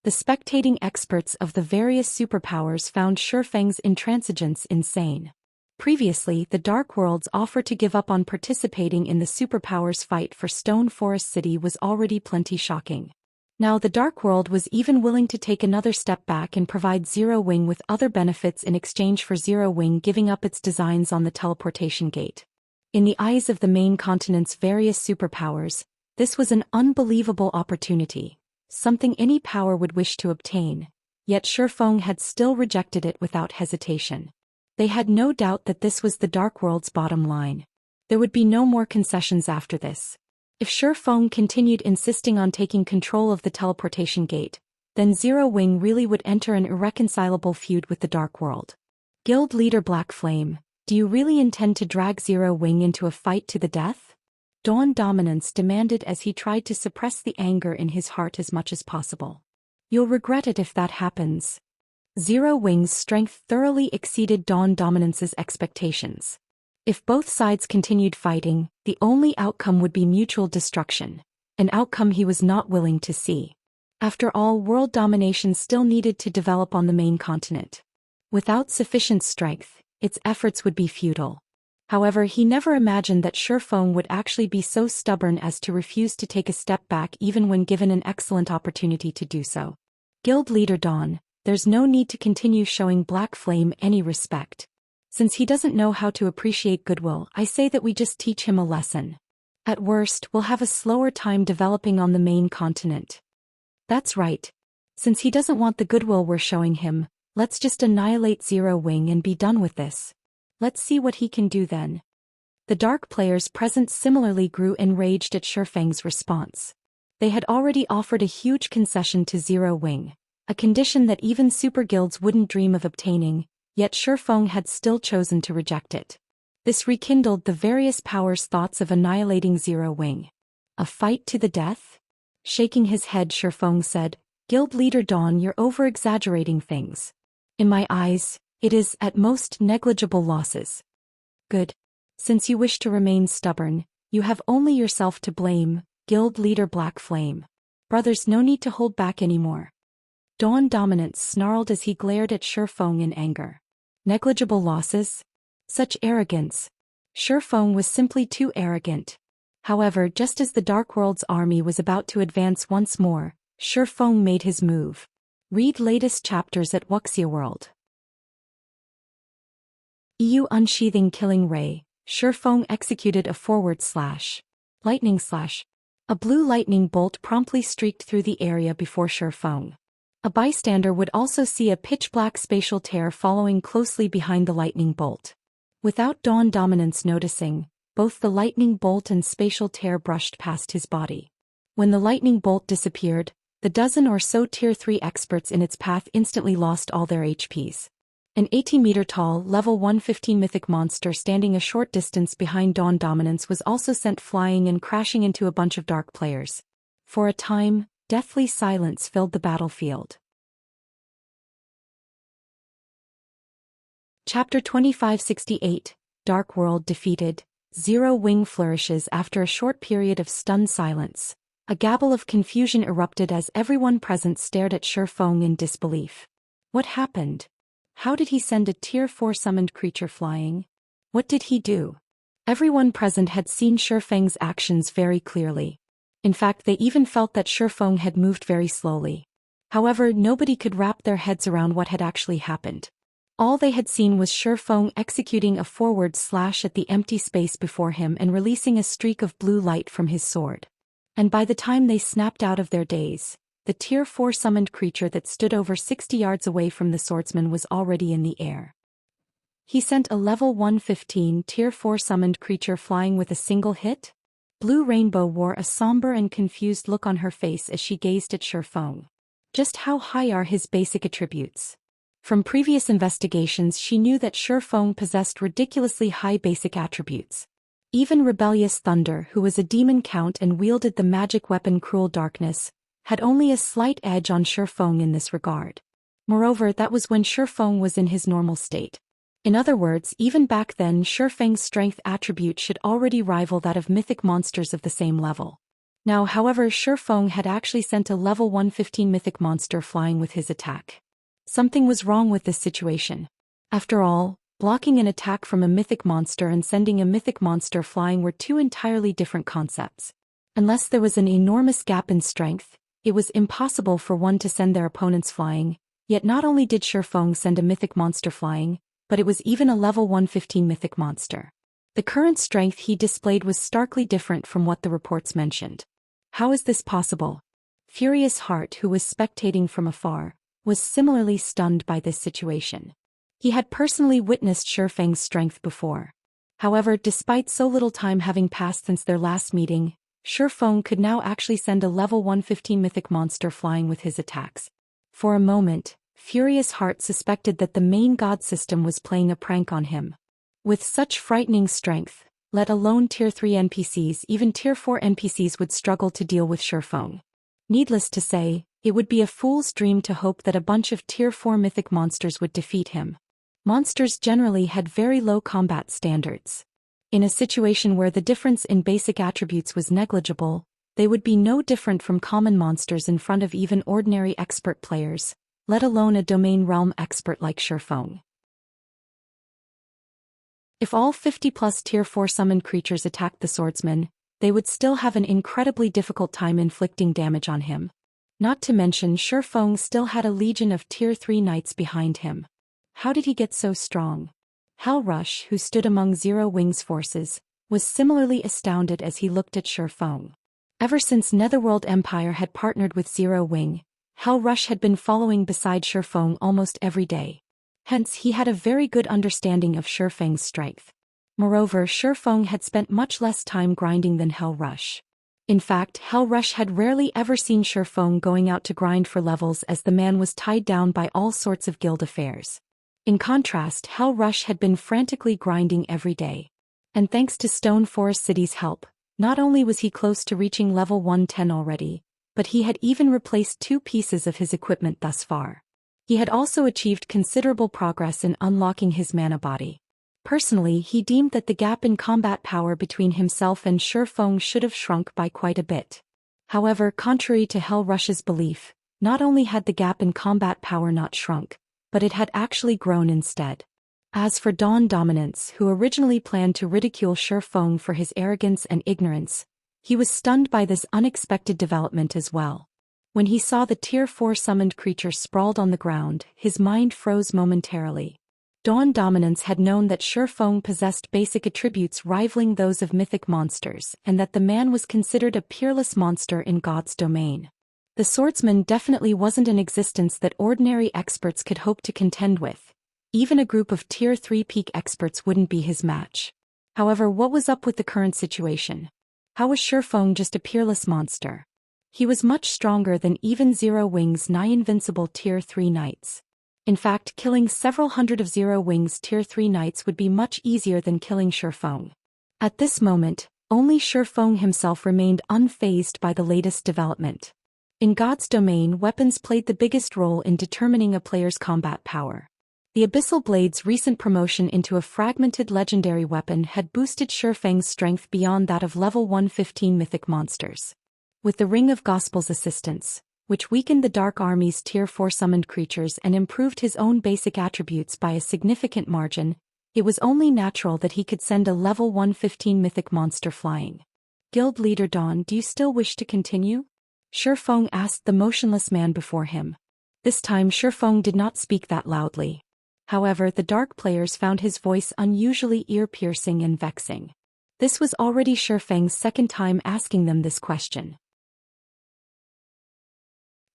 The spectating experts of the various superpowers found Shifeng's intransigence insane. Previously, the Dark World's offer to give up on participating in the superpowers' fight for Stone Forest City was already plenty shocking. Now the Dark World was even willing to take another step back and provide Zero Wing with other benefits in exchange for Zero Wing giving up its designs on the teleportation gate. In the eyes of the main continent's various superpowers, this was an unbelievable opportunity, something any power would wish to obtain, yet Shifeng had still rejected it without hesitation. They had no doubt that this was the Dark World's bottom line. There would be no more concessions after this. If Shifeng continued insisting on taking control of the teleportation gate, then Zero Wing really would enter an irreconcilable feud with the Dark World. Guild leader Black Flame, do you really intend to drag Zero Wing into a fight to the death? Dawn Dominance demanded as he tried to suppress the anger in his heart as much as possible. You'll regret it if that happens. Zero Wing's strength thoroughly exceeded Dawn Dominance's expectations. If both sides continued fighting, the only outcome would be mutual destruction, an outcome he was not willing to see. After all, world domination still needed to develop on the main continent. Without sufficient strength, its efforts would be futile. However, he never imagined that Shifeng would actually be so stubborn as to refuse to take a step back even when given an excellent opportunity to do so. Guild leader Dawn, there's no need to continue showing Black Flame any respect. Since he doesn't know how to appreciate goodwill, I say that we just teach him a lesson. At worst, we'll have a slower time developing on the main continent. That's right. Since he doesn't want the goodwill we're showing him, let's just annihilate Zero Wing and be done with this. Let's see what he can do then. The dark players present similarly grew enraged at Shifeng's response. They had already offered a huge concession to Zero Wing, a condition that even super guilds wouldn't dream of obtaining, yet Shifeng had still chosen to reject it. This rekindled the various powers' thoughts of annihilating Zero Wing. A fight to the death? Shaking his head, Shifeng said, Guild leader Dawn, you're over-exaggerating things. In my eyes, it is, at most, negligible losses. Good. Since you wish to remain stubborn, you have only yourself to blame, Guild leader Black Flame. Brothers, no need to hold back anymore. Dawn Dominance snarled as he glared at Shifeng in anger. Negligible losses? Such arrogance. Shifeng was simply too arrogant. However, just as the Dark World's army was about to advance once more, Shifeng made his move. Read latest chapters at Wuxia World. EU unsheathing killing ray, Shifeng executed a forward slash. Lightning slash. A blue lightning bolt promptly streaked through the area before Shifeng. A bystander would also see a pitch-black spatial tear following closely behind the lightning bolt. Without Dawn Dominance noticing, both the lightning bolt and spatial tear brushed past his body. When the lightning bolt disappeared, the dozen or so Tier 3 experts in its path instantly lost all their HPs. An 80-meter-tall, level 115 mythic monster standing a short distance behind Dawn Dominance was also sent flying and crashing into a bunch of dark players. For a time, deathly silence filled the battlefield. Chapter 2568, Dark World defeated. Zero Wing flourishes. After a short period of stunned silence, a gabble of confusion erupted as everyone present stared at Shifeng in disbelief. What happened? How did he send a Tier 4 summoned creature flying? What did he do? Everyone present had seen Shifeng's actions very clearly. In fact, they even felt that Shifeng had moved very slowly. However, nobody could wrap their heads around what had actually happened. All they had seen was Shifeng executing a forward slash at the empty space before him and releasing a streak of blue light from his sword. And by the time they snapped out of their daze, the Tier 4 summoned creature that stood over 60 yards away from the swordsman was already in the air. He sent a level 115 Tier 4 summoned creature flying with a single hit? Blue Rainbow wore a somber and confused look on her face as she gazed at Shifeng. Just how high are his basic attributes? From previous investigations, she knew that Shifeng possessed ridiculously high basic attributes. Even Rebellious Thunder, who was a demon count and wielded the magic weapon Cruel Darkness, had only a slight edge on Shifeng in this regard. Moreover, that was when Shifeng was in his normal state. In other words, even back then Shifeng's strength attribute should already rival that of mythic monsters of the same level. Now, however, Shifeng had actually sent a level 115 mythic monster flying with his attack. Something was wrong with this situation. After all, blocking an attack from a mythic monster and sending a mythic monster flying were two entirely different concepts. Unless there was an enormous gap in strength, it was impossible for one to send their opponents flying, yet not only did Shifeng send a mythic monster flying, but it was even a level 115 mythic monster. The current strength he displayed was starkly different from what the reports mentioned. How is this possible? Furious Heart, who was spectating from afar, was similarly stunned by this situation. He had personally witnessed Shifeng's strength before. However, despite so little time having passed since their last meeting, Shifeng could now actually send a level 115 mythic monster flying with his attacks. For a moment, Furious Heart suspected that the main god system was playing a prank on him. With such frightening strength, let alone Tier 3 NPCs, even Tier 4 NPCs would struggle to deal with Shifeng. Needless to say, it would be a fool's dream to hope that a bunch of Tier 4 mythic monsters would defeat him. Monsters generally had very low combat standards. In a situation where the difference in basic attributes was negligible, they would be no different from common monsters in front of even ordinary expert players, let alone a domain realm expert like Shifeng. If all 50+ Tier 4 summoned creatures attacked the swordsman, they would still have an incredibly difficult time inflicting damage on him. Not to mention Shifeng still had a legion of Tier 3 knights behind him. How did he get so strong? Hal Rush, who stood among Zero Wing's forces, was similarly astounded as he looked at Shifeng. Ever since Netherworld Empire had partnered with Zero Wing, Hal Rush had been following beside Shifeng almost every day. Hence, he had a very good understanding of Shifeng's strength. Moreover, Shifeng had spent much less time grinding than Hal Rush. In fact, Hal Rush had rarely ever seen Shifeng going out to grind for levels, as the man was tied down by all sorts of guild affairs. In contrast, Hal Rush had been frantically grinding every day. And thanks to Stone Forest City's help, not only was he close to reaching level 110 already, but he had even replaced 2 pieces of his equipment thus far. He had also achieved considerable progress in unlocking his mana body. Personally, he deemed that the gap in combat power between himself and Shifeng should have shrunk by quite a bit. However, contrary to Hal Rush's belief, not only had the gap in combat power not shrunk, but it had actually grown instead. As for Dawn Dominance, who originally planned to ridicule Shifeng for his arrogance and ignorance, he was stunned by this unexpected development as well. When he saw the Tier 4 summoned creature sprawled on the ground, his mind froze momentarily. Dawn Dominance had known that Shifeng possessed basic attributes rivaling those of mythic monsters, and that the man was considered a peerless monster in God's domain. The swordsman definitely wasn't an existence that ordinary experts could hope to contend with. Even a group of Tier 3 peak experts wouldn't be his match. However, what was up with the current situation? How was Shifeng just a peerless monster? He was much stronger than even Zero Wing's 9 invincible Tier 3 knights. In fact, killing several hundred of Zero Wing's Tier 3 knights would be much easier than killing Shifeng. At this moment, only Shifeng himself remained unfazed by the latest development. In God's domain, weapons played the biggest role in determining a player's combat power. The Abyssal Blade's recent promotion into a fragmented legendary weapon had boosted Shifeng's strength beyond that of level 115 mythic monsters. With the Ring of Gospel's assistance, which weakened the Dark Army's Tier 4 summoned creatures and improved his own basic attributes by a significant margin, it was only natural that he could send a level 115 mythic monster flying. Guild Leader Dawn, do you still wish to continue? Shifeng asked the motionless man before him. This time Shifeng did not speak that loudly. However, the dark players found his voice unusually ear-piercing and vexing. This was already Shifeng's second time asking them this question.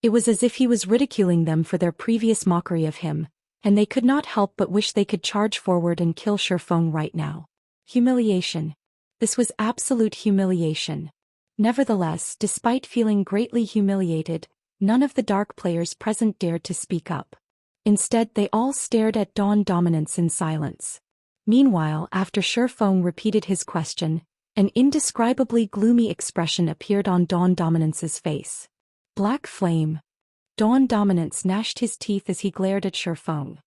It was as if he was ridiculing them for their previous mockery of him, and they could not help but wish they could charge forward and kill Shifeng right now. Humiliation. This was absolute humiliation. Nevertheless, despite feeling greatly humiliated, none of the dark players present dared to speak up. Instead, they all stared at Dawn Dominance in silence. Meanwhile, after Shifeng repeated his question, an indescribably gloomy expression appeared on Dawn Dominance's face. Black flame. Dawn Dominance gnashed his teeth as he glared at Shifeng.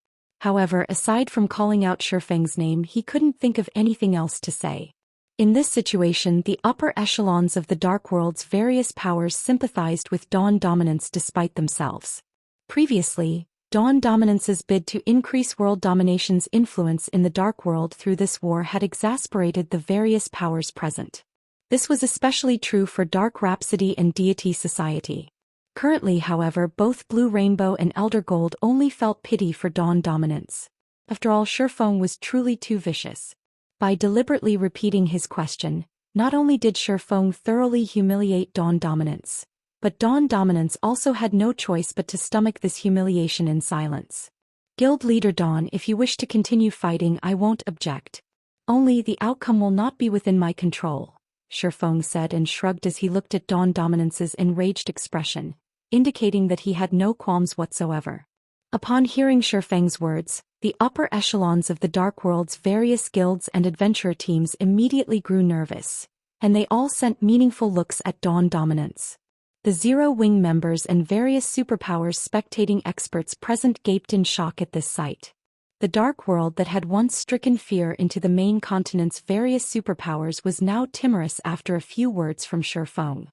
However, aside from calling out Shifeng's name, he couldn't think of anything else to say. In this situation, the upper echelons of the Dark World's various powers sympathized with Dawn Dominance despite themselves. Previously, Dawn Dominance's bid to increase world domination's influence in the Dark World through this war had exasperated the various powers present. This was especially true for Dark Rhapsody and Deity Society. Currently, however, both Blue Rainbow and Elder Gold only felt pity for Dawn Dominance. After all, Shifeng was truly too vicious. By deliberately repeating his question, not only did Shifeng thoroughly humiliate Dawn Dominance, but Dawn Dominance also had no choice but to stomach this humiliation in silence. Guild Leader Dawn, if you wish to continue fighting, I won't object. Only the outcome will not be within my control, Shifeng said and shrugged as he looked at Dawn Dominance's enraged expression, indicating that he had no qualms whatsoever. Upon hearing Shifeng's words, the upper echelons of the Dark World's various guilds and adventurer teams immediately grew nervous, and they all sent meaningful looks at Dawn Dominance. The Zero Wing members and various superpowers spectating experts present gaped in shock at this sight. The Dark World that had once stricken fear into the main continent's various superpowers was now timorous after a few words from Shifeng.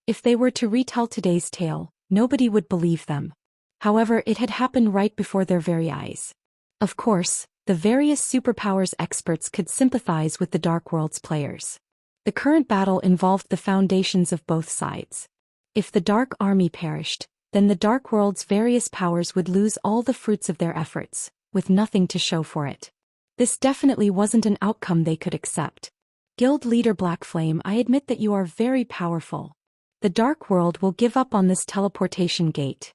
If they were to retell today's tale, nobody would believe them. However, it had happened right before their very eyes. Of course, the various superpowers experts could sympathize with the Dark World's players. The current battle involved the foundations of both sides. If the Dark Army perished, then the Dark World's various powers would lose all the fruits of their efforts, with nothing to show for it. This definitely wasn't an outcome they could accept. Guild Leader Blackflame, I admit that you are very powerful. The Dark World will give up on this teleportation gate.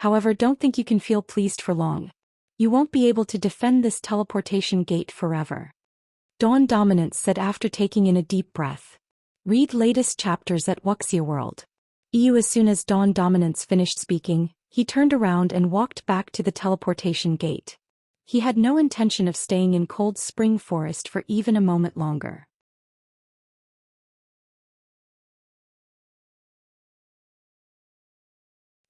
However, don't think you can feel pleased for long. You won't be able to defend this teleportation gate forever. Dawn Dominance said after taking in a deep breath. Read latest chapters at Wuxia World. As soon as Dawn Dominance finished speaking, he turned around and walked back to the teleportation gate. He had no intention of staying in Cold Spring Forest for even a moment longer.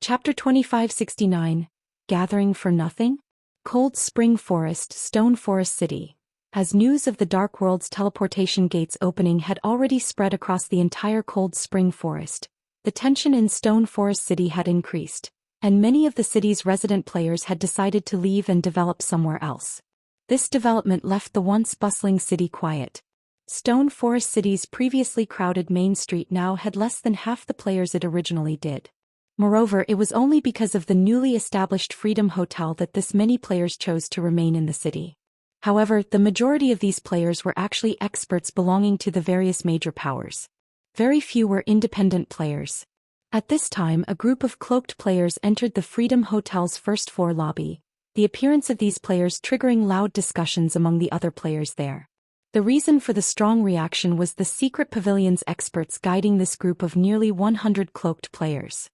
Chapter 2569, Gathering for Nothing? Cold Spring Forest, Stone Forest City. As news of the Dark World's teleportation gates opening had already spread across the entire Cold Spring Forest, the tension in Stone Forest City had increased, and many of the city's resident players had decided to leave and develop somewhere else. This development left the once bustling city quiet. Stone Forest City's previously crowded main street now had less than half the players it originally did. Moreover, it was only because of the newly established Freedom Hotel that this many players chose to remain in the city. However, the majority of these players were actually experts belonging to the various major powers. Very few were independent players. At this time, a group of cloaked players entered the Freedom Hotel's first-floor lobby, the appearance of these players triggering loud discussions among the other players there. The reason for the strong reaction was the secret pavilion's experts guiding this group of nearly 100 cloaked players.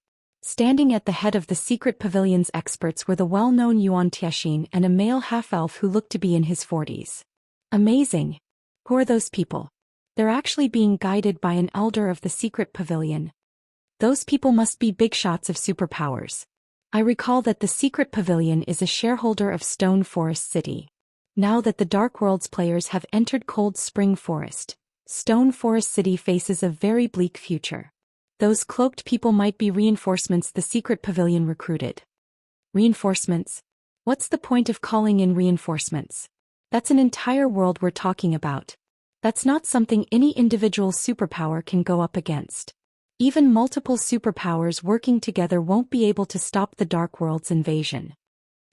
Standing at the head of the secret pavilion's experts were the well-known Yuan Tianxin and a male half-elf who looked to be in his 40s. Amazing! Who are those people? They're actually being guided by an elder of the secret pavilion. Those people must be big shots of superpowers. I recall that the secret pavilion is a shareholder of Stone Forest City. Now that the Dark World's players have entered Cold Spring Forest, Stone Forest City faces a very bleak future. Those cloaked people might be reinforcements the secret pavilion recruited. Reinforcements? What's the point of calling in reinforcements? That's an entire world we're talking about. That's not something any individual superpower can go up against. Even multiple superpowers working together won't be able to stop the Dark World's invasion.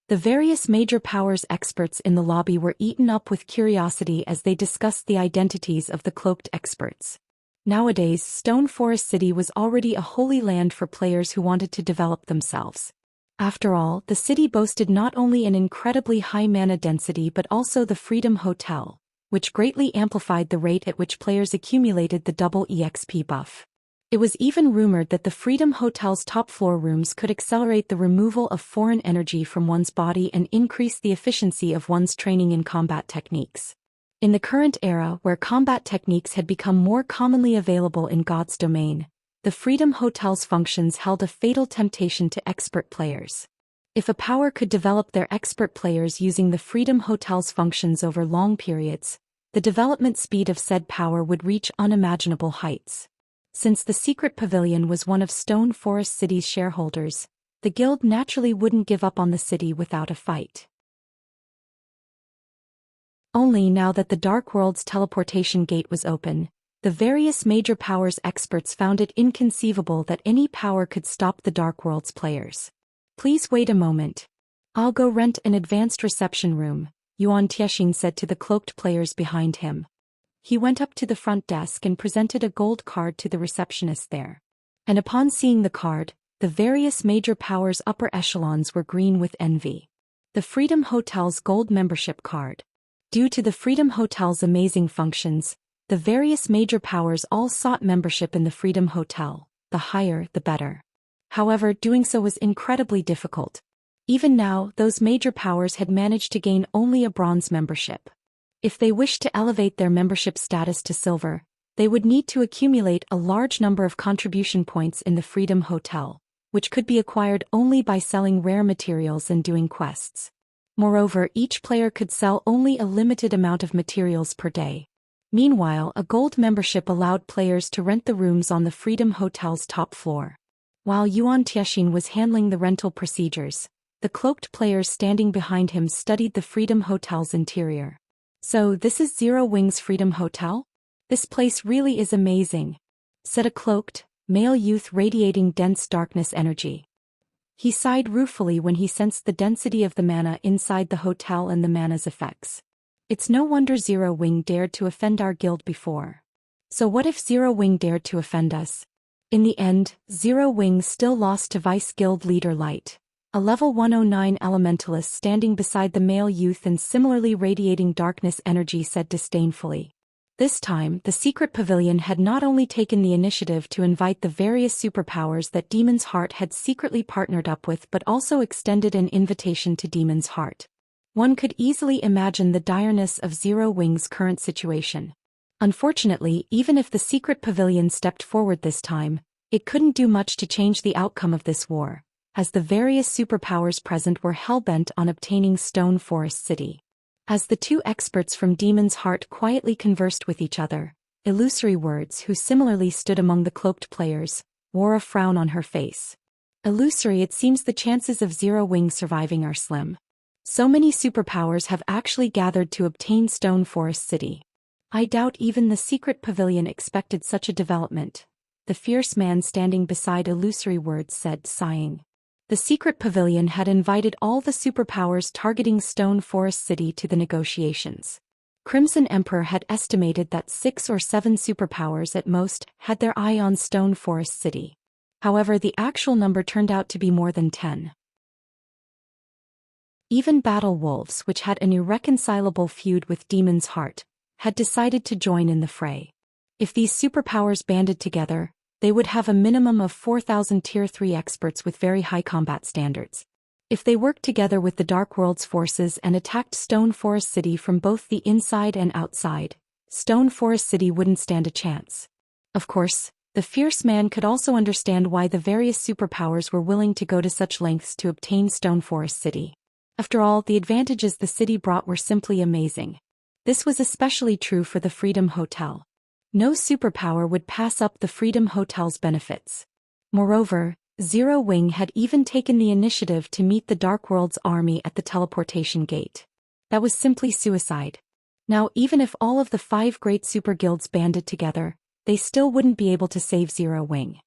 The various major powers experts in the lobby were eaten up with curiosity as they discussed the identities of the cloaked experts. Nowadays, Stone Forest City was already a holy land for players who wanted to develop themselves. After all, the city boasted not only an incredibly high mana density but also the Freedom Hotel, which greatly amplified the rate at which players accumulated the double EXP buff. It was even rumored that the Freedom Hotel's top-floor rooms could accelerate the removal of foreign energy from one's body and increase the efficiency of one's training in combat techniques. In the current era, where combat techniques had become more commonly available in God's domain, the Freedom Hotel's functions held a fatal temptation to expert players. If a power could develop their expert players using the Freedom Hotel's functions over long periods, the development speed of said power would reach unimaginable heights. Since the secret pavilion was one of Stone Forest City's shareholders, the guild naturally wouldn't give up on the city without a fight. Only now that the Dark World's teleportation gate was open, the various major powers experts found it inconceivable that any power could stop the Dark World's players. Please wait a moment. I'll go rent an advanced reception room, Xianxia said to the cloaked players behind him. He went up to the front desk and presented a gold card to the receptionist there. And upon seeing the card, the various major powers' upper echelons were green with envy. The Freedom Hotel's gold membership card. Due to the Freedom Hotel's amazing functions, the various major powers all sought membership in the Freedom Hotel, the higher the better. However, doing so was incredibly difficult. Even now, those major powers had managed to gain only a bronze membership. If they wished to elevate their membership status to silver, they would need to accumulate a large number of contribution points in the Freedom Hotel, which could be acquired only by selling rare materials and doing quests. Moreover, each player could sell only a limited amount of materials per day. Meanwhile, a gold membership allowed players to rent the rooms on the Freedom Hotel's top floor. While Xianxia was handling the rental procedures, the cloaked players standing behind him studied the Freedom Hotel's interior. "So this is Zero Wing's Freedom Hotel? This place really is amazing," said a cloaked, male youth radiating dense darkness energy. He sighed ruefully when he sensed the density of the mana inside the hotel and the mana's effects. "It's no wonder Zero Wing dared to offend our guild before. So what if Zero Wing dared to offend us?" In the end, Zero Wing still lost to Vice Guild Leader Light, a level 109 elementalist standing beside the male youth and similarly radiating darkness energy said disdainfully. This time, the secret pavilion had not only taken the initiative to invite the various superpowers that Demon's Heart had secretly partnered up with but also extended an invitation to Demon's Heart. One could easily imagine the direness of Zero Wing's current situation. Unfortunately, even if the secret pavilion stepped forward this time, it couldn't do much to change the outcome of this war, as the various superpowers present were hell-bent on obtaining Stone Forest City. As the two experts from Demon's Heart quietly conversed with each other, Illusory Words, who similarly stood among the cloaked players, wore a frown on her face. "Illusory, it seems the chances of Zero Wing surviving are slim. So many superpowers have actually gathered to obtain Stone Forest City. I doubt even the secret pavilion expected such a development," the fierce man standing beside Illusory Words said, sighing. The secret pavilion had invited all the superpowers targeting Stone Forest City to the negotiations. Crimson Emperor had estimated that 6 or 7 superpowers at most had their eye on Stone Forest City. However, the actual number turned out to be more than 10. Even Battle Wolves, which had an irreconcilable feud with Demon's Heart, had decided to join in the fray. If these superpowers banded together, they would have a minimum of 4,000 Tier 3 experts with very high combat standards. If they worked together with the Dark World's forces and attacked Stone Forest City from both the inside and outside, Stone Forest City wouldn't stand a chance. Of course, the fierce man could also understand why the various superpowers were willing to go to such lengths to obtain Stone Forest City. After all, the advantages the city brought were simply amazing. This was especially true for the Freedom Hotel. No superpower would pass up the Freedom Hotel's benefits. Moreover, Zero Wing had even taken the initiative to meet the Dark World's army at the teleportation gate. That was simply suicide. Now, even if all of the 5 great super guilds banded together, they still wouldn't be able to save Zero Wing.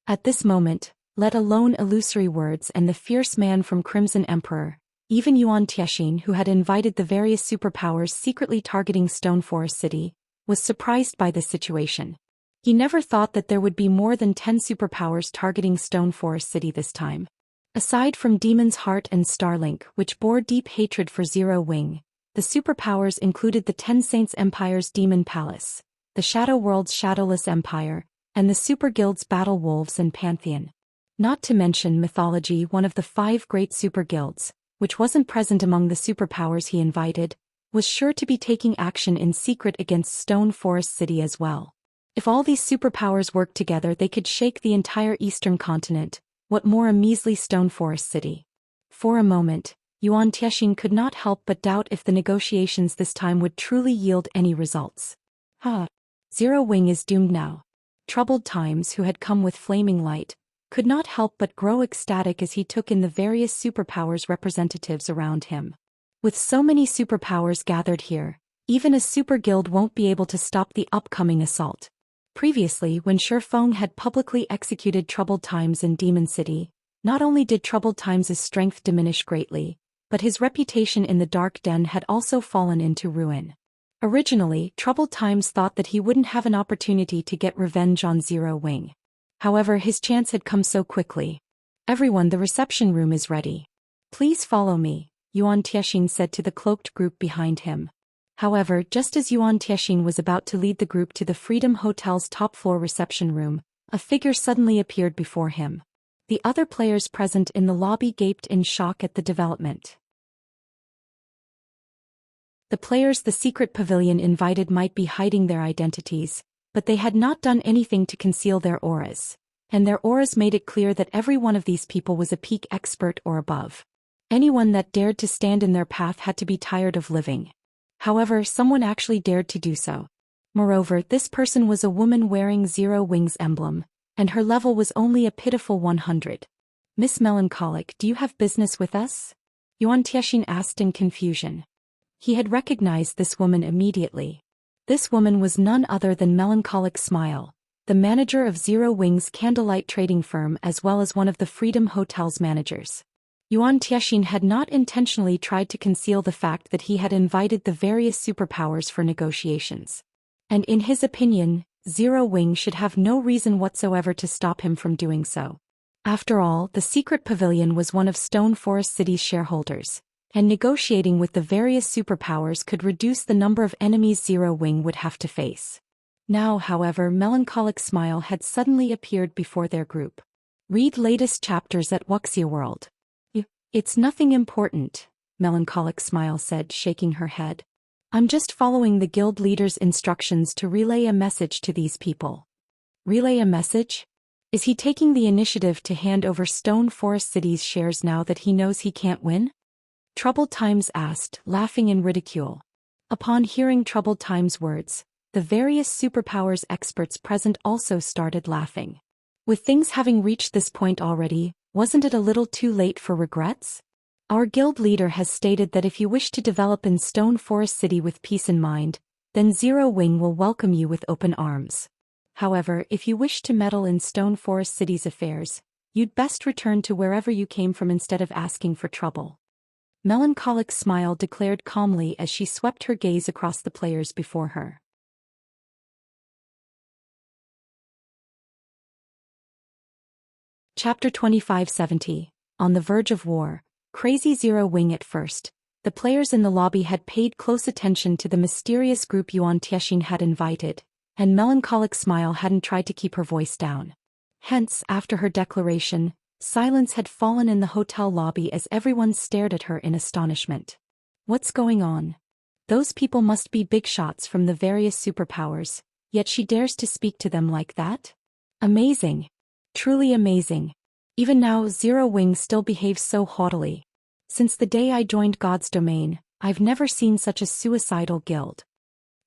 At this moment, let alone Illusory Words and the fierce man from Crimson Emperor, even Xianxia, who had invited the various superpowers secretly targeting Stone Forest City, was surprised by this situation. He never thought that there would be more than 10 superpowers targeting Stone Forest City this time. Aside from Demon's Heart and Starlink, which bore deep hatred for Zero Wing, the superpowers included the Ten Saints Empire's Demon Palace, the Shadow World's Shadowless Empire, and the Super Guilds Battle Wolves and Pantheon. Not to mention Mythology, one of the 5 great super guilds, which wasn't present among the superpowers he invited, was sure to be taking action in secret against Stone Forest City as well. If all these superpowers worked together, they could shake the entire eastern continent, what more a measly Stone Forest City. For a moment, Yuan Tiexin could not help but doubt if the negotiations this time would truly yield any results. Zero Wing is doomed now. Troubled Times, who had come with flaming light, could not help but grow ecstatic as he took in the various superpowers representatives around him. With so many superpowers gathered here, even a super guild won't be able to stop the upcoming assault. Previously, when Shi Feng had publicly executed Troubled Times in Demon City, not only did Troubled Times' strength diminish greatly, but his reputation in the Dark Den had also fallen into ruin. Originally, Troubled Times thought that he wouldn't have an opportunity to get revenge on Zero Wing. However, his chance had come so quickly. Everyone, the reception room is ready. Please follow me, Yuan Tiexin said to the cloaked group behind him. However, just as Yuan Tiexin was about to lead the group to the Freedom Hotel's top-floor reception room, a figure suddenly appeared before him. The other players present in the lobby gaped in shock at the development. The players the secret pavilion invited might be hiding their identities, but they had not done anything to conceal their auras. And their auras made it clear that every one of these people was a peak expert or above. Anyone that dared to stand in their path had to be tired of living. However, someone actually dared to do so. Moreover, this person was a woman wearing Zero Wing's emblem, and her level was only a pitiful 100. Miss Melancholic, do you have business with us? Yuan Tiexin asked in confusion. He had recognized this woman immediately. This woman was none other than Melancholic Smile, the manager of Zero Wing's candlelight trading firm as well as one of the Freedom Hotel's managers. Yuan Tiexin had not intentionally tried to conceal the fact that he had invited the various superpowers for negotiations. And in his opinion, Zero Wing should have no reason whatsoever to stop him from doing so. After all, the secret pavilion was one of Stone Forest City's shareholders, and negotiating with the various superpowers could reduce the number of enemies Zero Wing would have to face. Now, however, Melancholic Smile had suddenly appeared before their group. Read latest chapters at Wuxia World. It's nothing important, Melancholic Smile said, shaking her head. I'm just following the guild leader's instructions to relay a message to these people. Relay a message? Is he taking the initiative to hand over Stone Forest City's shares now that he knows he can't win? Troubled Times asked, laughing in ridicule. Upon hearing Troubled Times' words, the various superpowers experts present also started laughing. With things having reached this point already, wasn't it a little too late for regrets? Our guild leader has stated that if you wish to develop in Stone Forest City with peace in mind, then Zero Wing will welcome you with open arms. However, if you wish to meddle in Stone Forest City's affairs, you'd best return to wherever you came from instead of asking for trouble. Melancholic Smile declared calmly as she swept her gaze across the players before her. Chapter 2570. On the verge of war. Crazy Zero Wing. At first, the players in the lobby had paid close attention to the mysterious group Yuan Tiexin had invited, and Melancholic Smile hadn't tried to keep her voice down. Hence, after her declaration, silence had fallen in the hotel lobby as everyone stared at her in astonishment. What's going on? Those people must be big shots from the various superpowers, yet she dares to speak to them like that? Amazing. Truly amazing. Even now, Zero Wing still behaves so haughtily. Since the day I joined God's domain, I've never seen such a suicidal guild.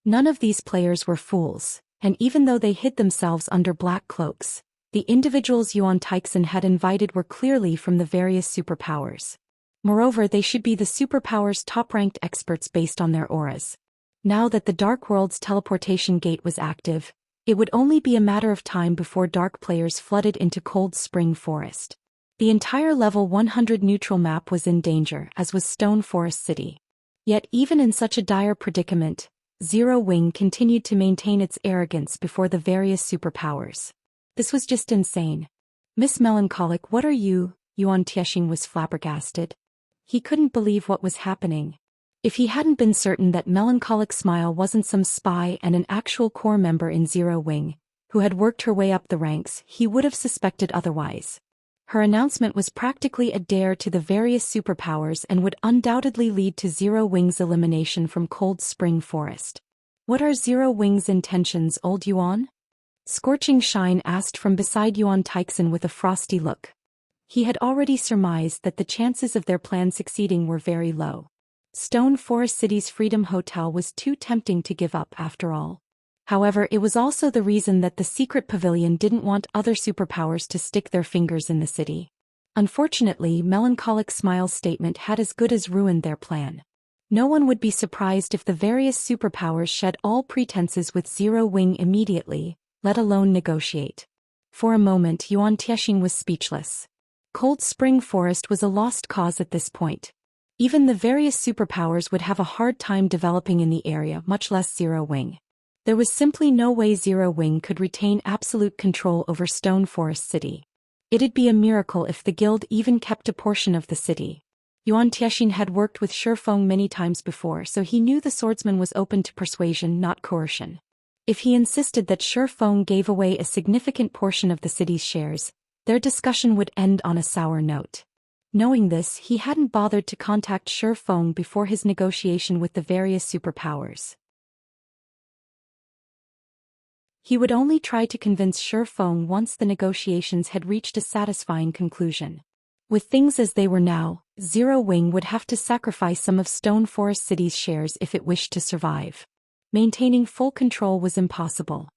None of these players were fools, and even though they hid themselves under black cloaks, the individuals Yuan Tiexin had invited were clearly from the various superpowers. Moreover, they should be the superpowers' top-ranked experts based on their auras. Now that the Dark World's teleportation gate was active, it would only be a matter of time before dark players flooded into Cold Spring Forest. The entire level 100 neutral map was in danger, as was Stone Forest City. Yet even in such a dire predicament, Zero Wing continued to maintain its arrogance before the various superpowers. This was just insane. Miss Melancholic, what are you? Yuan Tiexin was flabbergasted. He couldn't believe what was happening. If he hadn't been certain that Melancholic Smile wasn't some spy and an actual core member in Zero Wing, who had worked her way up the ranks, he would have suspected otherwise. Her announcement was practically a dare to the various superpowers and would undoubtedly lead to Zero Wing's elimination from Cold Spring Forest. What are Zero Wing's intentions, old Yuan? Scorching Shine asked from beside Yuan Tiexin with a frosty look. He had already surmised that the chances of their plan succeeding were very low. Stone Forest City's Freedom Hotel was too tempting to give up after all. However, it was also the reason that the secret pavilion didn't want other superpowers to stick their fingers in the city. Unfortunately, Melancholic Smile's statement had as good as ruined their plan. No one would be surprised if the various superpowers shed all pretenses with Zero Wing immediately, let alone negotiate. For a moment Yuan Tiexing was speechless. Cold Spring Forest was a lost cause at this point. Even the various superpowers would have a hard time developing in the area, much less Zero Wing. There was simply no way Zero Wing could retain absolute control over Stone Forest City. It'd be a miracle if the guild even kept a portion of the city. Yuan Tiexing had worked with Shifeng many times before, so he knew the swordsman was open to persuasion, not coercion. If he insisted that Shifeng gave away a significant portion of the city's shares, their discussion would end on a sour note. Knowing this, he hadn't bothered to contact Shifeng before his negotiation with the various superpowers. He would only try to convince Shifeng once the negotiations had reached a satisfying conclusion. With things as they were now, Zero Wing would have to sacrifice some of Stone Forest City's shares if it wished to survive. Maintaining full control was impossible.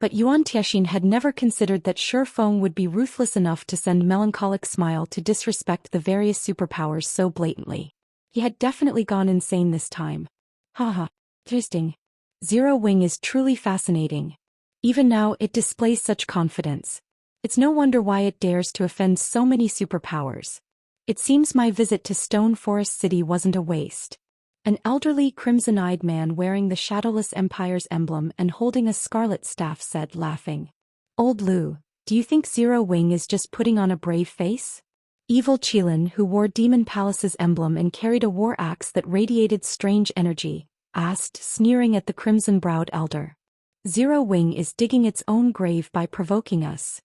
But Yuan Tiexing had never considered that Shifeng would be ruthless enough to send Melancholic Smile to disrespect the various superpowers so blatantly. He had definitely gone insane this time. Haha, interesting. Zero Wing is truly fascinating. Even now it displays such confidence. It's no wonder why it dares to offend so many superpowers. It seems my visit to Stone Forest City wasn't a waste. An elderly crimson-eyed man wearing the Shadowless Empire's emblem and holding a scarlet staff said, laughing. Old Lu, do you think Zero Wing is just putting on a brave face? Evil Qilin, who wore Demon Palace's emblem and carried a war axe that radiated strange energy, asked, sneering at the crimson-browed elder. Zero Wing is digging its own grave by provoking us.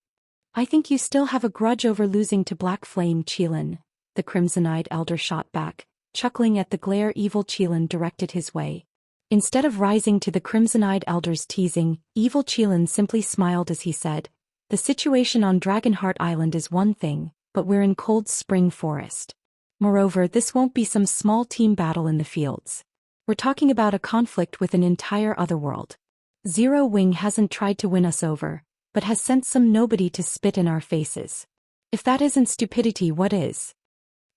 I think you still have a grudge over losing to Black Flame, Qilin, the crimson-eyed elder shot back, chuckling at the glare Evil Qilin directed his way. Instead of rising to the crimson-eyed elder's teasing, Evil Qilin simply smiled as he said, the situation on Dragonheart Island is one thing, but we're in Cold Spring Forest. Moreover, this won't be some small team battle in the fields. We're talking about a conflict with an entire otherworld. Zero Wing hasn't tried to win us over, but has sent some nobody to spit in our faces. If that isn't stupidity, what is?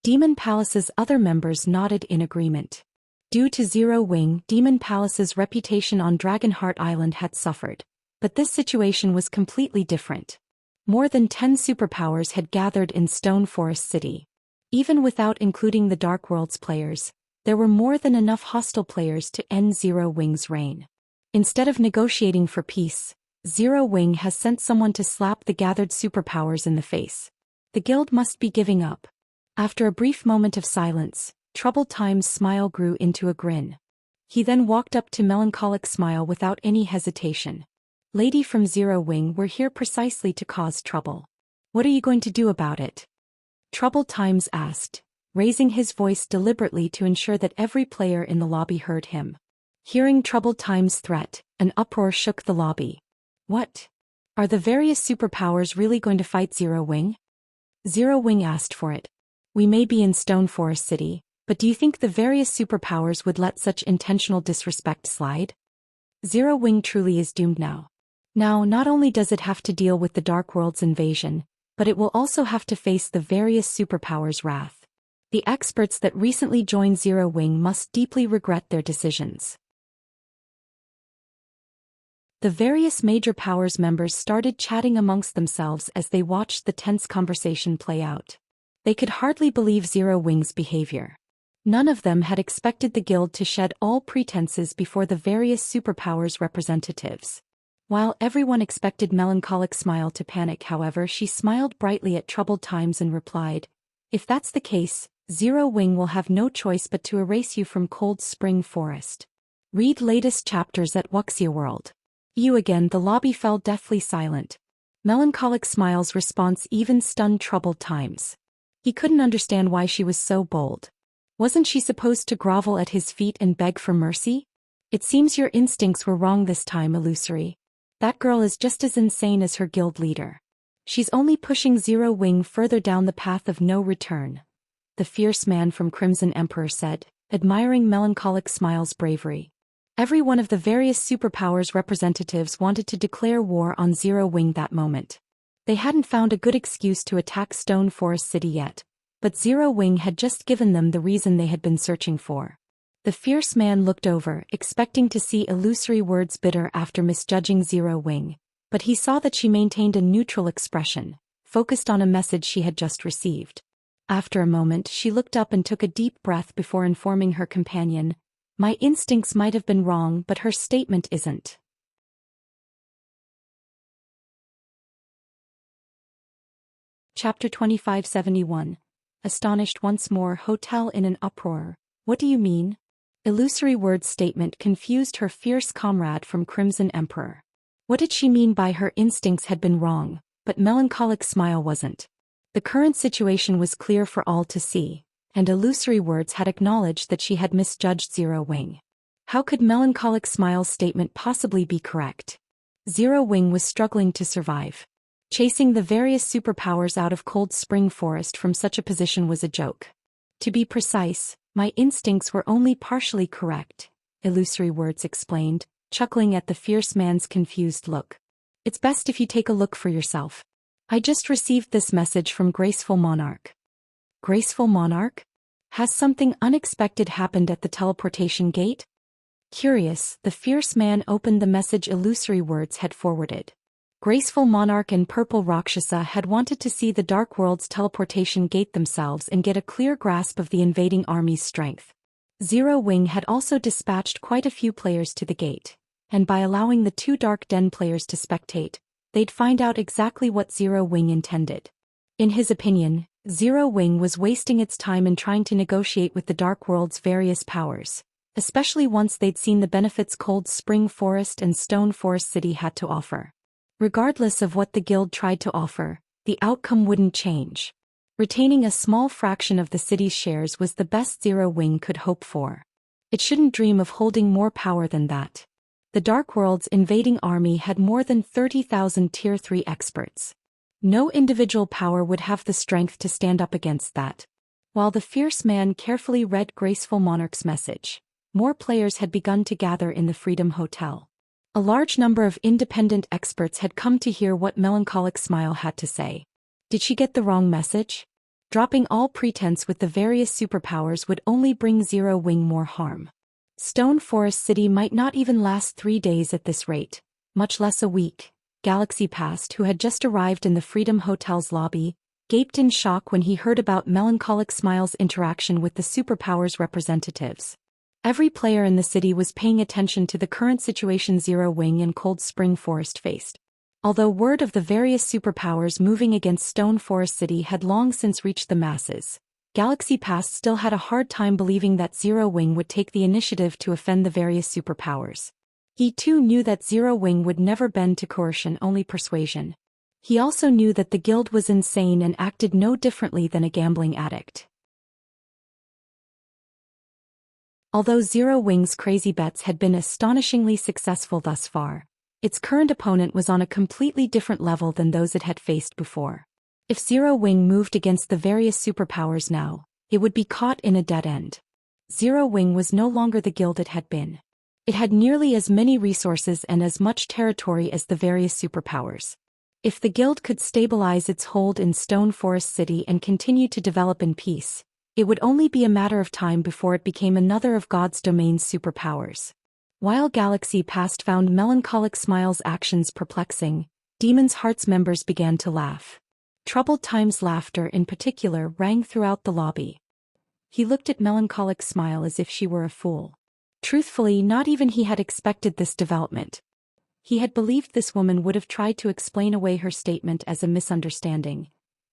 Demon Palace's other members nodded in agreement. Due to Zero Wing, Demon Palace's reputation on Dragonheart Island had suffered, but this situation was completely different. More than 10 superpowers had gathered in Stone Forest City. Even without including the Dark Worlds players, there were more than enough hostile players to end Zero Wing's reign. Instead of negotiating for peace, Zero Wing has sent someone to slap the gathered superpowers in the face. The guild must be giving up. After a brief moment of silence, Troubled Time's smile grew into a grin. He then walked up to Melancholic Smile without any hesitation. Lady from Zero Wing, we're here precisely to cause trouble. What are you going to do about it? Troubled Times asked, raising his voice deliberately to ensure that every player in the lobby heard him. Hearing Troubled Time's threat, an uproar shook the lobby. What? Are the various superpowers really going to fight Zero Wing? Zero Wing asked for it. We may be in Stone Forest City, but do you think the various superpowers would let such intentional disrespect slide? Zero Wing truly is doomed now. Now, not only does it have to deal with the Dark World's invasion, but it will also have to face the various superpowers' wrath. The experts that recently joined Zero Wing must deeply regret their decisions. The various major powers members started chatting amongst themselves as they watched the tense conversation play out. They could hardly believe Zero Wing's behavior. None of them had expected the guild to shed all pretenses before the various superpowers' representatives. While everyone expected Melancholic Smile to panic, however, she smiled brightly at Troubled Times and replied, if that's the case, Zero Wing will have no choice but to erase you from Cold Spring Forest. Read latest chapters at Wuxia World. You again. The lobby fell deathly silent. Melancholic Smile's response even stunned Troubled Times. He couldn't understand why she was so bold. Wasn't she supposed to grovel at his feet and beg for mercy? It seems your instincts were wrong this time, Illusory. That girl is just as insane as her guild leader. She's only pushing Zero Wing further down the path of no return," the fierce man from Crimson Emperor said, admiring Melancholic Smile's bravery. Every one of the various superpowers representatives wanted to declare war on Zero Wing that moment. They hadn't found a good excuse to attack Stone Forest City yet, but Zero Wing had just given them the reason they had been searching for. The fierce man looked over, expecting to see illusory words bitter after misjudging Zero Wing, but he saw that she maintained a neutral expression, focused on a message she had just received. After a moment, she looked up and took a deep breath before informing her companion, "My instincts might have been wrong, but her statement isn't." Chapter 2571. Astonished once more. Hotel in an uproar. "What do you mean?" Illusory word statement confused her fierce comrade from Crimson Emperor. What did she mean by her instincts had been wrong, but Melancholic Smile wasn't? The current situation was clear for all to see, and illusory words had acknowledged that she had misjudged Zero Wing. How could Melancholic Smile's statement possibly be correct? Zero Wing was struggling to survive. Chasing the various superpowers out of Cold Spring Forest from such a position was a joke. To be precise, my instincts were only partially correct, illusory words explained, chuckling at the fierce man's confused look. It's best if you take a look for yourself. I just received this message from Graceful Monarch. Graceful Monarch? Has something unexpected happened at the teleportation gate? Curious, the fierce man opened the message illusory words had forwarded. Graceful Monarch and Purple Rakshasa had wanted to see the Dark World's teleportation gate themselves and get a clear grasp of the invading army's strength. Zero Wing had also dispatched quite a few players to the gate, and by allowing the two Dark Den players to spectate, they'd find out exactly what Zero Wing intended. In his opinion, Zero Wing was wasting its time in trying to negotiate with the Dark World's various powers, especially once they'd seen the benefits Cold Spring Forest and Stone Forest City had to offer. Regardless of what the guild tried to offer, the outcome wouldn't change. Retaining a small fraction of the city's shares was the best Zero Wing could hope for. It shouldn't dream of holding more power than that. The Dark World's invading army had more than 30,000 Tier 3 experts. No individual power would have the strength to stand up against that. While the fierce man carefully read Graceful Monarch's message, more players had begun to gather in the Freedom Hotel. A large number of independent experts had come to hear what Melancholic Smile had to say. Did she get the wrong message? Dropping all pretense with the various superpowers would only bring Zero Wing more harm. Stone Forest City might not even last 3 days at this rate, much less a week. Galaxy Past, who had just arrived in the Freedom Hotel's lobby, gaped in shock when he heard about Melancholic Smile's interaction with the superpowers representatives. Every player in the city was paying attention to the current situation Zero Wing and Cold Spring Forest faced. Although word of the various superpowers moving against Stone Forest City had long since reached the masses, Galaxy Past still had a hard time believing that Zero Wing would take the initiative to offend the various superpowers. He too knew that Zero Wing would never bend to coercion, only persuasion. He also knew that the guild was insane and acted no differently than a gambling addict. Although Zero Wing's crazy bets had been astonishingly successful thus far, its current opponent was on a completely different level than those it had faced before. If Zero Wing moved against the various superpowers now, it would be caught in a dead end. Zero Wing was no longer the guild it had been. It had nearly as many resources and as much territory as the various superpowers. If the guild could stabilize its hold in Stone Forest City and continue to develop in peace, it would only be a matter of time before it became another of God's domain's superpowers. While Galaxy Past found Melancholic Smile's actions perplexing, Demon's Heart's members began to laugh. Troubled Time's laughter in particular rang throughout the lobby. He looked at Melancholic Smile as if she were a fool. Truthfully, not even he had expected this development. He had believed this woman would have tried to explain away her statement as a misunderstanding.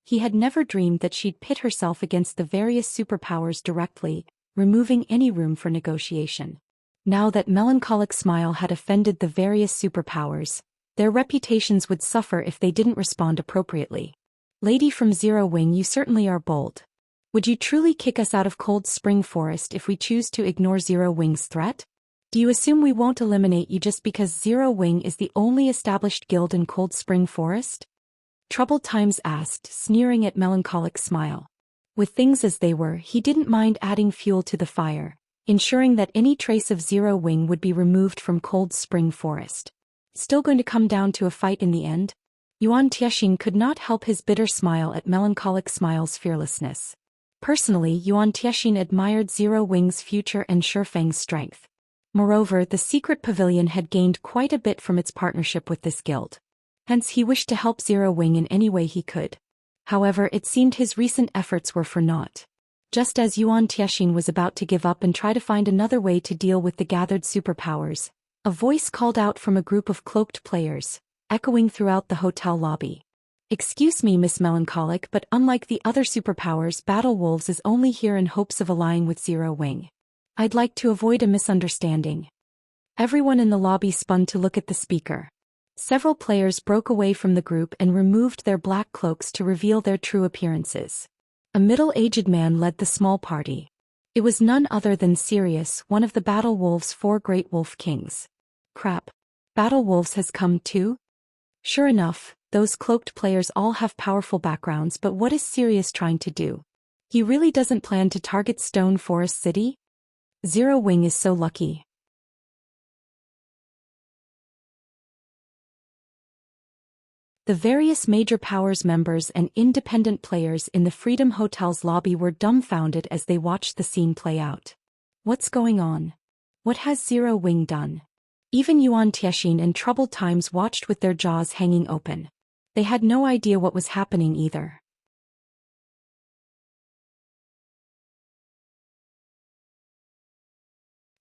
He had never dreamed that she'd pit herself against the various superpowers directly, removing any room for negotiation. Now that Melancholic Smile had offended the various superpowers, their reputations would suffer if they didn't respond appropriately. Lady from Zero Wing, you certainly are bold. Would you truly kick us out of Cold Spring Forest if we choose to ignore Zero Wing's threat? Do you assume we won't eliminate you just because Zero Wing is the only established guild in Cold Spring Forest? Troubled Times asked, sneering at melancholic smile. With things as they were, he didn't mind adding fuel to the fire, ensuring that any trace of Zero Wing would be removed from Cold Spring Forest. Still going to come down to a fight in the end? Yuan Tiexian could not help his bitter smile at melancholic smile's fearlessness. Personally, Yuan Tiexian admired Zero Wing's future and Shifeng's strength. Moreover, the secret pavilion had gained quite a bit from its partnership with this guild. Hence he wished to help Zero Wing in any way he could. However, it seemed his recent efforts were for naught. Just as Yuan Tiexian was about to give up and try to find another way to deal with the gathered superpowers, a voice called out from a group of cloaked players, echoing throughout the hotel lobby. "Excuse me, Miss Melancholic, but unlike the other superpowers, Battle Wolves is only here in hopes of allying with Zero Wing. I'd like to avoid a misunderstanding." Everyone in the lobby spun to look at the speaker. Several players broke away from the group and removed their black cloaks to reveal their true appearances. A middle-aged man led the small party. It was none other than Sirius, one of the Battle Wolves' 4 Great Wolf Kings. Crap. Battle Wolves has come too? Sure enough, those cloaked players all have powerful backgrounds, but what is Sirius trying to do? He really doesn't plan to target Stone Forest City? Zero Wing is so lucky. The various major powers members and independent players in the Freedom Hotel's lobby were dumbfounded as they watched the scene play out. What's going on? What has Zero Wing done? Even Yuan Tiexian and Troubled Times watched with their jaws hanging open. They had no idea what was happening either.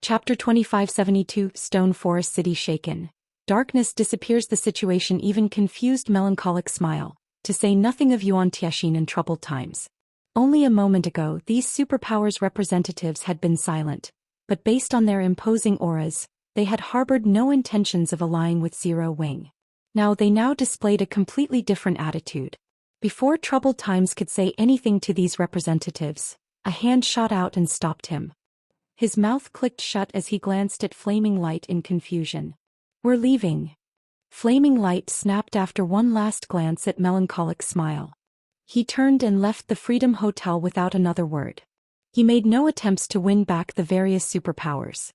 Chapter 2572, Stone Forest City Shaken. Darkness disappears. The situation even confused melancholic smile, to say nothing of Yuan Tiexian and Troubled Times. Only a moment ago, these superpowers representatives had been silent, but based on their imposing auras, they had harbored no intentions of allying with Zero Wing. They now displayed a completely different attitude. Before Troubled Times could say anything to these representatives, a hand shot out and stopped him. His mouth clicked shut as he glanced at Flaming Light in confusion. "We're leaving." Flaming Light snapped after one last glance at melancholic smile. He turned and left the Freedom Hotel without another word. He made no attempts to win back the various superpowers.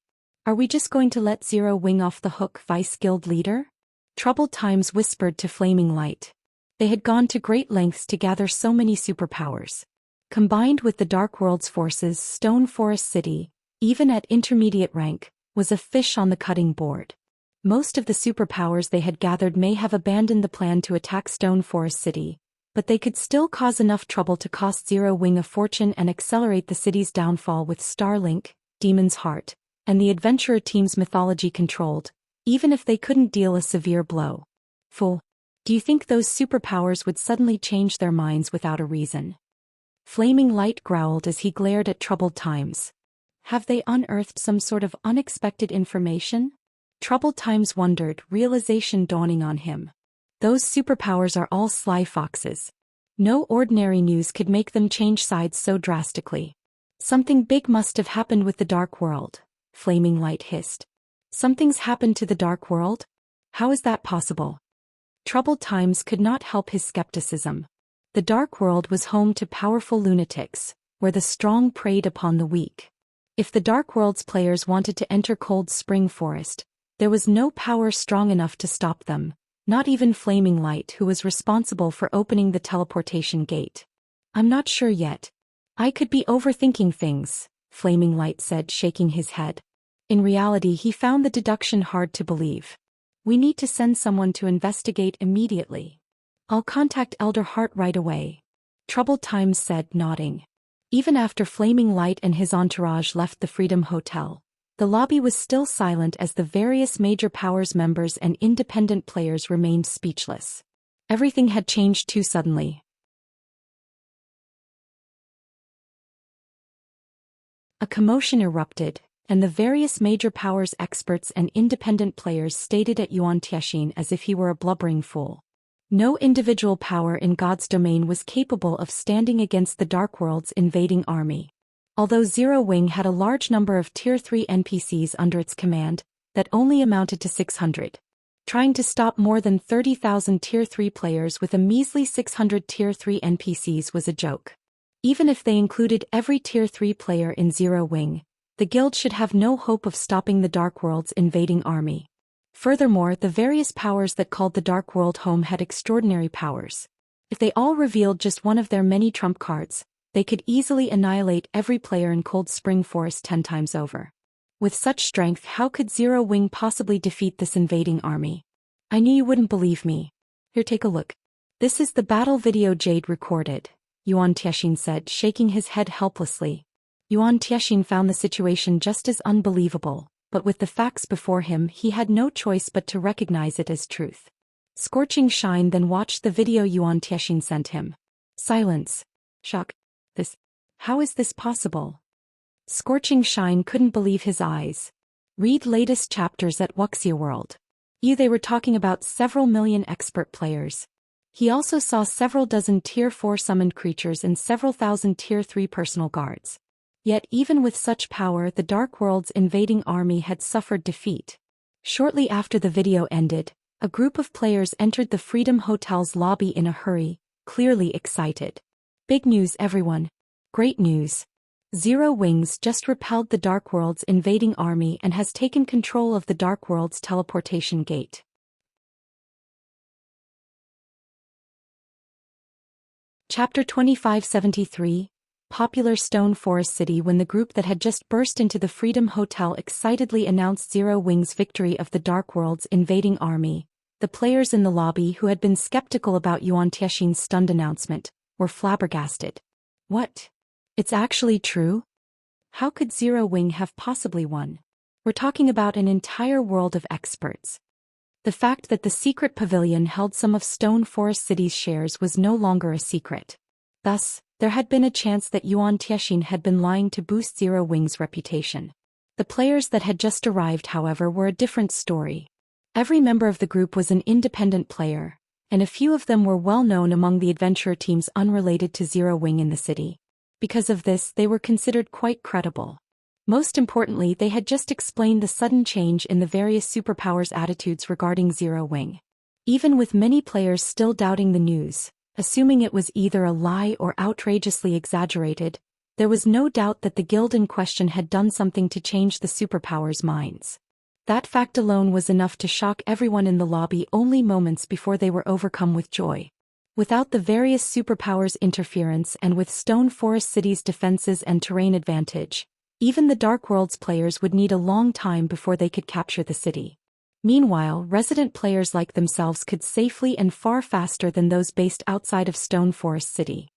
"Are we just going to let Zero Wing off the hook, Vice Guild Leader?" Troubled Times whispered to Flaming Light. They had gone to great lengths to gather so many superpowers. Combined with the Dark World's forces, Stone Forest City, even at intermediate rank, was a fish on the cutting board. Most of the superpowers they had gathered may have abandoned the plan to attack Stone Forest City, but they could still cause enough trouble to cost Zero Wing a fortune and accelerate the city's downfall with Starlink, Demon's Heart, and the adventurer team's mythology controlled, even if they couldn't deal a severe blow. Fool. Do you think those superpowers would suddenly change their minds without a reason? Flaming Light growled as he glared at Troubled Times. Have they unearthed some sort of unexpected information? Troubled Times wondered, realization dawning on him. Those superpowers are all sly foxes. No ordinary news could make them change sides so drastically. Something big must have happened with the Dark World, Flaming Light hissed. Something's happened to the Dark World? How is that possible? Troubled Times could not help his skepticism. The Dark World was home to powerful lunatics, where the strong preyed upon the weak. If the Dark World's players wanted to enter Cold Spring Forest, there was no power strong enough to stop them, not even Flaming Light, who was responsible for opening the teleportation gate. "I'm not sure yet. I could be overthinking things," Flaming Light said, shaking his head. In reality, he found the deduction hard to believe. "We need to send someone to investigate immediately." "I'll contact Elder Hart right away," Troubled Times said, nodding. Even after Flaming Light and his entourage left the Freedom Hotel, the lobby was still silent as the various major powers members and independent players remained speechless. Everything had changed too suddenly. A commotion erupted, and the various major powers experts and independent players stared at Yuan Tiexian as if he were a blubbering fool. No individual power in God's domain was capable of standing against the Dark World's invading army. Although Zero Wing had a large number of Tier 3 NPCs under its command, that only amounted to 600. Trying to stop more than 30,000 Tier 3 players with a measly 600 Tier 3 NPCs was a joke. Even if they included every Tier 3 player in Zero Wing, the guild should have no hope of stopping the Dark World's invading army. Furthermore, the various powers that called the Dark World home had extraordinary powers. If they all revealed just one of their many trump cards, they could easily annihilate every player in Cold Spring Forest 10 times over. With such strength, how could Zero Wing possibly defeat this invading army? I knew you wouldn't believe me. Here, take a look. This is the battle video Jade recorded, Yuan Tiexian said, shaking his head helplessly. Yuan Tiexian found the situation just as unbelievable, but with the facts before him he had no choice but to recognize it as truth. Scorching Shine then watched the video Yuan Tiexian sent him. Silence. Shock. How is this possible? Scorching Shine couldn't believe his eyes. Read latest chapters at Wuxia World. They were talking about several million expert players. He also saw several dozen Tier 4 summoned creatures and several thousand Tier 3 personal guards. Yet even with such power, the Dark World's invading army had suffered defeat. Shortly after the video ended, a group of players entered the Freedom Hotel's lobby in a hurry, clearly excited. Big news, everyone. Great news. Zero Wings just repelled the Dark World's invading army and has taken control of the Dark World's teleportation gate. Chapter 2573, Popular Stone Forest City. When the group that had just burst into the Freedom Hotel excitedly announced Zero Wings' victory of the Dark World's invading army, the players in the lobby who had been skeptical about Yuan Tiexian's stunned announcement were flabbergasted. What? It's actually true? How could Zero Wing have possibly won? We're talking about an entire world of experts. The fact that the secret pavilion held some of Stone Forest City's shares was no longer a secret. Thus, there had been a chance that Yuan Tiexian had been lying to boost Zero Wing's reputation. The players that had just arrived, however, were a different story. Every member of the group was an independent player, and a few of them were well known among the adventurer teams unrelated to Zero Wing in the city. Because of this, they were considered quite credible. Most importantly, they had just explained the sudden change in the various superpowers' attitudes regarding Zero Wing. Even with many players still doubting the news, assuming it was either a lie or outrageously exaggerated, there was no doubt that the guild in question had done something to change the superpowers' minds. That fact alone was enough to shock everyone in the lobby only moments before they were overcome with joy. Without the various superpowers' interference and with Stone Forest City's defenses and terrain advantage, even the Dark World's players would need a long time before they could capture the city. Meanwhile, resident players like themselves could safely and far faster than those based outside of Stone Forest City.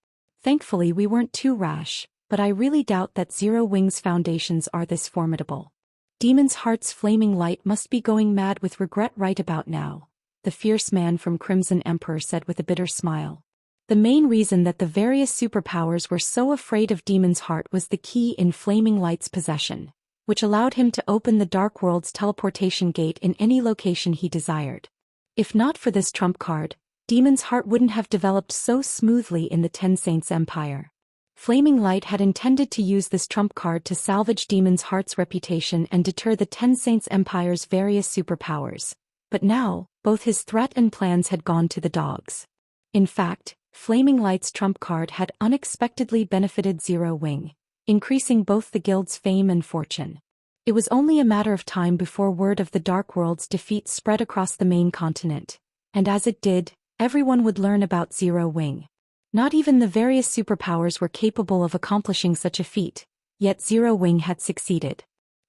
Thankfully, we weren't too rash, but I really doubt that Zero Wing's foundations are this formidable. Demon's Heart's flaming light must be going mad with regret right about now, the fierce man from Crimson Emperor said with a bitter smile. The main reason that the various superpowers were so afraid of Demon's Heart was the key in Flaming Light's possession, which allowed him to open the Dark World's teleportation gate in any location he desired. If not for this trump card, Demon's Heart wouldn't have developed so smoothly in the Ten Saints Empire. Flaming Light had intended to use this trump card to salvage Demon's Heart's reputation and deter the Ten Saints Empire's various superpowers. But now, both his threat and plans had gone to the dogs. In fact, Flaming Light's trump card had unexpectedly benefited Zero Wing, increasing both the guild's fame and fortune. It was only a matter of time before word of the Dark World's defeat spread across the main continent, and as it did, everyone would learn about Zero Wing. Not even the various superpowers were capable of accomplishing such a feat, yet Zero Wing had succeeded.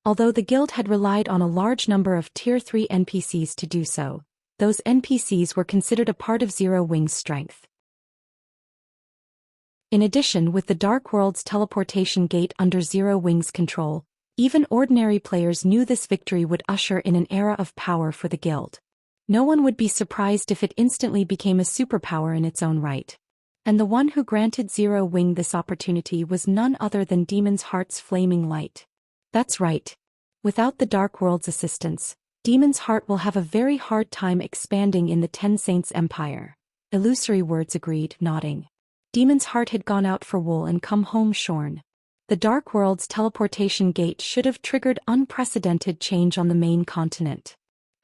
Although the guild had relied on a large number of Tier 3 NPCs to do so, those NPCs were considered a part of Zero Wing's strength. In addition, with the Dark World's teleportation gate under Zero Wing's control, even ordinary players knew this victory would usher in an era of power for the guild. No one would be surprised if it instantly became a superpower in its own right. And the one who granted Zero Wing this opportunity was none other than Demon's Heart's Flaming Light. That's right. Without the Dark World's assistance, Demon's Heart will have a very hard time expanding in the Ten Saints Empire. Illusory Words agreed, nodding. Demon's Heart had gone out for wool and come home shorn. The Dark World's teleportation gate should have triggered unprecedented change on the main continent.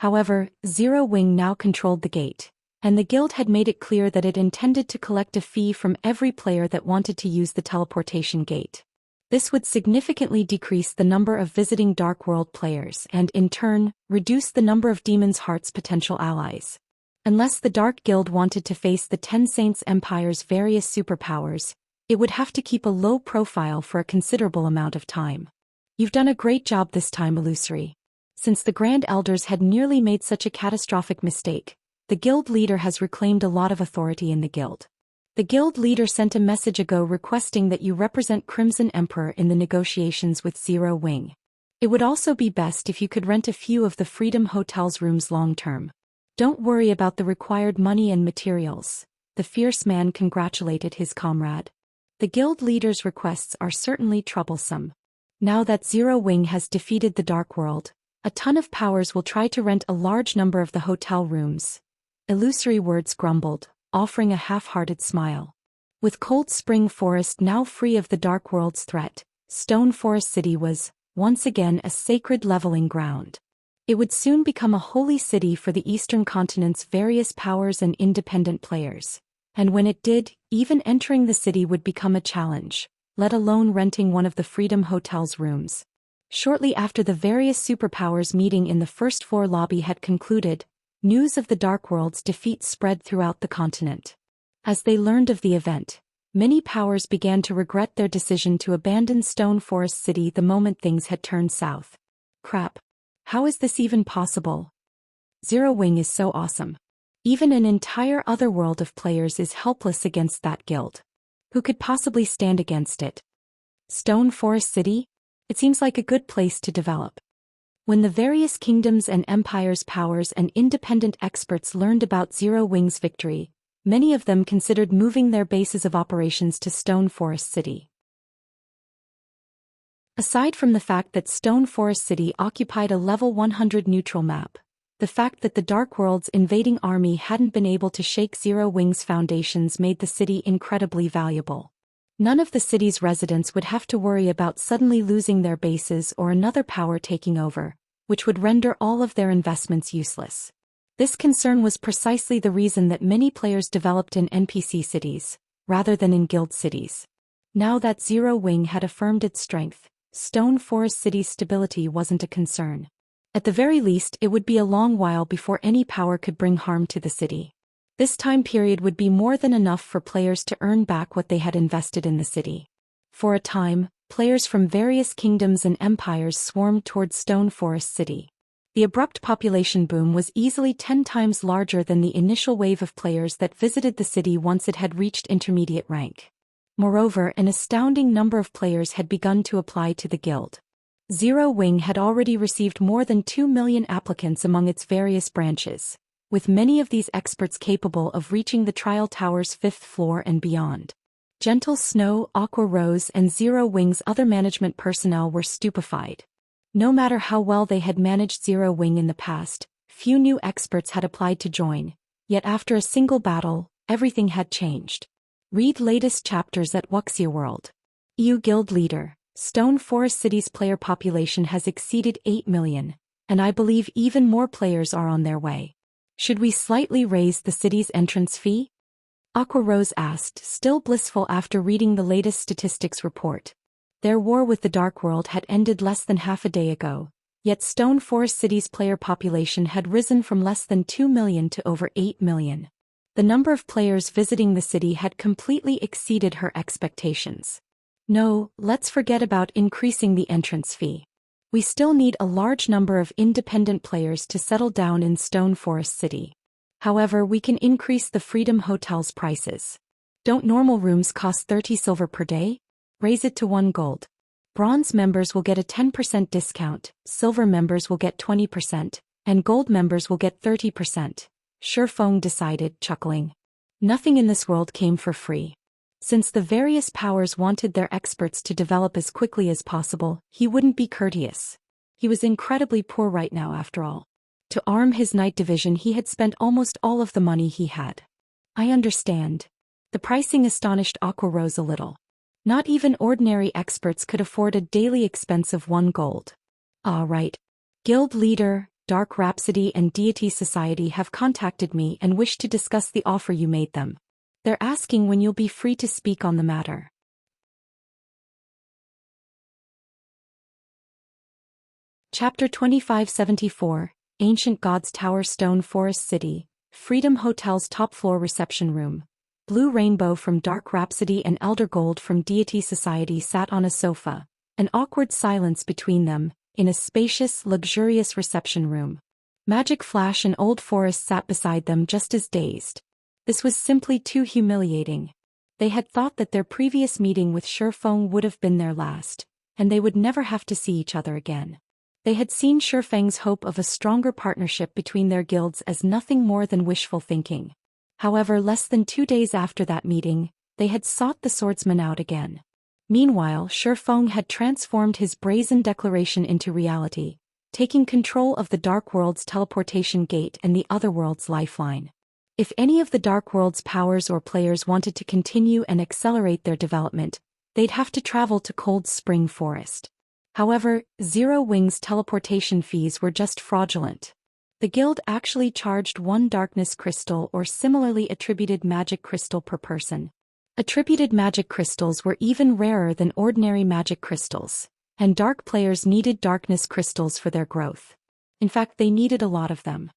However, Zero Wing now controlled the gate, and the guild had made it clear that it intended to collect a fee from every player that wanted to use the teleportation gate. This would significantly decrease the number of visiting Dark World players and, in turn, reduce the number of Demon's Heart's potential allies. Unless the Dark Guild wanted to face the Ten Saints Empire's various superpowers, it would have to keep a low profile for a considerable amount of time. You've done a great job this time, Illusory. Since the Grand Elders had nearly made such a catastrophic mistake, the guild leader has reclaimed a lot of authority in the guild. The guild leader sent a message ago requesting that you represent Crimson Emperor in the negotiations with Zero Wing. It would also be best if you could rent a few of the Freedom Hotel's rooms long-term. Don't worry about the required money and materials. The fierce man congratulated his comrade. The guild leader's requests are certainly troublesome. Now that Zero Wing has defeated the Dark World, a ton of powers will try to rent a large number of the hotel rooms. Illusory Words grumbled, offering a half-hearted smile. With Cold Spring Forest now free of the Dark World's threat, Stone Forest City was, once again, a sacred leveling ground. It would soon become a holy city for the Eastern Continent's various powers and independent players. And when it did, even entering the city would become a challenge, let alone renting one of the Freedom Hotel's rooms. Shortly after the various superpowers meeting in the first floor lobby had concluded, news of the Dark World's defeat spread throughout the continent. As they learned of the event, many powers began to regret their decision to abandon Stone Forest City the moment things had turned south. Crap. How is this even possible? Zero Wing is so awesome. Even an entire other world of players is helpless against that guild. Who could possibly stand against it? Stone Forest City? It seems like a good place to develop. When the various kingdoms and empires' powers and independent experts learned about Zero Wing's victory, many of them considered moving their bases of operations to Stone Forest City. Aside from the fact that Stone Forest City occupied a level 100 neutral map, the fact that the Dark World's invading army hadn't been able to shake Zero Wing's foundations made the city incredibly valuable. None of the city's residents would have to worry about suddenly losing their bases or another power taking over, which would render all of their investments useless. This concern was precisely the reason that many players developed in NPC cities, rather than in guild cities. Now that Zero Wing had affirmed its strength, Stone Forest City's stability wasn't a concern. At the very least, it would be a long while before any power could bring harm to the city. This time period would be more than enough for players to earn back what they had invested in the city. For a time, players from various kingdoms and empires swarmed towards Stone Forest City. The abrupt population boom was easily 10 times larger than the initial wave of players that visited the city once it had reached intermediate rank. Moreover, an astounding number of players had begun to apply to the guild. Zero Wing had already received more than 2 million applicants among its various branches, with many of these experts capable of reaching the trial tower's 5th floor and beyond. Gentle Snow, Aqua Rose, and Zero Wing's other management personnel were stupefied. No matter how well they had managed Zero Wing in the past, few new experts had applied to join, yet after a single battle, everything had changed. Read latest chapters at Wuxia World. EU Guild Leader, Stone Forest City's player population has exceeded 8 million, and I believe even more players are on their way. Should we slightly raise the city's entrance fee? Aqua Rose asked, still blissful after reading the latest statistics report. Their war with the Dark World had ended less than half a day ago, yet Stone Forest City's player population had risen from less than 2 million to over 8 million. The number of players visiting the city had completely exceeded her expectations. No, let's forget about increasing the entrance fee. We still need a large number of independent players to settle down in Stone Forest City. However, we can increase the Freedom Hotel's prices. Don't normal rooms cost 30 silver per day? Raise it to 1 gold. Bronze members will get a 10% discount, silver members will get 20%, and gold members will get 30%. Shifeng decided, chuckling. Nothing in this world came for free. Since the various powers wanted their experts to develop as quickly as possible, he wouldn't be courteous. He was incredibly poor right now after all. To arm his night division he had spent almost all of the money he had. I understand. The pricing astonished Aqua Rose a little. Not even ordinary experts could afford a daily expense of 1 gold. Ah, right. Guild Leader, Dark Rhapsody and Deity Society have contacted me and wish to discuss the offer you made them. They're asking when you'll be free to speak on the matter. Chapter 2574, Ancient Gods Tower, Stone Forest City, Freedom Hotel's top-floor reception room. Blue Rainbow from Dark Rhapsody and Elder Gold from Deity Society sat on a sofa, an awkward silence between them, in a spacious, luxurious reception room. Magic Flash and Old Forest sat beside them just as dazed. This was simply too humiliating. They had thought that their previous meeting with Shifeng would have been their last, and they would never have to see each other again. They had seen Shifeng's hope of a stronger partnership between their guilds as nothing more than wishful thinking. However, less than 2 days after that meeting, they had sought the swordsman out again. Meanwhile, Shifeng had transformed his brazen declaration into reality, taking control of the Dark World's teleportation gate and the Otherworld's lifeline. If any of the Dark World's powers or players wanted to continue and accelerate their development, they'd have to travel to Cold Spring Forest. However, Zero Wing's teleportation fees were just fraudulent. The guild actually charged 1 darkness crystal or similarly attributed magic crystal per person. Attributed magic crystals were even rarer than ordinary magic crystals, and dark players needed darkness crystals for their growth. In fact, they needed a lot of them.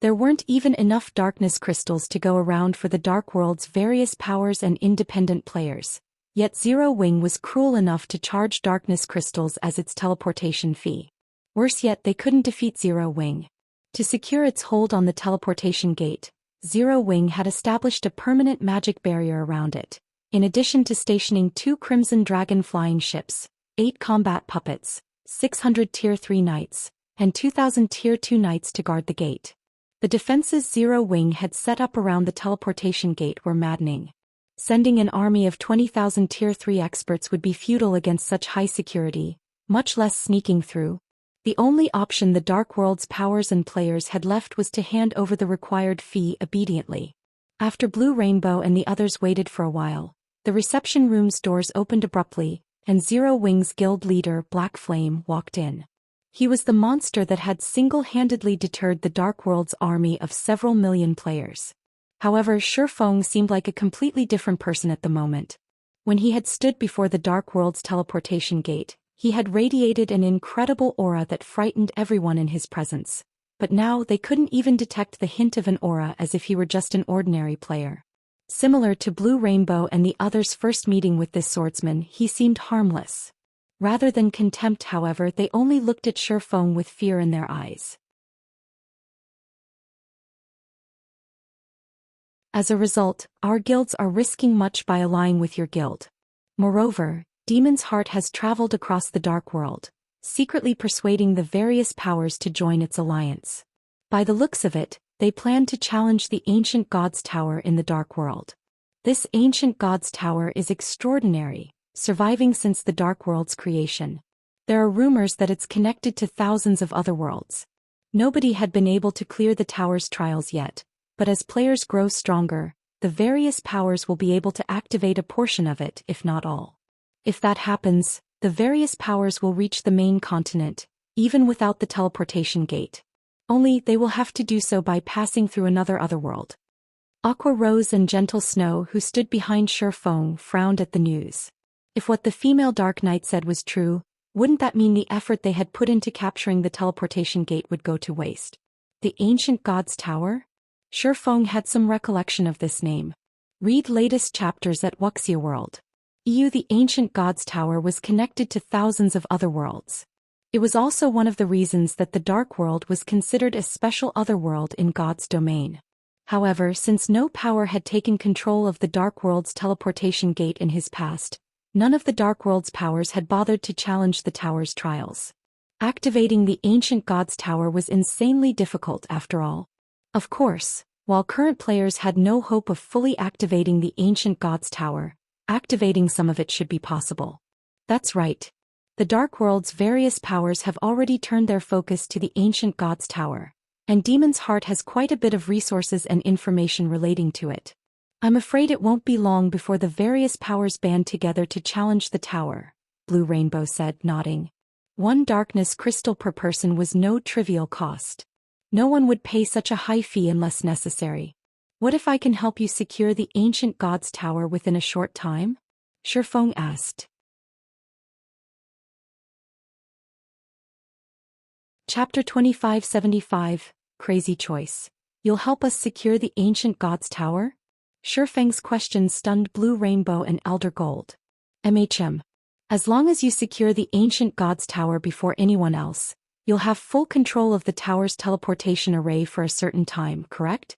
There weren't even enough darkness crystals to go around for the Dark World's various powers and independent players. Yet Zero Wing was cruel enough to charge darkness crystals as its teleportation fee. Worse yet, they couldn't defeat Zero Wing. To secure its hold on the teleportation gate, Zero Wing had established a permanent magic barrier around it, in addition to stationing 2 Crimson Dragon flying ships, 8 combat puppets, 600 Tier 3 knights, and 2,000 Tier 2 knights to guard the gate. The defenses Zero Wing had set up around the teleportation gate were maddening. Sending an army of 20,000 Tier 3 experts would be futile against such high security, much less sneaking through. The only option the Dark World's powers and players had left was to hand over the required fee obediently. After Blue Rainbow and the others waited for a while, the reception room's doors opened abruptly, and Zero Wing's guild leader, Black Flame, walked in. He was the monster that had single-handedly deterred the Dark World's army of several million players. However, Shifeng seemed like a completely different person at the moment. When he had stood before the Dark World's teleportation gate, he had radiated an incredible aura that frightened everyone in his presence. But now they couldn't even detect the hint of an aura, as if he were just an ordinary player. Similar to Blue Rainbow and the others' first meeting with this swordsman, he seemed harmless. Rather than contempt, however, they only looked at Shifeng with fear in their eyes. As a result, our guilds are risking much by allying with your guild. Moreover, Demon's Heart has traveled across the Dark World, secretly persuading the various powers to join its alliance. By the looks of it, they plan to challenge the Ancient Gods Tower in the Dark World. This Ancient Gods Tower is extraordinary, surviving since the Dark World's creation. There are rumors that it's connected to thousands of other worlds. Nobody had been able to clear the tower's trials yet, but as players grow stronger, the various powers will be able to activate a portion of it, if not all. If that happens, the various powers will reach the main continent, even without the teleportation gate. Only they will have to do so by passing through another otherworld. Aqua Rose and Gentle Snow, who stood behind Shifeng, frowned at the news. If what the female Dark Knight said was true, wouldn't that mean the effort they had put into capturing the teleportation gate would go to waste? The Ancient Gods Tower? Shifeng had some recollection of this name. Read latest chapters at Wuxia World. The Ancient Gods Tower was connected to thousands of other worlds. It was also one of the reasons that the Dark World was considered a special otherworld in God's domain. However, since no power had taken control of the Dark World's teleportation gate in his past, none of the Dark World's powers had bothered to challenge the tower's trials. Activating the Ancient Gods Tower was insanely difficult after all. Of course, while current players had no hope of fully activating the Ancient Gods Tower, activating some of it should be possible. That's right. The Dark World's various powers have already turned their focus to the Ancient Gods Tower, and Demon's Heart has quite a bit of resources and information relating to it. I'm afraid it won't be long before the various powers band together to challenge the tower, Blue Rainbow said, nodding. 1 darkness crystal per person was no trivial cost. No one would pay such a high fee unless necessary. What if I can help you secure the ancient god's tower within a short time? Shifeng asked. Chapter 2575, Crazy Choice. You'll help us secure the ancient god's tower? Shifeng's question stunned Blue Rainbow and Elder Gold. As long as you secure the ancient god's tower before anyone else, you'll have full control of the tower's teleportation array for a certain time, correct?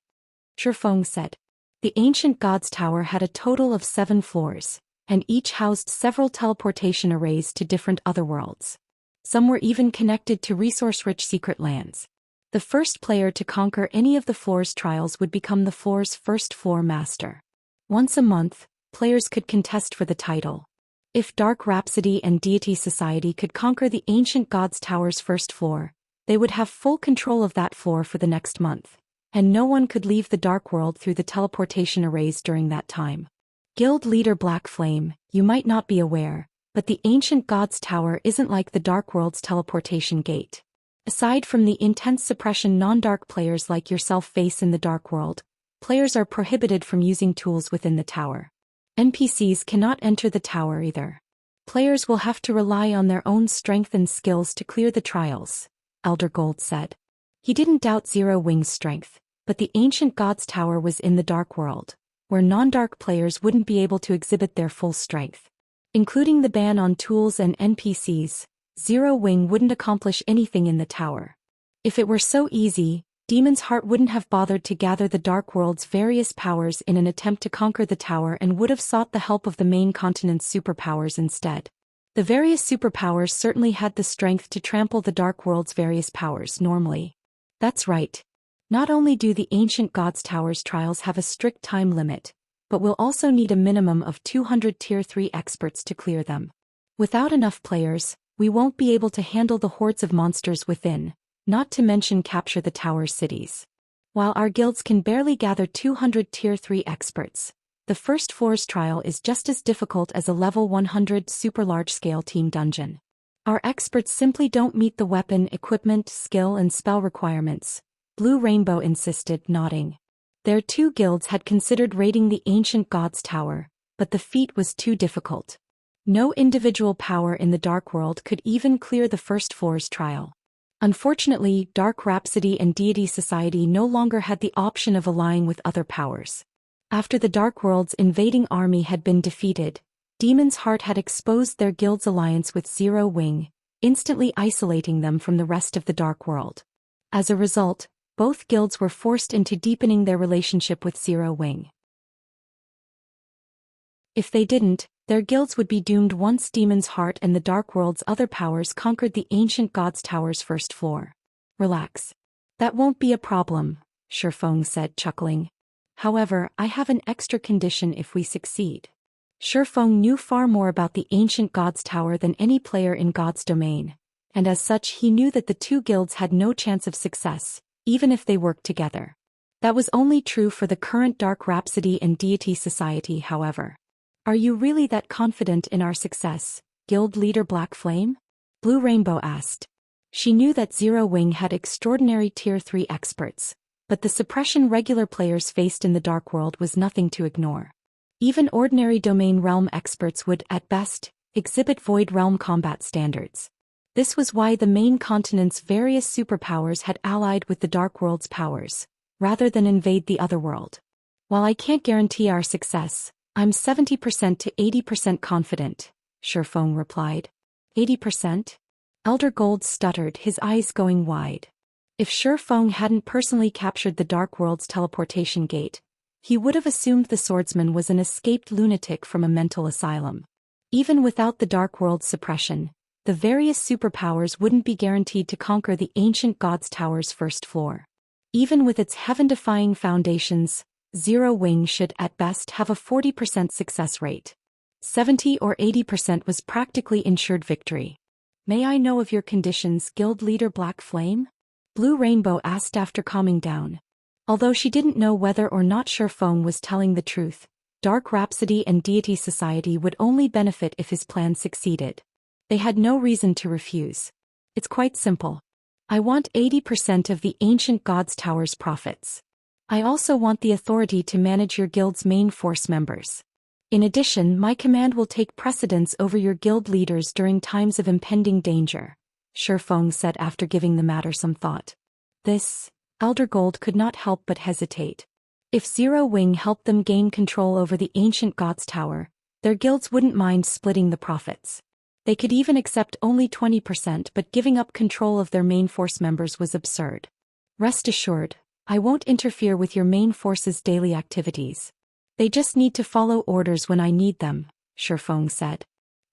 Shifeng said. The ancient god's tower had a total of 7 floors, and each housed several teleportation arrays to different otherworlds. Some were even connected to resource-rich secret lands. The first player to conquer any of the floor's trials would become the floor's first floor master. Once a month, players could contest for the title. If Dark Rhapsody and Deity Society could conquer the ancient god's tower's first floor, they would have full control of that floor for the next month, and no one could leave the Dark World through the teleportation arrays during that time. Guild leader Black Flame, you might not be aware, but the ancient god's tower isn't like the Dark World's teleportation gate. Aside from the intense suppression non-dark players like yourself face in the Dark World, players are prohibited from using tools within the tower. NPCs cannot enter the tower either. Players will have to rely on their own strength and skills to clear the trials, Elder Gold said. He didn't doubt Zero Wing's strength, but the ancient god's tower was in the Dark World, where non-dark players wouldn't be able to exhibit their full strength. Including the ban on tools and NPCs, Zero Wing wouldn't accomplish anything in the tower. If it were so easy, Demon's Heart wouldn't have bothered to gather the Dark World's various powers in an attempt to conquer the tower and would have sought the help of the main continent's superpowers instead. The various superpowers certainly had the strength to trample the Dark World's various powers normally. That's right. Not only do the ancient god's tower's trials have a strict time limit, but we'll also need a minimum of 200 Tier 3 experts to clear them. Without enough players, we won't be able to handle the hordes of monsters within, not to mention capture the tower's cities. While our guilds can barely gather 200 Tier 3 experts, the first floor's trial is just as difficult as a level 100 super large-scale team dungeon. Our experts simply don't meet the weapon, equipment, skill and spell requirements, Blue Rainbow insisted, nodding. Their 2 guilds had considered raiding the ancient god's tower, but the feat was too difficult. No individual power in the Dark World could even clear the first floor's trial. Unfortunately, Dark Rhapsody and Deity Society no longer had the option of allying with other powers. After the Dark World's invading army had been defeated, Demon's Heart had exposed their guild's alliance with Zero Wing, instantly isolating them from the rest of the Dark World. As a result, both guilds were forced into deepening their relationship with Zero Wing. If they didn't, their guilds would be doomed once Demon's Heart and the Dark World's other powers conquered the ancient god's tower's first floor. Relax. That won't be a problem, Shifeng said, chuckling. However, I have an extra condition if we succeed. Shifeng knew far more about the ancient god's tower than any player in God's domain, and as such he knew that the 2 guilds had no chance of success, even if they worked together. That was only true for the current Dark Rhapsody and Deity Society, however. Are you really that confident in our success, Guild Leader Black Flame? Blue Rainbow asked. She knew that Zero Wing had extraordinary Tier 3 experts, but the suppression regular players faced in the Dark World was nothing to ignore. Even ordinary Domain Realm experts would, at best, exhibit Void Realm combat standards. This was why the main continent's various superpowers had allied with the Dark World's powers, rather than invade the other world. While I can't guarantee our success, I'm 70% to 80% confident, Shifeng replied. 80%? Elder Gold stuttered, his eyes going wide. If Shifeng hadn't personally captured the Dark World's teleportation gate, he would have assumed the swordsman was an escaped lunatic from a mental asylum. Even without the Dark World's suppression, the various superpowers wouldn't be guaranteed to conquer the ancient god's tower's first floor. Even with its heaven-defying foundations, Zero Wing should at best have a 40% success rate. 70 or 80% was practically ensured victory. May I know of your conditions, Guild Leader Black Flame? Blue Rainbow asked after calming down. Although she didn't know whether or not Shifeng was telling the truth, Dark Rhapsody and Deity Society would only benefit if his plan succeeded. They had no reason to refuse. It's quite simple. I want 80% of the Ancient Gods Tower's profits. I also want the authority to manage your guild's main force members. In addition, my command will take precedence over your guild leaders during times of impending danger, Shifeng said after giving the matter some thought. This, Elder Gold could not help but hesitate. If Zero Wing helped them gain control over the Ancient Gods Tower, their guilds wouldn't mind splitting the profits. They could even accept only 20%, but giving up control of their main force members was absurd. Rest assured, I won't interfere with your main force's daily activities. They just need to follow orders when I need them, Shifeng said.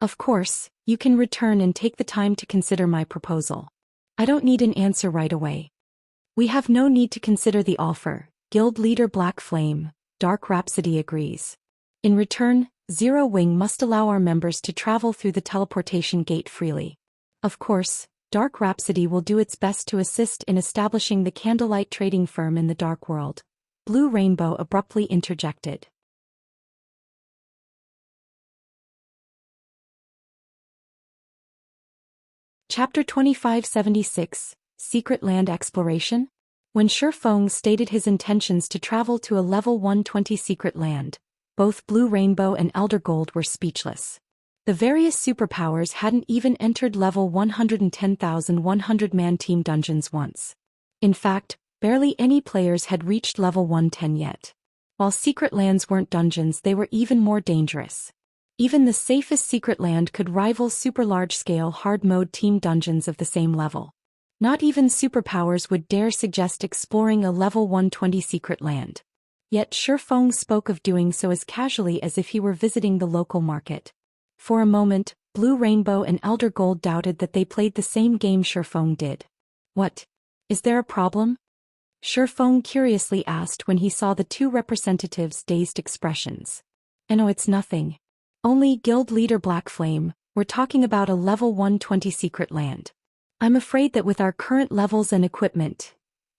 Of course, you can return and take the time to consider my proposal. I don't need an answer right away. We have no need to consider the offer, Guild Leader Black Flame, Dark Rhapsody agrees. In return, Zero Wing must allow our members to travel through the teleportation gate freely. Of course, Dark Rhapsody will do its best to assist in establishing the candlelight trading firm in the Dark World, Blue Rainbow abruptly interjected. Chapter 2576, Secret Land Exploration? When Shifeng stated his intentions to travel to a level 120 secret land, both Blue Rainbow and Elder Gold were speechless. The various superpowers hadn't even entered level 110,100-man team dungeons once. In fact, barely any players had reached level 110 yet. While secret lands weren't dungeons, they were even more dangerous. Even the safest secret land could rival super large-scale hard-mode team dungeons of the same level. Not even superpowers would dare suggest exploring a level 120 secret land. Yet Shifeng spoke of doing so as casually as if he were visiting the local market. For a moment, Blue Rainbow and Elder Gold doubted that they played the same game Shifeng did. What? Is there a problem? Shifeng curiously asked when he saw the two representatives' dazed expressions. No, it's nothing. Only Guild Leader Black Flame, we're talking about a level 120 secret land. I'm afraid that with our current levels and equipment,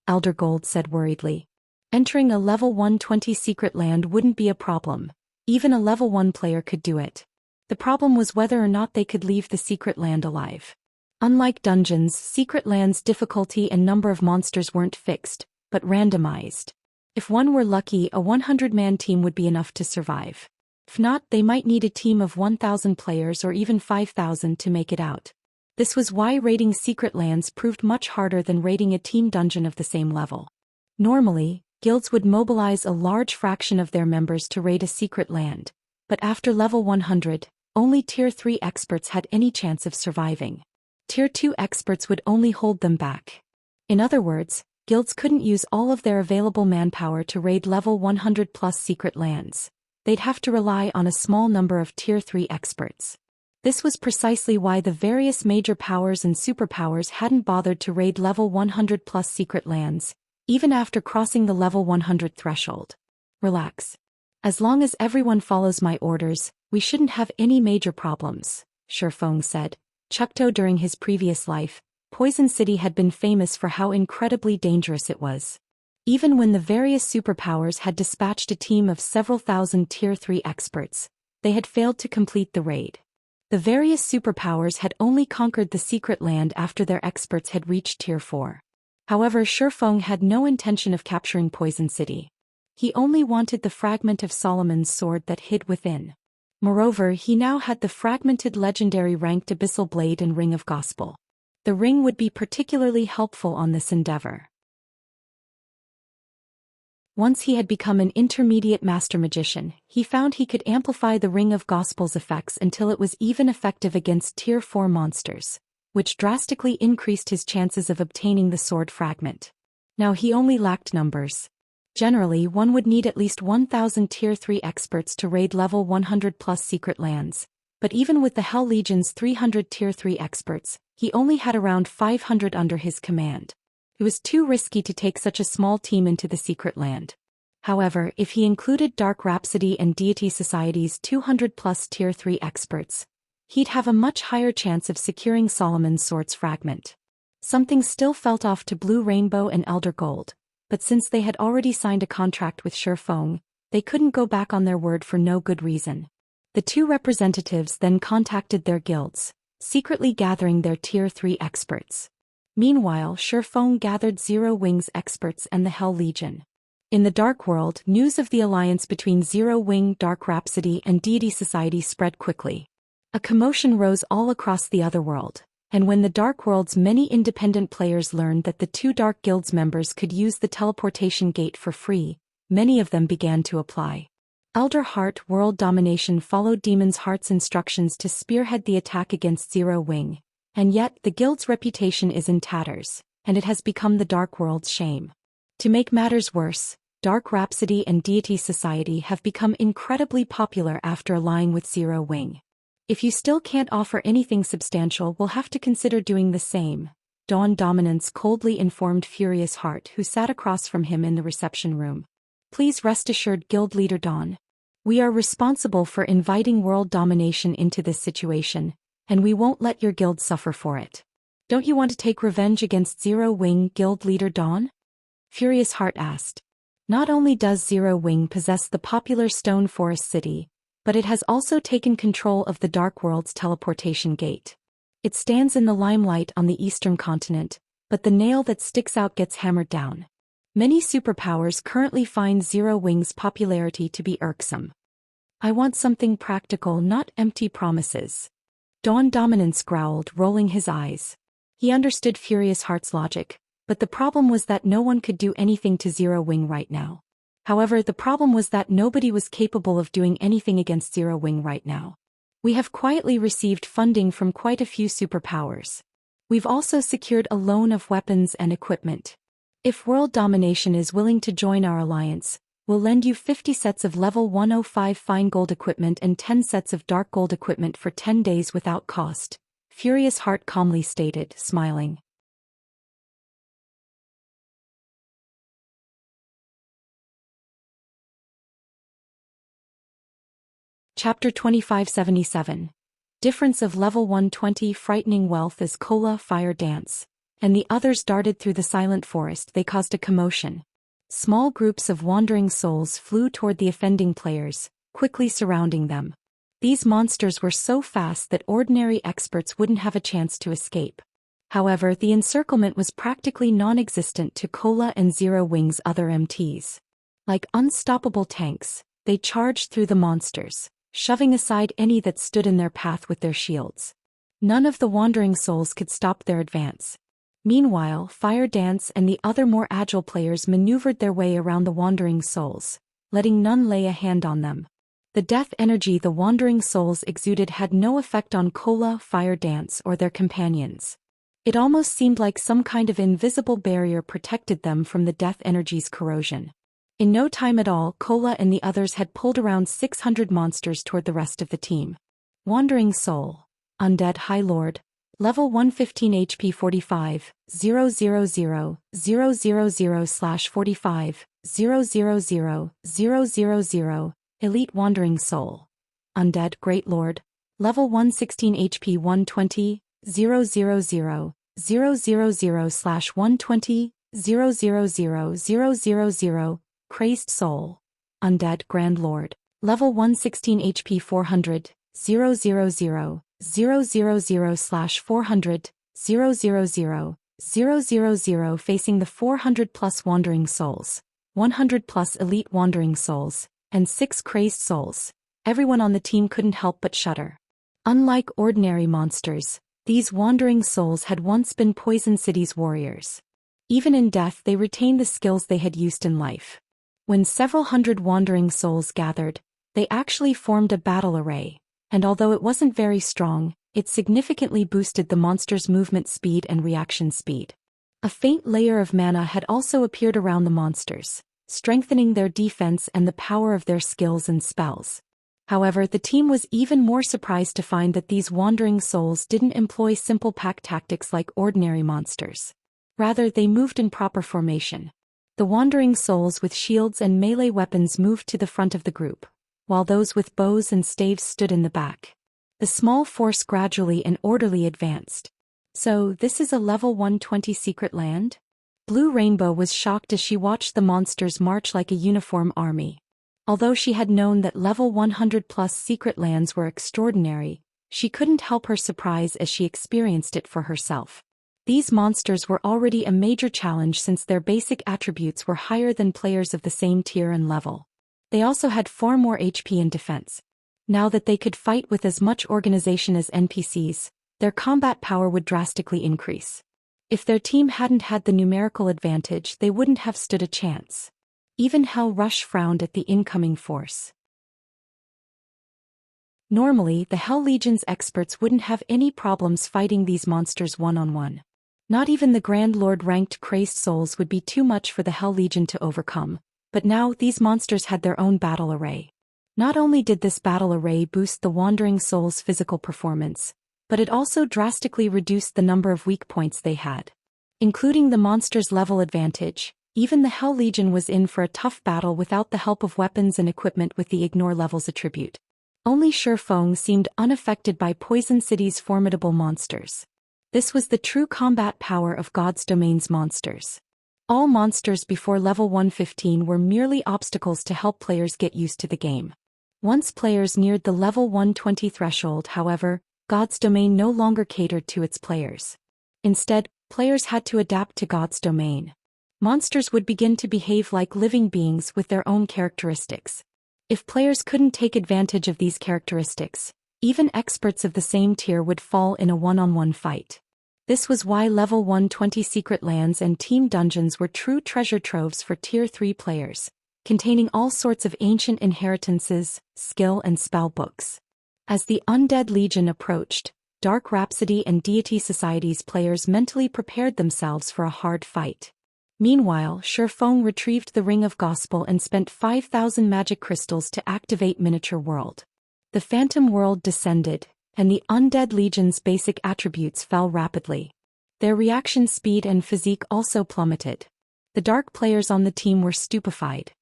Elder Gold said worriedly, entering a level 120 secret land wouldn't be a problem. Even a level 1 player could do it. The problem was whether or not they could leave the secret land alive. Unlike dungeons, secret lands' difficulty and number of monsters weren't fixed, but randomized. If one were lucky, a 100-man team would be enough to survive. If not, they might need a team of 1,000 players or even 5,000 to make it out. This was why raiding secret lands proved much harder than raiding a team dungeon of the same level. Normally, guilds would mobilize a large fraction of their members to raid a secret land, but after level 100, only Tier 3 experts had any chance of surviving. Tier 2 experts would only hold them back. In other words, guilds couldn't use all of their available manpower to raid level 100+ secret lands. They'd have to rely on a small number of Tier 3 experts. This was precisely why the various major powers and superpowers hadn't bothered to raid level 100+ secret lands, even after crossing the level 100 threshold. Relax. As long as everyone follows my orders, we shouldn't have any major problems, Shifeng said. Chukto during his previous life, Poison City had been famous for how incredibly dangerous it was. Even when the various superpowers had dispatched a team of several thousand Tier 3 experts, they had failed to complete the raid. The various superpowers had only conquered the secret land after their experts had reached Tier 4. However, Shifeng had no intention of capturing Poison City. He only wanted the fragment of Solomon's sword that hid within. Moreover, he now had the fragmented legendary ranked Abyssal Blade and Ring of Gospel. The ring would be particularly helpful on this endeavor. Once he had become an intermediate master magician, he found he could amplify the Ring of Gospel's effects until it was even effective against Tier 4 monsters, which drastically increased his chances of obtaining the sword fragment. Now he only lacked numbers. Generally, one would need at least 1,000 Tier 3 experts to raid level 100+ secret lands, but even with the Hell Legion's 300 Tier 3 experts, he only had around 500 under his command. It was too risky to take such a small team into the secret land. However, if he included Dark Rhapsody and Deity Society's 200+ Tier 3 experts, he'd have a much higher chance of securing Solomon's sword's fragment. Something still felt off to Blue Rainbow and Elder Gold, but since they had already signed a contract with Shifeng, they couldn't go back on their word for no good reason. The two representatives then contacted their guilds, secretly gathering their Tier 3 experts. Meanwhile, Shifeng gathered Zero Wing's experts and the Hell Legion. In the Dark World, news of the alliance between Zero Wing, Dark Rhapsody, and Deity Society spread quickly. A commotion rose all across the Otherworld, and when the Dark World's many independent players learned that the two Dark Guilds members could use the teleportation gate for free, many of them began to apply. Elder Heart World Domination followed Demon's Heart's instructions to spearhead the attack against Zero Wing, and yet the guild's reputation is in tatters, and it has become the Dark World's shame. To make matters worse, Dark Rhapsody and Deity Society have become incredibly popular after allying with Zero Wing. If you still can't offer anything substantial, we'll have to consider doing the same, Dawn Dominance coldly informed Furious Heart, who sat across from him in the reception room. Please rest assured, Guild Leader Dawn. We are responsible for inviting world domination into this situation, and we won't let your guild suffer for it. Don't you want to take revenge against Zero Wing, Guild Leader Dawn? Furious Heart asked. Not only does Zero Wing possess the popular Stone Forest City, but it has also taken control of the Dark World's teleportation gate. It stands in the limelight on the eastern continent, but the nail that sticks out gets hammered down. Many superpowers currently find Zero Wing's popularity to be irksome. I want something practical, not empty promises. Dawn Dominance growled, rolling his eyes. He understood Furious Heart's logic, but the problem was that no one could do anything to Zero Wing right now. However, the problem was that nobody was capable of doing anything against Zero Wing right now. We have quietly received funding from quite a few superpowers. We've also secured a loan of weapons and equipment. If World Domination is willing to join our alliance, we'll lend you 50 sets of level 105 fine gold equipment and 10 sets of dark gold equipment for 10 days without cost, Furious Heart calmly stated, smiling. Chapter 2577. Difference of level 120. Frightening wealth as Kola Fire Dance and the others darted through the silent forest. They caused a commotion. Small groups of wandering souls flew toward the offending players, quickly surrounding them. These monsters were so fast that ordinary experts wouldn't have a chance to escape. However, the encirclement was practically non-existent to Kola and Zero Wing's other MTs. Like unstoppable tanks, they charged through the monsters, shoving aside any that stood in their path with their shields. None of the wandering souls could stop their advance. Meanwhile, Fire Dance and the other more agile players maneuvered their way around the wandering souls, letting none lay a hand on them. The death energy the wandering souls exuded had no effect on Kola, Fire Dance, or their companions. It almost seemed like some kind of invisible barrier protected them from the death energy's corrosion. In no time at all, Kola and the others had pulled around 600 monsters toward the rest of the team. Wandering Soul. Undead High Lord. Level 115 HP 45, 000, 000/45, 000, 000, Elite Wandering Soul. Undead Great Lord. Level 116 HP 120, 000, 000/120, 000, 000, Crazed Soul. Undead Grand Lord. Level 116 HP 400, 000, 000/400, 000, 000, facing the 400 plus Wandering Souls, 100 plus Elite Wandering Souls, and 6 Crazed Souls. Everyone on the team couldn't help but shudder. Unlike ordinary monsters, these Wandering Souls had once been Poison City's warriors. Even in death, they retained the skills they had used in life. When several hundred Wandering Souls gathered, they actually formed a battle array, and although it wasn't very strong, it significantly boosted the monster's movement speed and reaction speed. A faint layer of mana had also appeared around the monsters, strengthening their defense and the power of their skills and spells. However, the team was even more surprised to find that these Wandering Souls didn't employ simple pack tactics like ordinary monsters. Rather, they moved in proper formation. The Wandering Souls with shields and melee weapons moved to the front of the group, while those with bows and staves stood in the back. The small force gradually and orderly advanced. So, this is a level 120 secret land? Blue Rainbow was shocked as she watched the monsters march like a uniform army. Although she had known that level 100 plus secret lands were extraordinary, she couldn't help her surprise as she experienced it for herself. These monsters were already a major challenge since their basic attributes were higher than players of the same tier and level. They also had far more HP and defense. Now that they could fight with as much organization as NPCs, their combat power would drastically increase. If their team hadn't had the numerical advantage, they wouldn't have stood a chance. Even Hell Rush frowned at the incoming force. Normally, the Hell Legion's experts wouldn't have any problems fighting these monsters one-on-one. Not even the Grand Lord-ranked crazed souls would be too much for the Hell Legion to overcome, but now these monsters had their own battle array. Not only did this battle array boost the Wandering Soul's physical performance, but it also drastically reduced the number of weak points they had. Including the monster's level advantage, even the Hell Legion was in for a tough battle without the help of weapons and equipment with the Ignore levels attribute. Only Shifeng seemed unaffected by Poison City's formidable monsters. This was the true combat power of God's Domain's monsters. All monsters before level 115 were merely obstacles to help players get used to the game. Once players neared the level 120 threshold, however, God's Domain no longer catered to its players. Instead, players had to adapt to God's Domain. Monsters would begin to behave like living beings with their own characteristics. If players couldn't take advantage of these characteristics, even experts of the same tier would fall in a one-on-one fight. This was why level 120 secret lands and team dungeons were true treasure troves for tier 3 players, containing all sorts of ancient inheritances, skill and spell books. As the Undead Legion approached, Dark Rhapsody and Deity Society's players mentally prepared themselves for a hard fight. Meanwhile, Shifeng retrieved the Ring of Gospel and spent 5,000 magic crystals to activate Miniature World. The Phantom World descended, and the Undead Legion's basic attributes fell rapidly. Their reaction speed and physique also plummeted. The Dark players on the team were stupefied.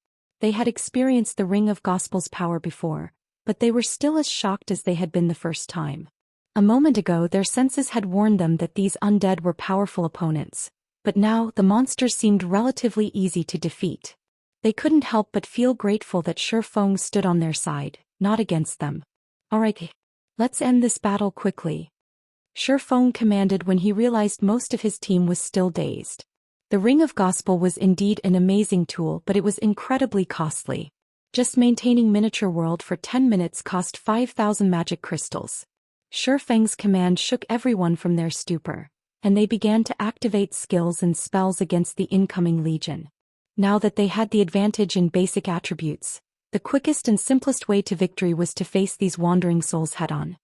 They had experienced the Ring of Gospel's power before, but they were still as shocked as they had been the first time. A moment ago their senses had warned them that these undead were powerful opponents, but now the monsters seemed relatively easy to defeat. They couldn't help but feel grateful that Shifeng stood on their side, not against them. Alright, let's end this battle quickly. Shifeng commanded when he realized most of his team was still dazed. The Ring of Gospel was indeed an amazing tool, but it was incredibly costly. Just maintaining Miniature World for 10 minutes cost 5,000 magic crystals. Shifeng's command shook everyone from their stupor, and they began to activate skills and spells against the incoming legion. Now that they had the advantage in basic attributes, the quickest and simplest way to victory was to face these wandering souls head-on.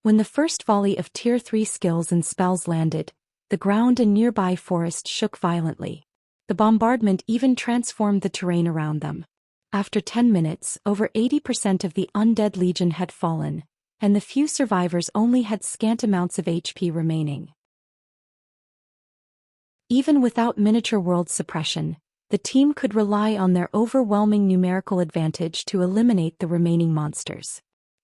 When the first volley of Tier 3 skills and spells landed, the ground and nearby forest shook violently. The bombardment even transformed the terrain around them. After 10 minutes, over 80% of the Undead Legion had fallen, and the few survivors only had scant amounts of HP remaining. Even without Miniature World suppression, the team could rely on their overwhelming numerical advantage to eliminate the remaining monsters.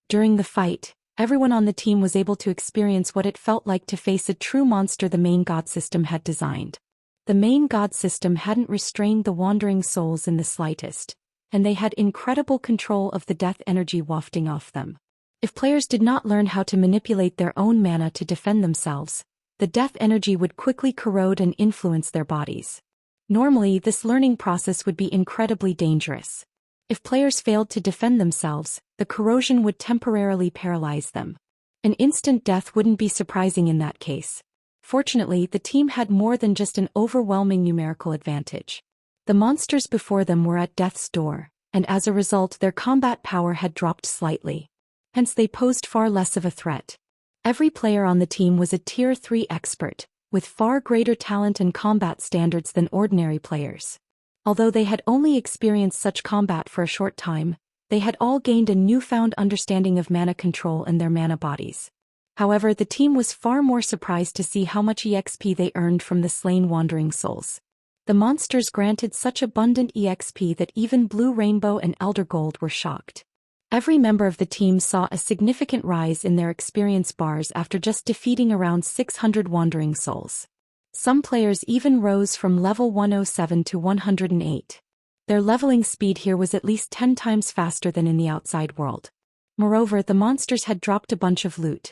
During the fight, everyone on the team was able to experience what it felt like to face a true monster the main god system had designed. The main god system hadn't restrained the wandering souls in the slightest, and they had incredible control of the death energy wafting off them. If players did not learn how to manipulate their own mana to defend themselves, the death energy would quickly corrode and influence their bodies. Normally, this learning process would be incredibly dangerous. If players failed to defend themselves, the corrosion would temporarily paralyze them. An instant death wouldn't be surprising in that case. Fortunately, the team had more than just an overwhelming numerical advantage. The monsters before them were at death's door, and as a result their combat power had dropped slightly. Hence they posed far less of a threat. Every player on the team was a Tier 3 expert, with far greater talent and combat standards than ordinary players. Although they had only experienced such combat for a short time, they had all gained a newfound understanding of mana control and their mana bodies. However, the team was far more surprised to see how much EXP they earned from the slain wandering souls. The monsters granted such abundant EXP that even Blue Rainbow and Elder Gold were shocked. Every member of the team saw a significant rise in their experience bars after just defeating around 600 wandering souls. Some players even rose from level 107 to 108. Their leveling speed here was at least 10 times faster than in the outside world. Moreover, the monsters had dropped a bunch of loot.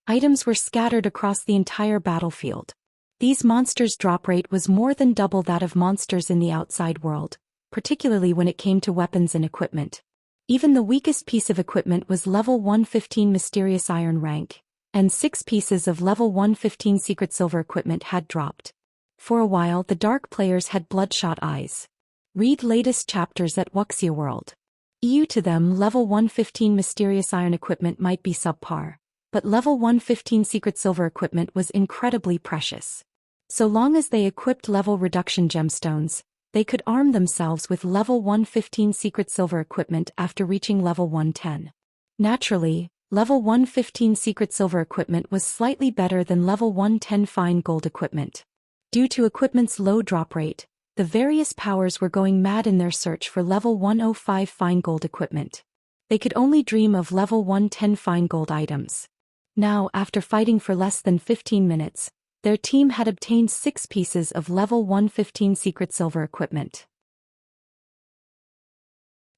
Items were scattered across the entire battlefield. These monsters' drop rate was more than double that of monsters in the outside world, particularly when it came to weapons and equipment. Even the weakest piece of equipment was level 115 mysterious iron rank, and 6 pieces of level 115 secret silver equipment had dropped. For a while the dark players had bloodshot eyes. Read latest chapters at Wuxia World. To them level 115 mysterious iron equipment might be subpar, but level 115 secret silver equipment was incredibly precious. So long as they equipped level reduction gemstones, they could arm themselves with level 115 secret silver equipment after reaching level 110. Naturally, level 115 secret silver equipment was slightly better than level 110 fine gold equipment. Due to equipment's low drop rate, the various powers were going mad in their search for level 105 fine gold equipment. They could only dream of level 110 fine gold items. Now, after fighting for less than 15 minutes, their team had obtained 6 pieces of level 115 secret silver equipment.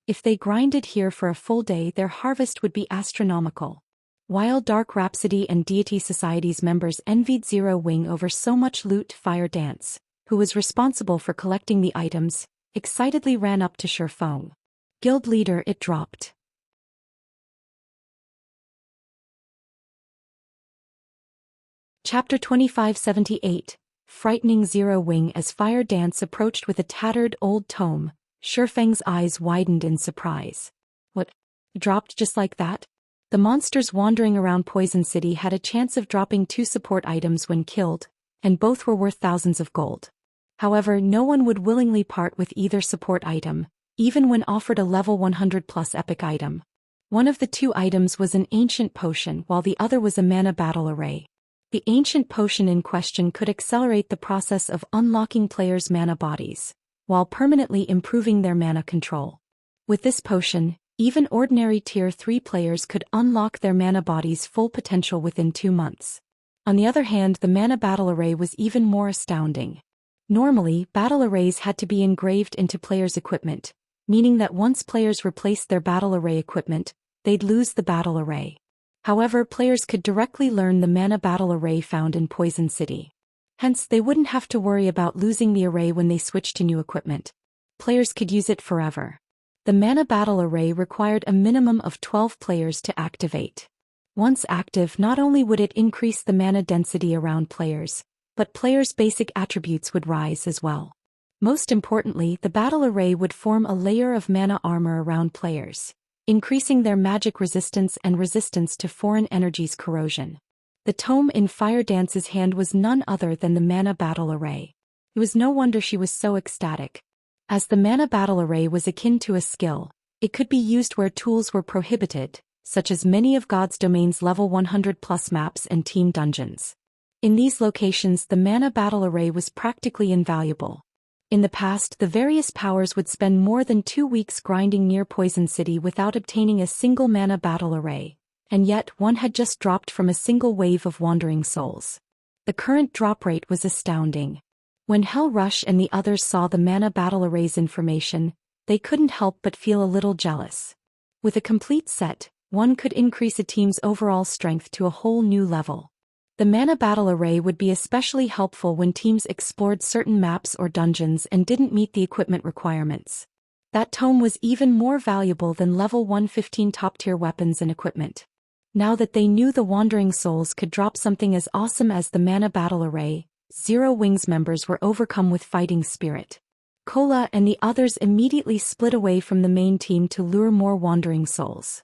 If they grinded here for a full day, their harvest would be astronomical. While Dark Rhapsody and Deity Society's members envied Zero Wing over so much loot, Fire Dance, who was responsible for collecting the items, excitedly ran up to Shifeng. Guild leader, it dropped. Chapter 2578, Frightening Zero Wing. As Fire Dance approached with a tattered old tome, Shifeng's eyes widened in surprise. What? Dropped just like that? The monsters wandering around Poison City had a chance of dropping 2 support items when killed, and both were worth thousands of gold. However, no one would willingly part with either support item, even when offered a level 100 plus epic item. One of the 2 items was an ancient potion while the other was a mana battle array. The ancient potion in question could accelerate the process of unlocking players' mana bodies, while permanently improving their mana control. With this potion, even ordinary Tier 3 players could unlock their mana body's full potential within 2 months. On the other hand, the mana battle array was even more astounding. Normally, battle arrays had to be engraved into players' equipment, meaning that once players replaced their battle array equipment, they'd lose the battle array. However, players could directly learn the mana battle array found in Poison City. Hence, they wouldn't have to worry about losing the array when they switched to new equipment. Players could use it forever. The mana battle array required a minimum of 12 players to activate. Once active, not only would it increase the mana density around players, but players' basic attributes would rise as well. Most importantly, the battle array would form a layer of mana armor around players, increasing their magic resistance and resistance to foreign energies' corrosion. The tome in Fire Dance's hand was none other than the mana battle array. It was no wonder she was so ecstatic. As the mana battle array was akin to a skill, it could be used where tools were prohibited, such as many of God's Domain's level 100 plus maps and team dungeons. In these locations, the mana battle array was practically invaluable. In the past, the various powers would spend more than 2 weeks grinding near Poison City without obtaining a single mana battle array, and yet one had just dropped from a single wave of wandering souls. The current drop rate was astounding. When Hell Rush and the others saw the mana battle array's information, they couldn't help but feel a little jealous. With a complete set, one could increase a team's overall strength to a whole new level. The mana battle array would be especially helpful when teams explored certain maps or dungeons and didn't meet the equipment requirements. That tome was even more valuable than level 115 top-tier weapons and equipment. Now that they knew the Wandering Souls could drop something as awesome as the mana battle array, Zero Wing's members were overcome with fighting spirit. Cola and the others immediately split away from the main team to lure more Wandering Souls.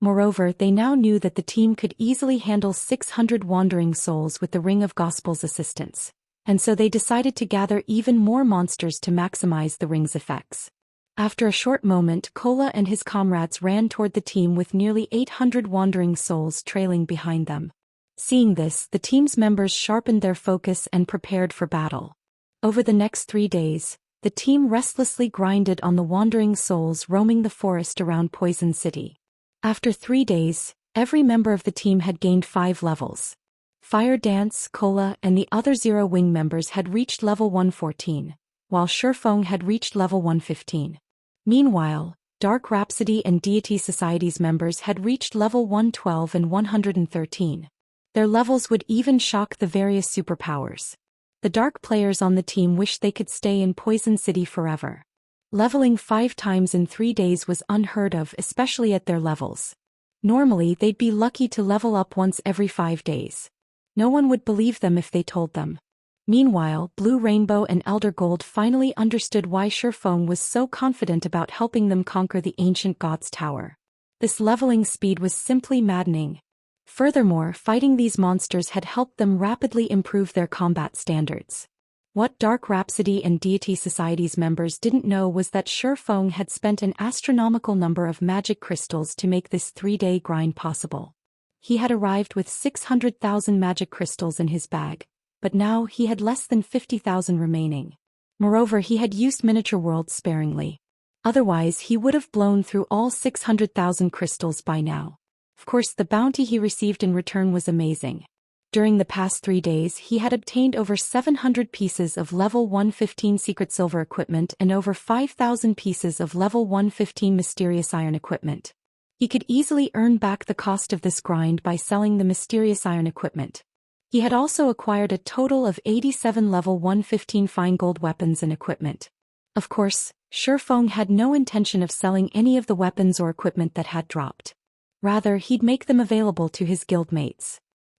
Moreover, they now knew that the team could easily handle 600 Wandering Souls with the Ring of Gospel's assistance, and so they decided to gather even more monsters to maximize the ring's effects. After a short moment, Cola and his comrades ran toward the team with nearly 800 Wandering Souls trailing behind them. Seeing this, the team's members sharpened their focus and prepared for battle. Over the next 3 days, the team restlessly grinded on the Wandering Souls roaming the forest around Poison City. After 3 days, every member of the team had gained 5 levels. Fire Dance, Cola, and the other Zero Wing members had reached level 114, while Shifeng had reached level 115. Meanwhile, Dark Rhapsody and Deity Society's members had reached level 112 and 113. Their levels would even shock the various superpowers. The dark players on the team wished they could stay in Poison City forever. Leveling 5 times in 3 days was unheard of, especially at their levels. Normally, they'd be lucky to level up once every 5 days. No one would believe them if they told them. Meanwhile, Blue Rainbow and Elder Gold finally understood why Shifeng was so confident about helping them conquer the ancient god's tower. This leveling speed was simply maddening. Furthermore, fighting these monsters had helped them rapidly improve their combat standards. What Dark Rhapsody and Deity Society's members didn't know was that Shifeng had spent an astronomical number of magic crystals to make this 3-day grind possible. He had arrived with 600,000 magic crystals in his bag, but now he had less than 50,000 remaining. Moreover, he had used miniature worlds sparingly. Otherwise, he would have blown through all 600,000 crystals by now. Of course, the bounty he received in return was amazing. During the past 3 days, he had obtained over 700 pieces of level 115 secret silver equipment and over 5,000 pieces of level 115 mysterious iron equipment. He could easily earn back the cost of this grind by selling the mysterious iron equipment. He had also acquired a total of 87 level 115 fine gold weapons and equipment. Of course, Shifeng had no intention of selling any of the weapons or equipment that had dropped. Rather, he'd make them available to his guildmates.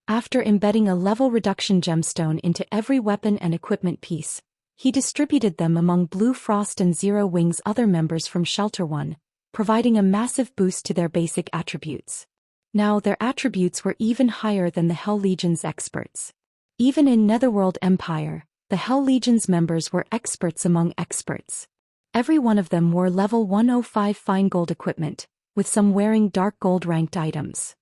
After embedding a level reduction gemstone into every weapon and equipment piece, he distributed them among Blue Frost and Zero Wing's other members from Shelter 1, providing a massive boost to their basic attributes. Now their attributes were even higher than the Hell Legion's experts. Even in Netherworld Empire, the Hell Legion's members were experts among experts. Every one of them wore level 105 fine gold equipment, with some wearing dark gold ranked items.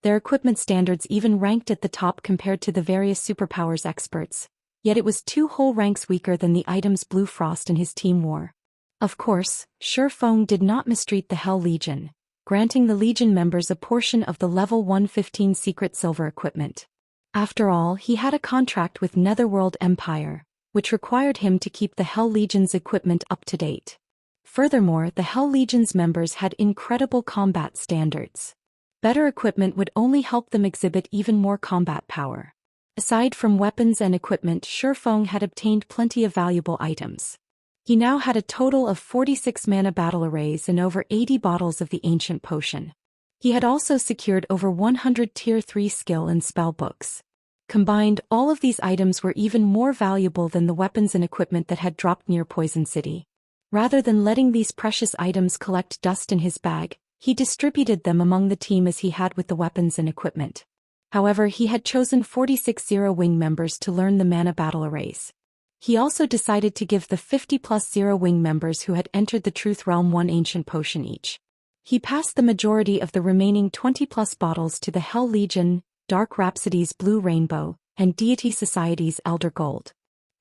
Their equipment standards even ranked at the top compared to the various superpowers experts, yet it was 2 whole ranks weaker than the items Blue Frost and his team wore. Of course, Shifeng did not mistreat the Hell Legion, granting the Legion members a portion of the level 115 secret silver equipment. After all, he had a contract with Netherworld Empire, which required him to keep the Hell Legion's equipment up to date. Furthermore, the Hell Legion's members had incredible combat standards. Better equipment would only help them exhibit even more combat power. Aside from weapons and equipment, Shifeng had obtained plenty of valuable items. He now had a total of 46 mana battle arrays and over 80 bottles of the ancient potion. He had also secured over 100 tier 3 skill and spell books. Combined, all of these items were even more valuable than the weapons and equipment that had dropped near Poison City. Rather than letting these precious items collect dust in his bag, he distributed them among the team as he had with the weapons and equipment. However, he had chosen 46 Zero Wing members to learn the mana battle arrays. He also decided to give the 50+ Zero Wing members who had entered the Truth Realm 1 ancient potion each. He passed the majority of the remaining 20+ bottles to the Hell Legion, Dark Rhapsody's Blue Rainbow, and Deity Society's Elder Gold.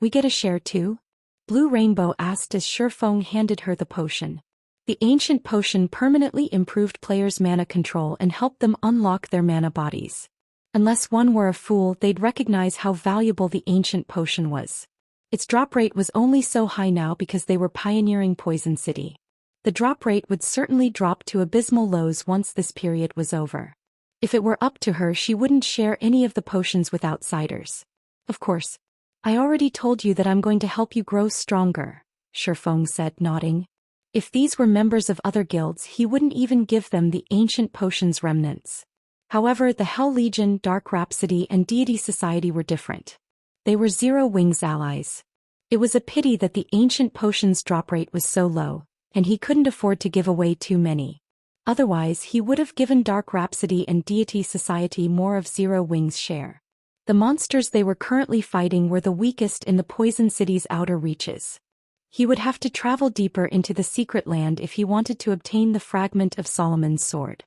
"We get a share too?" Blue Rainbow asked as Shifeng handed her the potion. The ancient potion permanently improved players' mana control and helped them unlock their mana bodies. Unless one were a fool, they'd recognize how valuable the ancient potion was. Its drop rate was only so high now because they were pioneering Poison City. The drop rate would certainly drop to abysmal lows once this period was over. If it were up to her, she wouldn't share any of the potions with outsiders. "Of course. I already told you that I'm going to help you grow stronger," Shifeng said, nodding. If these were members of other guilds, he wouldn't even give them the ancient potion's remnants. However, the Hell Legion, Dark Rhapsody, and Deity Society were different. They were Zero Wing's allies. It was a pity that the ancient potion's drop rate was so low, and he couldn't afford to give away too many. Otherwise, he would have given Dark Rhapsody and Deity Society more of Zero Wing's share. The monsters they were currently fighting were the weakest in the Poison City's outer reaches. He would have to travel deeper into the secret land if he wanted to obtain the fragment of Solomon's sword.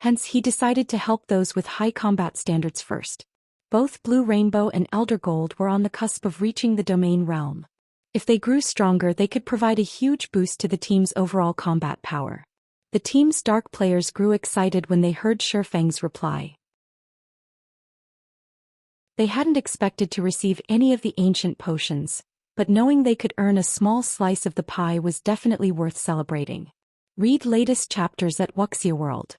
Hence, he decided to help those with high combat standards first. Both Blue Rainbow and Elder Gold were on the cusp of reaching the domain realm. If they grew stronger, they could provide a huge boost to the team's overall combat power. The team's dark players grew excited when they heard Shifeng's reply. They hadn't expected to receive any of the ancient potions, but knowing they could earn a small slice of the pie was definitely worth celebrating. Read latest chapters at Wuxia World.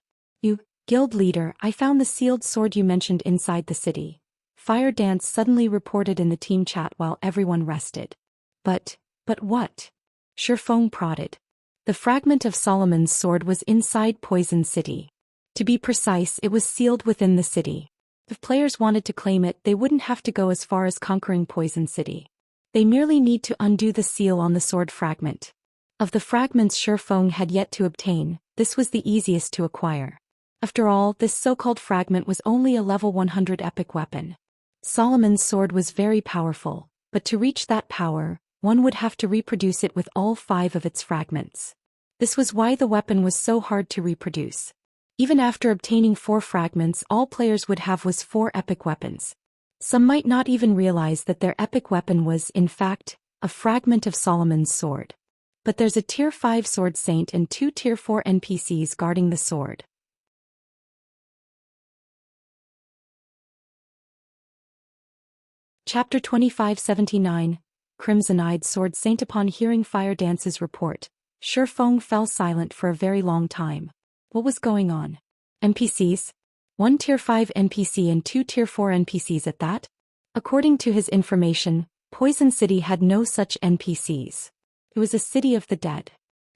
Guild leader, I found the sealed sword you mentioned inside the city. Fire Dance suddenly reported in the team chat while everyone rested. But what? Shifeng prodded. The fragment of Solomon's sword was inside Poison City. To be precise, it was sealed within the city. If players wanted to claim it, they wouldn't have to go as far as conquering Poison City. They merely need to undo the seal on the sword fragment. Of the fragments Shifeng had yet to obtain, this was the easiest to acquire. After all, this so-called fragment was only a level 100 epic weapon. Solomon's sword was very powerful, but to reach that power, one would have to reproduce it with all 5 of its fragments. This was why the weapon was so hard to reproduce. Even after obtaining 4 fragments, all players would have was 4 epic weapons. Some might not even realize that their epic weapon was, in fact, a fragment of Solomon's sword. But there's a Tier 5 Sword Saint and 2 Tier 4 NPCs guarding the sword. Chapter 2579, Crimson-Eyed Sword Saint. Upon hearing Fire Dance's report, Shifeng fell silent for a very long time. What was going on? NPCs? 1 Tier 5 NPC and 2 Tier 4 NPCs at that? According to his information, Poison City had no such NPCs. It was a city of the dead.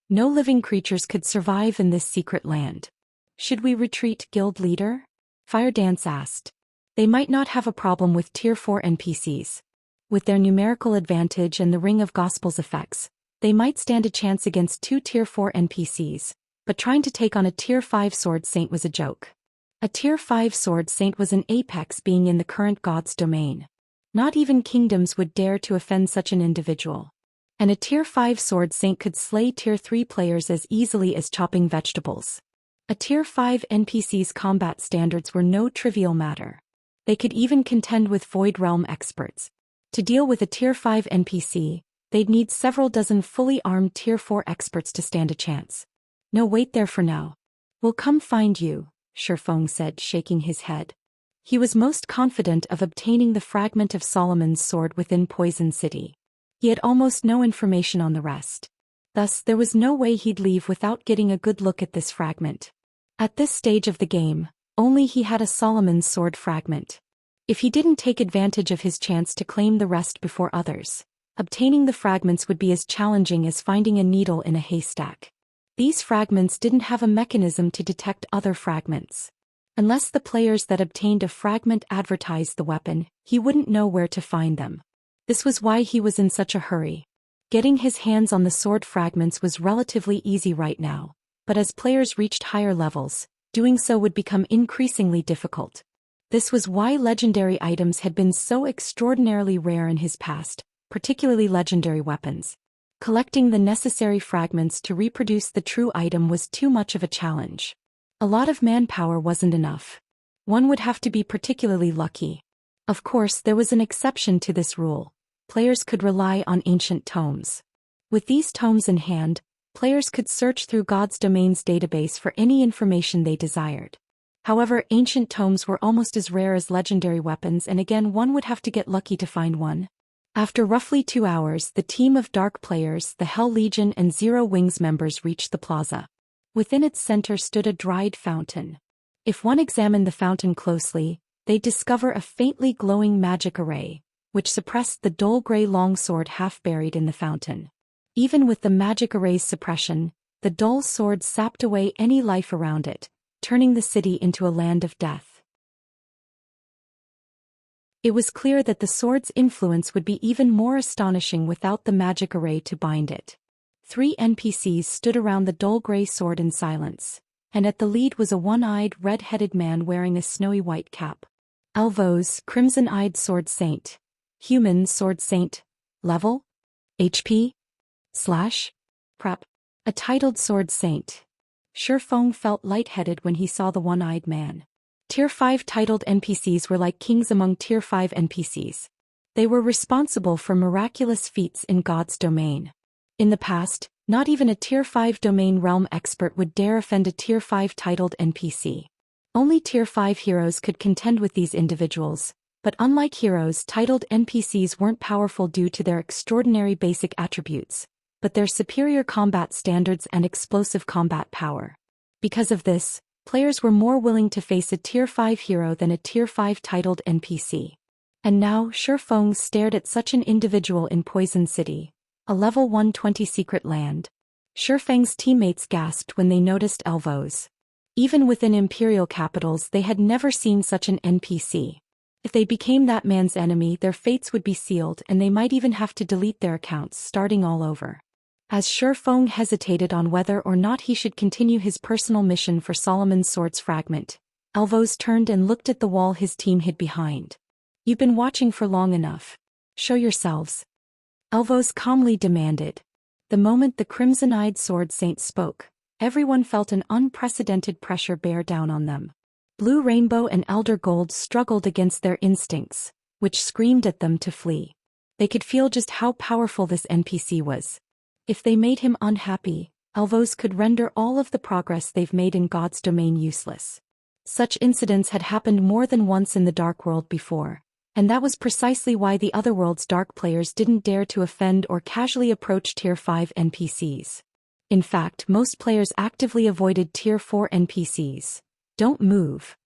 No living creatures could survive in this secret land. Should we retreat, guild leader? Fire Dance asked. They might not have a problem with Tier 4 NPCs. With their numerical advantage and the Ring of Gospels effects, they might stand a chance against 2 Tier 4 NPCs, but trying to take on a Tier 5 Sword Saint was a joke. A Tier 5 Sword Saint was an apex being in the current god's domain. Not even kingdoms would dare to offend such an individual. And a Tier 5 Sword Saint could slay Tier 3 players as easily as chopping vegetables. A Tier 5 NPC's combat standards were no trivial matter. They could even contend with Void Realm experts. To deal with a Tier 5 NPC, they'd need several dozen fully armed Tier 4 experts to stand a chance. No, wait there for now. We'll come find you, Shifeng said, shaking his head. He was most confident of obtaining the fragment of Solomon's sword within Poison City. He had almost no information on the rest. Thus, there was no way he'd leave without getting a good look at this fragment. At this stage of the game, only he had a Solomon's sword fragment. If he didn't take advantage of his chance to claim the rest before others, obtaining the fragments would be as challenging as finding a needle in a haystack. These fragments didn't have a mechanism to detect other fragments. Unless the players that obtained a fragment advertised the weapon, he wouldn't know where to find them. This was why he was in such a hurry. Getting his hands on the sword fragments was relatively easy right now, but as players reached higher levels, doing so would become increasingly difficult. This was why legendary items had been so extraordinarily rare in his past, particularly legendary weapons. Collecting the necessary fragments to reproduce the true item was too much of a challenge. A lot of manpower wasn't enough. One would have to be particularly lucky. Of course, there was an exception to this rule. Players could rely on ancient tomes. With these tomes in hand, players could search through God's Domain's database for any information they desired. However, ancient tomes were almost as rare as legendary weapons, and again one would have to get lucky to find one. After roughly 2 hours, the team of Dark players, the Hell Legion and Zero Wings members reached the plaza. Within its center stood a dried fountain. If one examined the fountain closely, they'd discover a faintly glowing magic array, which suppressed the dull gray longsword half buried in the fountain. Even with the magic array's suppression, the dull sword sapped away any life around it, turning the city into a land of death. It was clear that the sword's influence would be even more astonishing without the magic array to bind it. 3 NPCs stood around the dull gray sword in silence, and at the lead was a one-eyed, red-headed man wearing a snowy white cap. Alvos, Crimson-Eyed Sword Saint. Human Sword Saint. Level? HP? Prep. A titled Sword Saint. Shifeng felt lightheaded when he saw the one-eyed man. Tier 5 titled NPCs were like kings among Tier 5 NPCs. They were responsible for miraculous feats in God's domain. In the past, not even a Tier 5 domain realm expert would dare offend a Tier 5 titled NPC. Only Tier 5 heroes could contend with these individuals, But unlike heroes, titled NPCs weren't powerful due to their extraordinary basic attributes, but their superior combat standards and explosive combat power. Because of this, players were more willing to face a Tier 5 hero than a Tier 5 titled NPC. And now, Shifeng stared at such an individual in Poison City, a level 120 secret land. Shifeng's teammates gasped when they noticed Elvos. Even within imperial capitals, they had never seen such an NPC. If they became that man's enemy, their fates would be sealed and they might even have to delete their accounts, starting all over. As Shifeng hesitated on whether or not he should continue his personal mission for Solomon's Sword's fragment, Elvos turned and looked at the wall his team hid behind. "You've been watching for long enough. Show yourselves," Elvos calmly demanded. The moment the crimson-eyed sword saint spoke, everyone felt an unprecedented pressure bear down on them. Blue Rainbow and Elder Gold struggled against their instincts, which screamed at them to flee. They could feel just how powerful this NPC was. If they made him unhappy, Elvos could render all of the progress they've made in God's domain useless. Such incidents had happened more than once in the Dark World before, and that was precisely why the Otherworld's Dark players didn't dare to offend or casually approach Tier 5 NPCs. In fact, most players actively avoided Tier 4 NPCs. "Don't move,"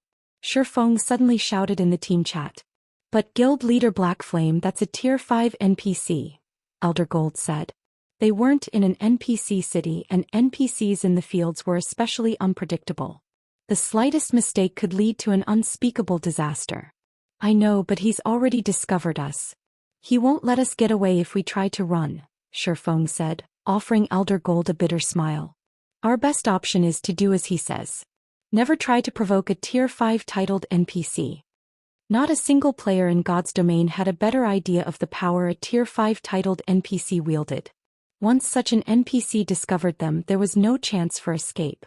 Shifeng suddenly shouted in the team chat. "But Guild Leader Blackflame, that's a Tier 5 NPC," Elder Gold said. They weren't in an NPC city, and NPCs in the fields were especially unpredictable. The slightest mistake could lead to an unspeakable disaster. "I know, but he's already discovered us. He won't let us get away if we try to run," Shifeng said, offering Elder Gold a bitter smile. "Our best option is to do as he says. Never try to provoke a Tier 5 titled NPC." Not a single player in God's domain had a better idea of the power a Tier 5 titled NPC wielded. Once such an NPC discovered them, there was no chance for escape.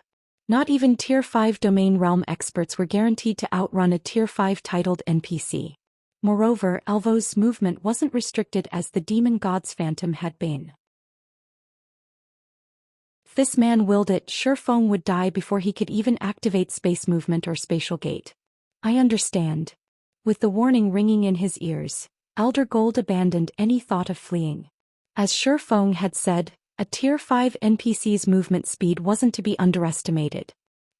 Not even Tier 5 domain realm experts were guaranteed to outrun a Tier 5 titled NPC. Moreover, Elvos' movement wasn't restricted as the demon god's phantom had been. If this man willed it, Shifeng would die before he could even activate space movement or spatial gate. "I understand." With the warning ringing in his ears, Elder Gold abandoned any thought of fleeing. As Shifeng had said, a Tier 5 NPC's movement speed wasn't to be underestimated.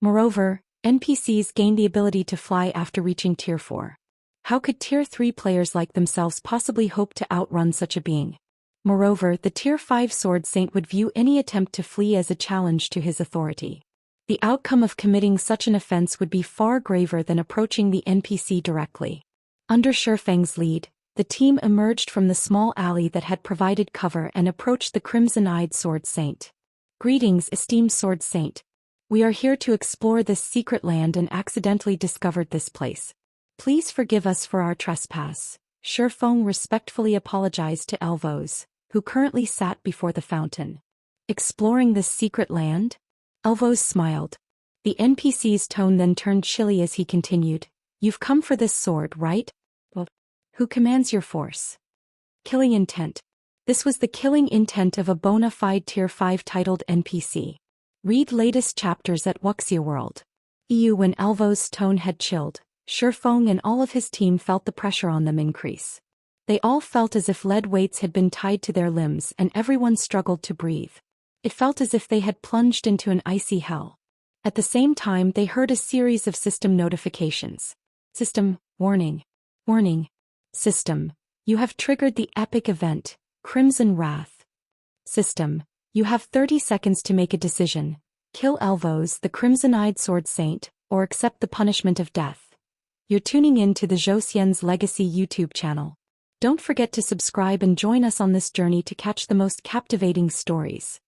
Moreover, NPCs gained the ability to fly after reaching Tier 4. How could Tier 3 players like themselves possibly hope to outrun such a being? Moreover, the Tier 5 Sword Saint would view any attempt to flee as a challenge to his authority. The outcome of committing such an offense would be far graver than approaching the NPC directly. Under Shifeng's lead, the team emerged from the small alley that had provided cover and approached the crimson-eyed Sword Saint. "Greetings, esteemed Sword Saint. We are here to explore this secret land and accidentally discovered this place. Please forgive us for our trespass." Shifeng respectfully apologized to Elvos, who currently sat before the fountain. "Exploring this secret land?" Elvos smiled. The NPC's tone then turned chilly as he continued. "You've come for this sword, right? Well, who commands your force?" "Killing intent." This was the killing intent of a bona fide Tier 5 titled NPC. Read latest chapters at Wuxia World. When Elvos' tone had chilled, Shifeng and all of his team felt the pressure on them increase. They all felt as if lead weights had been tied to their limbs and everyone struggled to breathe. It felt as if they had plunged into an icy hell. At the same time, they heard a series of system notifications. "System, warning. Warning. System, you have triggered the epic event, Crimson Wrath. System, you have 30 seconds to make a decision. Kill Elvos, the crimson-eyed Sword Saint, or accept the punishment of death." You're tuning in to the Zhou Xian's Legacy YouTube channel. Don't forget to subscribe and join us on this journey to catch the most captivating stories.